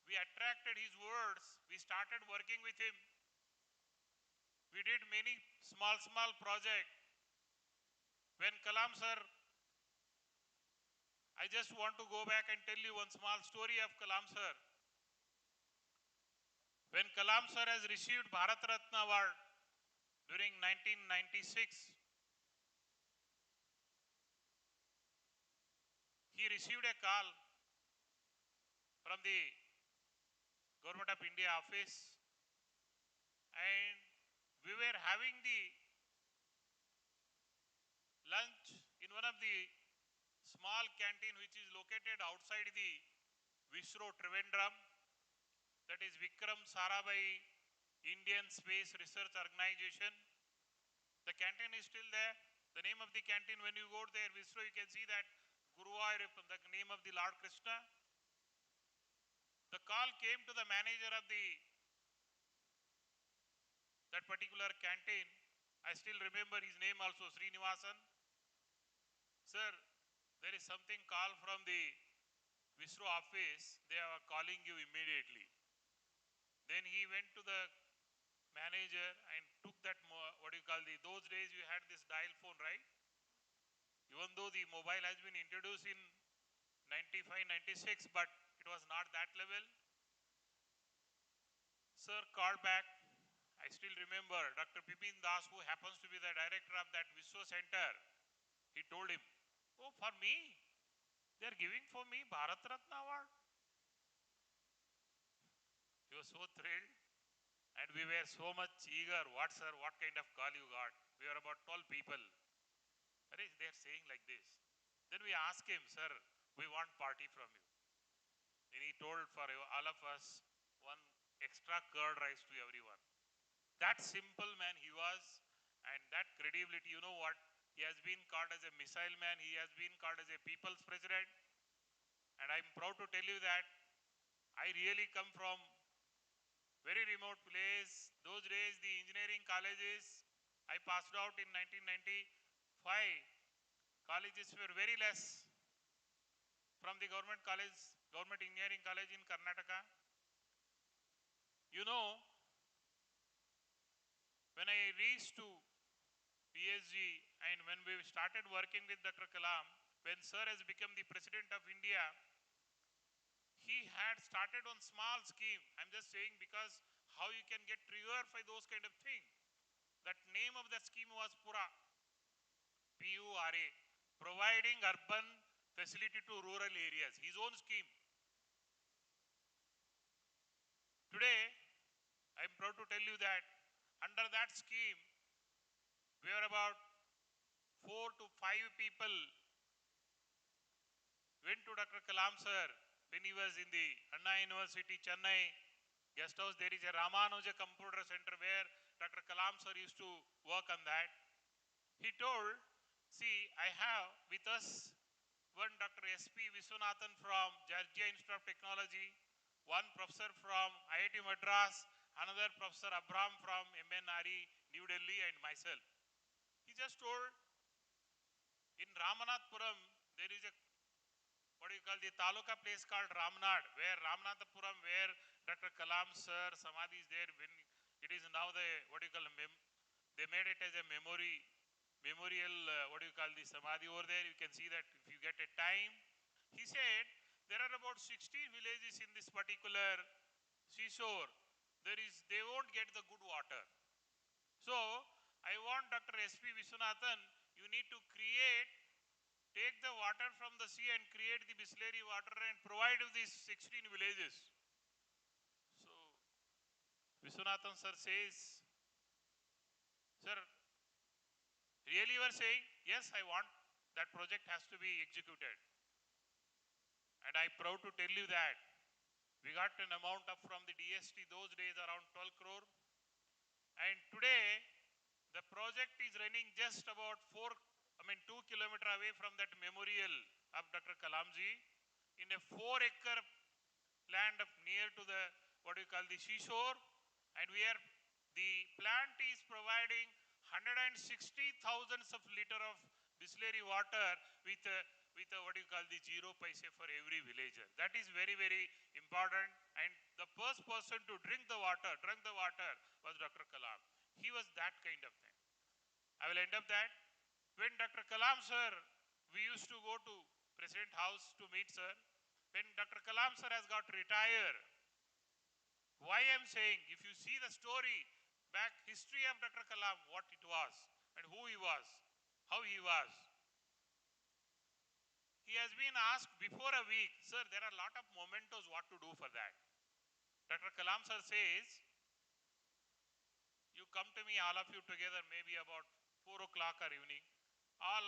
We attracted his words. We started working with him. We did many small projects. When Kalam sir, I just want to go back and tell you one small story of Kalam sir. When Kalam sir has received Bharat Ratna Award during 1996, he received a call from the Government of India office, and we were having the lunch in one of the small canteen which is located outside the Visro Trivandrum, that is Vikram Sarabhai Indian Space Research Organization. The canteen is still there. The name of the canteen, when you go there, Visro, you can see that Guruvayur, the name of the Lord Krishna. The call came to the manager of that particular canteen. I still remember his name also, Srinivasan. Sir, there is something call from the Visro office. They are calling you immediately. Then he went to the manager and took that, what do you call, those days you had this dial phone, right? Even though the mobile has been introduced in 95, 96, but it was not that level. Sir called back. I still remember Dr. Pipin Das, who happens to be the director of that Visro Center. He told him, oh, for me, they are giving for me Bharat Ratna Award. He was so thrilled. And we were so much eager. What, sir, what kind of call you got? We were about 12 people. They are saying like this. Then we asked him, sir, we want party from you. And he told for all of us, one extra curd rice to everyone. That simple man he was, and that credibility, you know what? He has been called as a missile man. He has been called as a people's president. And I'm proud to tell you that I really come from very remote place. Those days, the engineering colleges, I passed out in 1995. Colleges were very less from the government college, government engineering college in Karnataka. You know, when I reached to PSG and when we started working with Dr. Kalam, when Sir has become the President of India, he had started on small scheme. I'm just saying because how you can get triggered for those kind of thing. That name of the scheme was Pura, P-U-R-A, providing urban facility to rural areas, his own scheme. Today, I'm proud to tell you that under that scheme, we are about 4 to 5 people went to Dr. Kalam sir when he was in the Anna University, Chennai guest house. There is a Ramanuja Computer Center where Dr. Kalam sir used to work on that. He told, see, I have with us one Dr. S.P. Viswanathan from Georgia Institute of Technology, one professor from IIT Madras, another Professor Abram from MNRE, New Delhi, and myself. He just told, in Ramanathapuram, there is a, what do you call, the Taluka place called Ramnad, where Ramanathapuram, where Dr. Kalam sir, Samadhi is there. When it is now the, what do you call, they made it as a memorial, what do you call the Samadhi over there. You can see that if you get a time. He said, there are about 16 villages in this particular seashore. They won't get the good water. So, I want Dr. S.P. Viswanathan, you need to take the water from the sea and create the Bisleri water and provide these 16 villages. So, Viswanathan sir says, sir, really you are saying, yes, I want that project has to be executed. And I'm proud to tell you that we got an amount up from the DST those days around 12 crore. And today, the project is running just about 2 kilometers away from that memorial of Dr. Kalamji in a 4-acre land up near to the, what we call the seashore. And the plant is providing 160,000 of liter of Bisleri water with what you call the 0 paise for every villager. That is very, very important. And the first person to drink the water was Dr. Kalam. He was that kind of thing. I will end up that. When Dr. Kalam sir, we used to go to President House to meet sir. When Dr. Kalam sir has got retired, why I'm saying, if you see the story, back history of Dr. Kalam, what it was, and who he was, how he was. He has been asked before a week, sir, there are a lot of mementos what to do for that. Dr. Kalam sir says, you come to me, all of you together, maybe about 4 o'clock or evening. All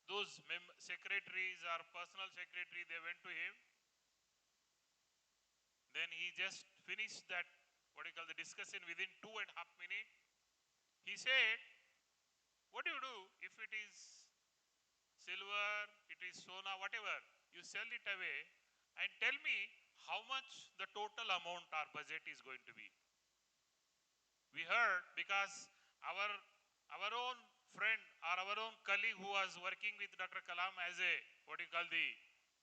those secretaries or personal secretary, they went to him. Then he just finished that, what do you call, the discussion within 2.5 minutes. He said, what do you do if it is silver, it is sona, whatever, you sell it away and tell me how much the total amount or budget is going to be. We heard because our own friend or our own colleague who was working with Dr. Kalam as a, what do you call, the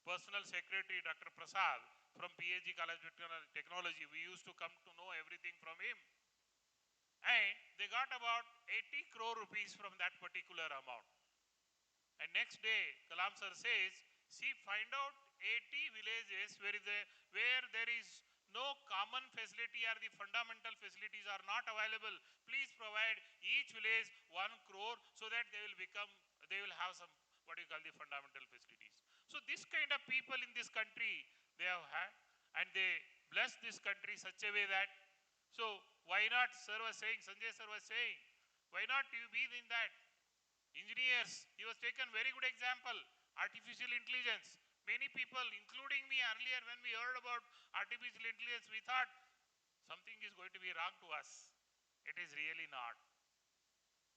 personal secretary, Dr. Prasad from PhD College of Technology, we used to come to know everything from him. And they got about 80 crore rupees from that particular amount. And next day, Kalam sir says, see, find out 80 villages where there is no common facility or the fundamental facilities are not available. Please provide each village 1 crore so that they will have some, what you call, the fundamental facilities. So this kind of people in this country, they have had, and they bless this country such a way that, so why not, sir was saying, Sanjay sir was saying, why not you be in that? Engineers, he was taken very good example. Artificial intelligence. Many people, including me earlier, when we heard about artificial intelligence, we thought something is going to be wrong to us. It is really not.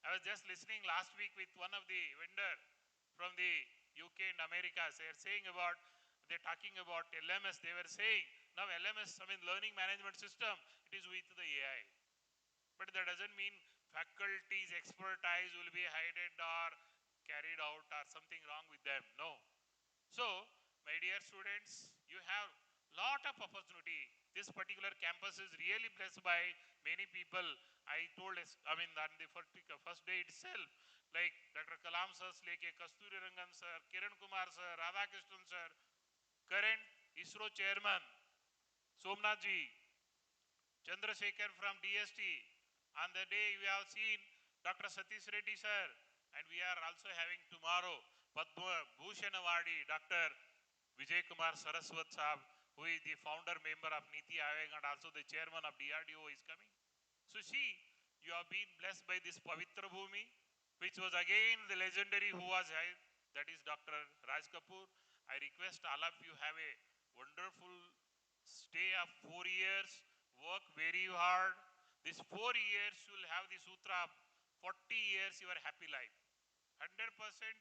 I was just listening last week with one of the vendor from the UK and America. They're talking about LMS. They were saying, now LMS, learning management system, it is with the AI. But that doesn't mean faculty's expertise will be hidden or carried out or something wrong with them. No. So, my dear students, you have lot of opportunity. This particular campus is really blessed by many people. I told us, on the first day itself, like Dr. Kalam sir, like Kasturi Rangan sir, Kiran Kumar sir, Radhakrishnan sir, current ISRO chairman, Somnath ji, Chandrasekhar from DST. On the day we have seen Dr. Satish Reddy sir, and we are also having tomorrow Padma Bhushan Awardee Dr. Vijay Kumar Saraswat Sahab, who is the founder member of Niti Aayog and also the chairman of DRDO is coming. So see, you have been blessed by this Pavitra Bhumi, which was again the legendary who was here, that is Dr. Raj Kapoor. I request all of you have a wonderful stay of 4 years, work very hard. This 4 years you will have the sutra of 40 years your happy life. 100%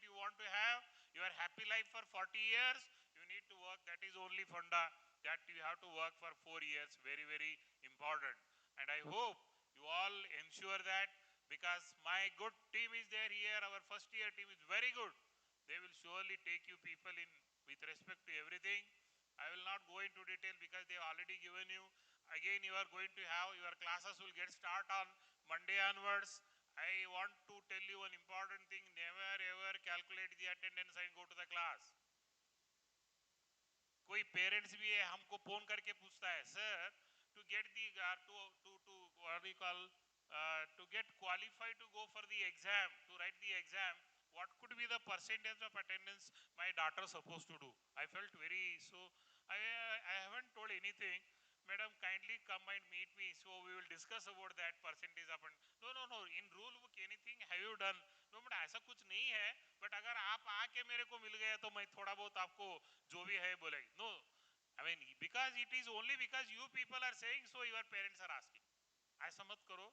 you want to have your happy life for 40 years, you need to work. That is only funda, that you have to work for 4 years. Very, very important. And I hope you all ensure that, because my good team is there here. Our first year team is very good. They will surely take you people in with respect to everything. I will not go into detail because they have already given you. again you are going to have your classes will get start on Monday onwards. I want to tell you an important thing, never ever calculate the attendance and go to the class. कोई parents भी है हमको phone करके पूछता है sir to get the to what we call to get qualified to go for the exam, to write the exam, what could be the percentage of attendance my daughter supposed to do? I felt very so. I haven't told anything. Madam, kindly come and meet me so we will discuss about that percentage of. No. In rule book anything have you done? No, but ऐसा कुछ नहीं है. But अगर आप आके मेरे को मिल गए तो मैं थोड़ा बहुत आपको जो भी है बोलेगी. No, I mean because it is only because you people are saying so your parents are asking. ऐसा मत करो.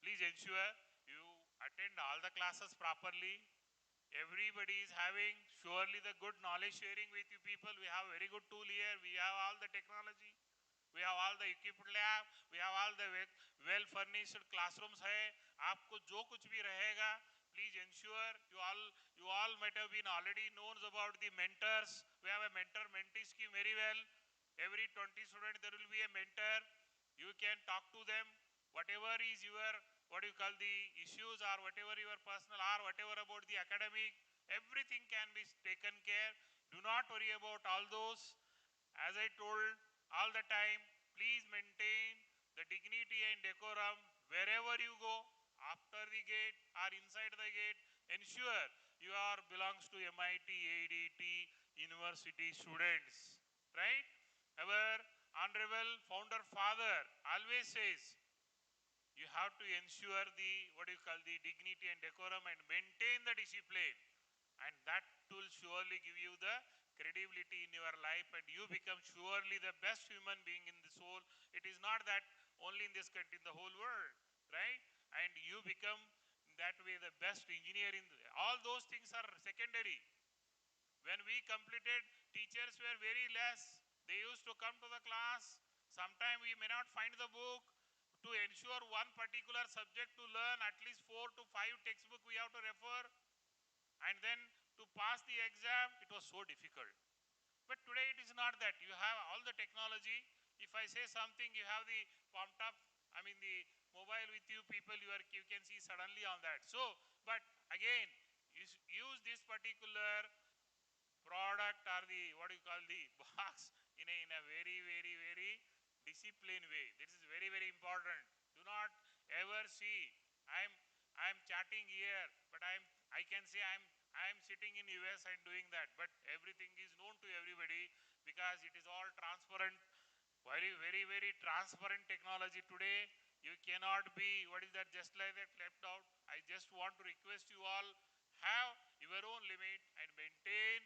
Please ensure you attend all the classes properly. Everybody is having surely the good knowledge sharing with you people. We have very good tool here. We have all the technology. We have all the equipped lab. We have all the well furnished classrooms. है आपको जो कुछ भी रहेगा please ensure you all might have been already known about the mentors. We have a mentor-mentee scheme very well. Every 20 students there will be a mentor. You can talk to them. Whatever is your what you call the issues or whatever your personal or whatever about the academic, everything can be taken care. Do not worry about all those. As I told all the time, please maintain the dignity and decorum wherever you go, after the gate or inside the gate. Ensure you are belongs to MIT-ADT university students, right? Our honorable founder father always says, you have to ensure the what you call the dignity and decorum and maintain the discipline, and that will surely give you the credibility in your life and you become surely the best human being in the soul. It is not that only in this country, in the whole world, right? And you become that way the best engineer in all those things are secondary. When we completed, teachers were very less. They used to come to the class. Sometimes we may not find the book. To ensure one particular subject to learn, at least 4 to 5 textbooks we have to refer. And then to pass the exam, it was so difficult. But today it is not that. You have all the technology. If I say something, you have the palm top, I mean the mobile with you people, you can see suddenly on that. So, but again, use this particular product or the what do you call the box in a very disciplined way. This is very important. Do not ever see I'm chatting here, but I can say I'm sitting in US and doing that, but everything is known to everybody because it is all transparent. Very transparent technology today. You cannot be what is that just like that left out. I just want to request you all have your own limit and maintain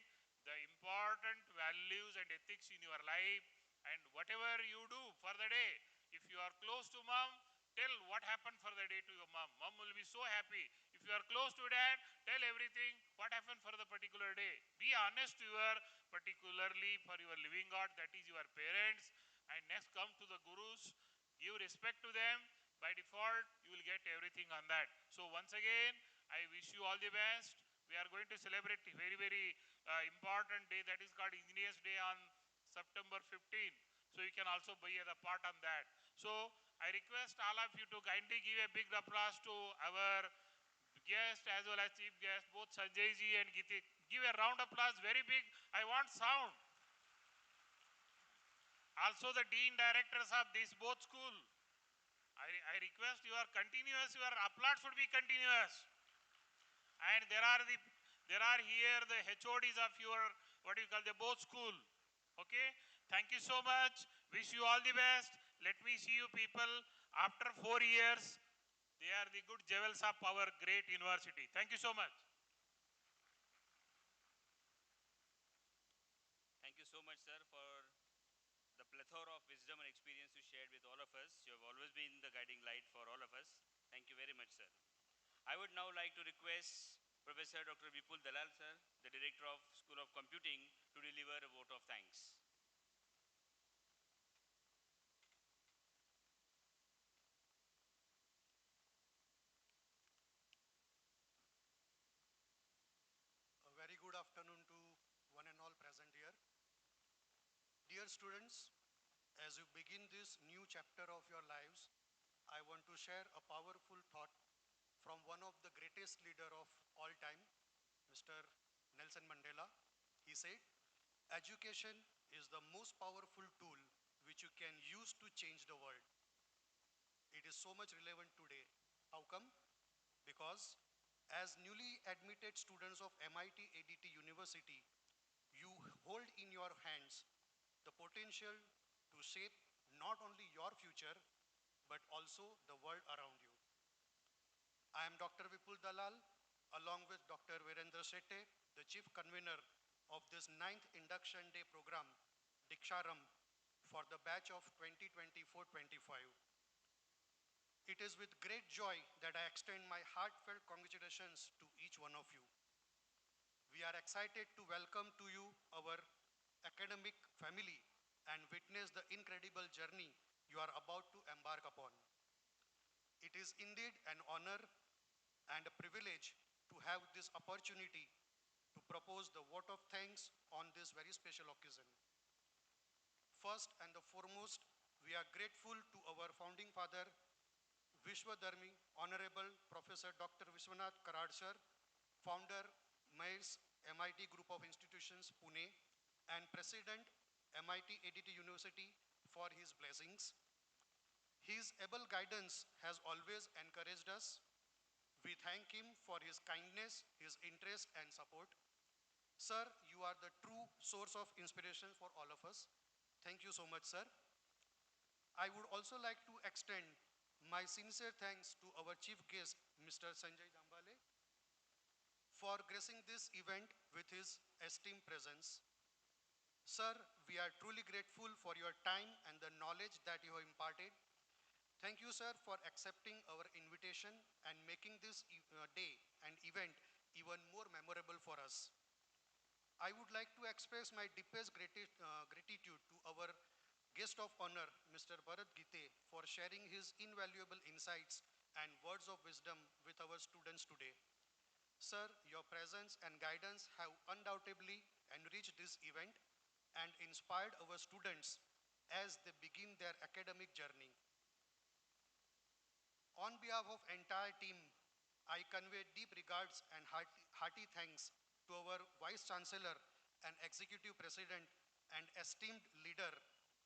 the important values and ethics in your life, and whatever you do for the day, if you are close to mom, tell what happened for the day to your mom. Mom will be so happy. If you are close to dad, tell everything what happened for the particular day. Be honest to your particularly for your living God, that is your parents. And next come to the gurus, give respect to them. By default you will get everything on that. So once again I wish you all the best. We are going to celebrate a very important day, that is called Engineers Day on September 15th. So you can also be a part on that. So I request all of you to kindly give a big applause to our guest as well as chief guest, both Sanjay ji and Giti. Give a round applause, very big. I want sound. Also the dean directors of this both school. I request your continuous, your applause should be continuous. And there are here the HODs of your what do you call the both school. Okay, thank you so much. Wish you all the best. Let me see you people after 4 years. They are the good jewels of our great university. Thank you so much. Thank you so much, sir, for the plethora of wisdom and experience you shared with all of us. You have always been the guiding light for all of us. Thank you very much, sir. I would now like to request Professor Dr. Vipul Dalal, sir, the Director of School of Computing, to deliver a vote of thanks. A very good afternoon to one and all present here. Dear students, As you begin this new chapter of your lives, I want to share a powerful thought from one of the greatest leader of all time, Mr. Nelson Mandela. He said, education is the most powerful tool which you can use to change the world. It is so much relevant today. How come? Because as newly admitted students of MIT-ADT University, you hold in your hands the potential to shape not only your future, but also the world around you. I am Dr. Vipul Dalal, along with Dr. Virendra Shetty, the chief convener of this 9th Induction Day program, Deeksharambh, for the batch of 2024-25. It is with great joy that I extend my heartfelt congratulations to each one of you. We are excited to welcome to you our academic family and witness the incredible journey you are about to embark upon. It is indeed an honor and a privilege to have this opportunity to propose the vote of thanks on this very special occasion. First and the foremost, we are grateful to our founding father, Vishwadharmi, Honorable Professor Dr. Vishwanath Karad sir, founder, Mayors, MIT Group of Institutions, Pune, and President, MIT-ADT University, for his blessings. His able guidance has always encouraged us. We thank him for his kindness, his interest and support. Sir, you are the true source of inspiration for all of us. Thank you so much, sir. I would also like to extend my sincere thanks to our chief guest, Mr. Sanjay Jambale, for gracing this event with his esteemed presence. Sir, we are truly grateful for your time and the knowledge that you have imparted. Thank you, sir, for accepting our invitation and making this day and event even more memorable for us. I would like to express my deepest gratitude to our guest of honor, Mr. Bharat Gite, for sharing his invaluable insights and words of wisdom with our students today. Sir, your presence and guidance have undoubtedly enriched this event and inspired our students as they begin their academic journey. On behalf of entire team, I convey deep regards and hearty thanks to our Vice Chancellor and Executive President and esteemed leader,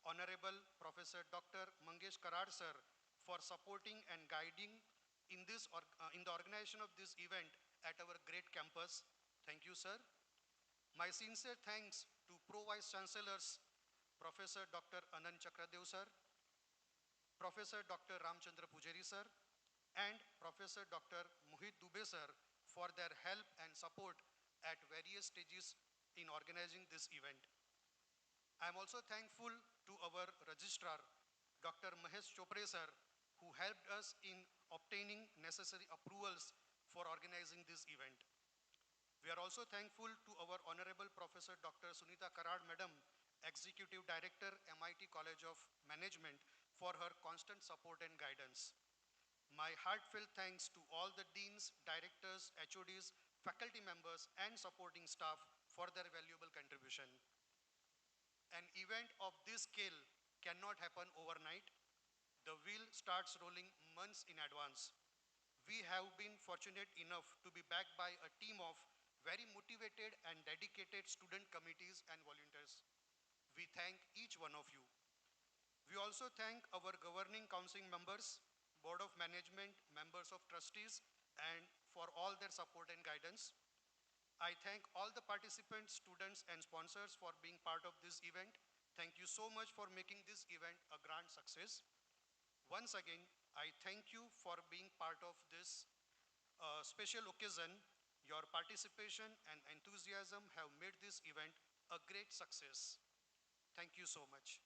Honorable Professor Dr. Mangesh Karad sir, for supporting and guiding in the organization of this event at our great campus. Thank you, sir. My sincere thanks to Pro Vice Chancellors, Professor Dr. Anand Chakradev sir, Professor Dr. Ramchandra Pujari sir, and Professor Dr. Mohit Dubey sir for their help and support at various stages in organizing this event. I am also thankful to our registrar, Dr. Mahesh Chopre sir, who helped us in obtaining necessary approvals for organizing this event. We are also thankful to our Honorable Professor Dr. Sunita Karad Madam, Executive Director, MIT College of Management, for her constant support and guidance. My heartfelt thanks to all the deans, directors, HODs, faculty members, and supporting staff for their valuable contribution. An event of this scale cannot happen overnight. The wheel starts rolling months in advance. We have been fortunate enough to be backed by a team of very motivated and dedicated student committees and volunteers. We thank each one of you. We also thank our governing council members, board of management, members of trustees, and for all their support and guidance. I thank all the participants, students, and sponsors for being part of this event. Thank you so much for making this event a grand success. Once again, I thank you for being part of this special occasion. Your participation and enthusiasm have made this event a great success. Thank you so much.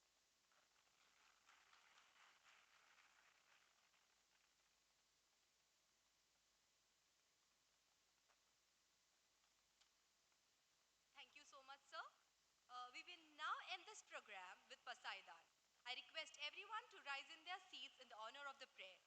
Thank you so much, sir. We will now end this program with Pasaidan. I request everyone to rise in their seats in the honor of the prayer.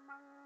Mang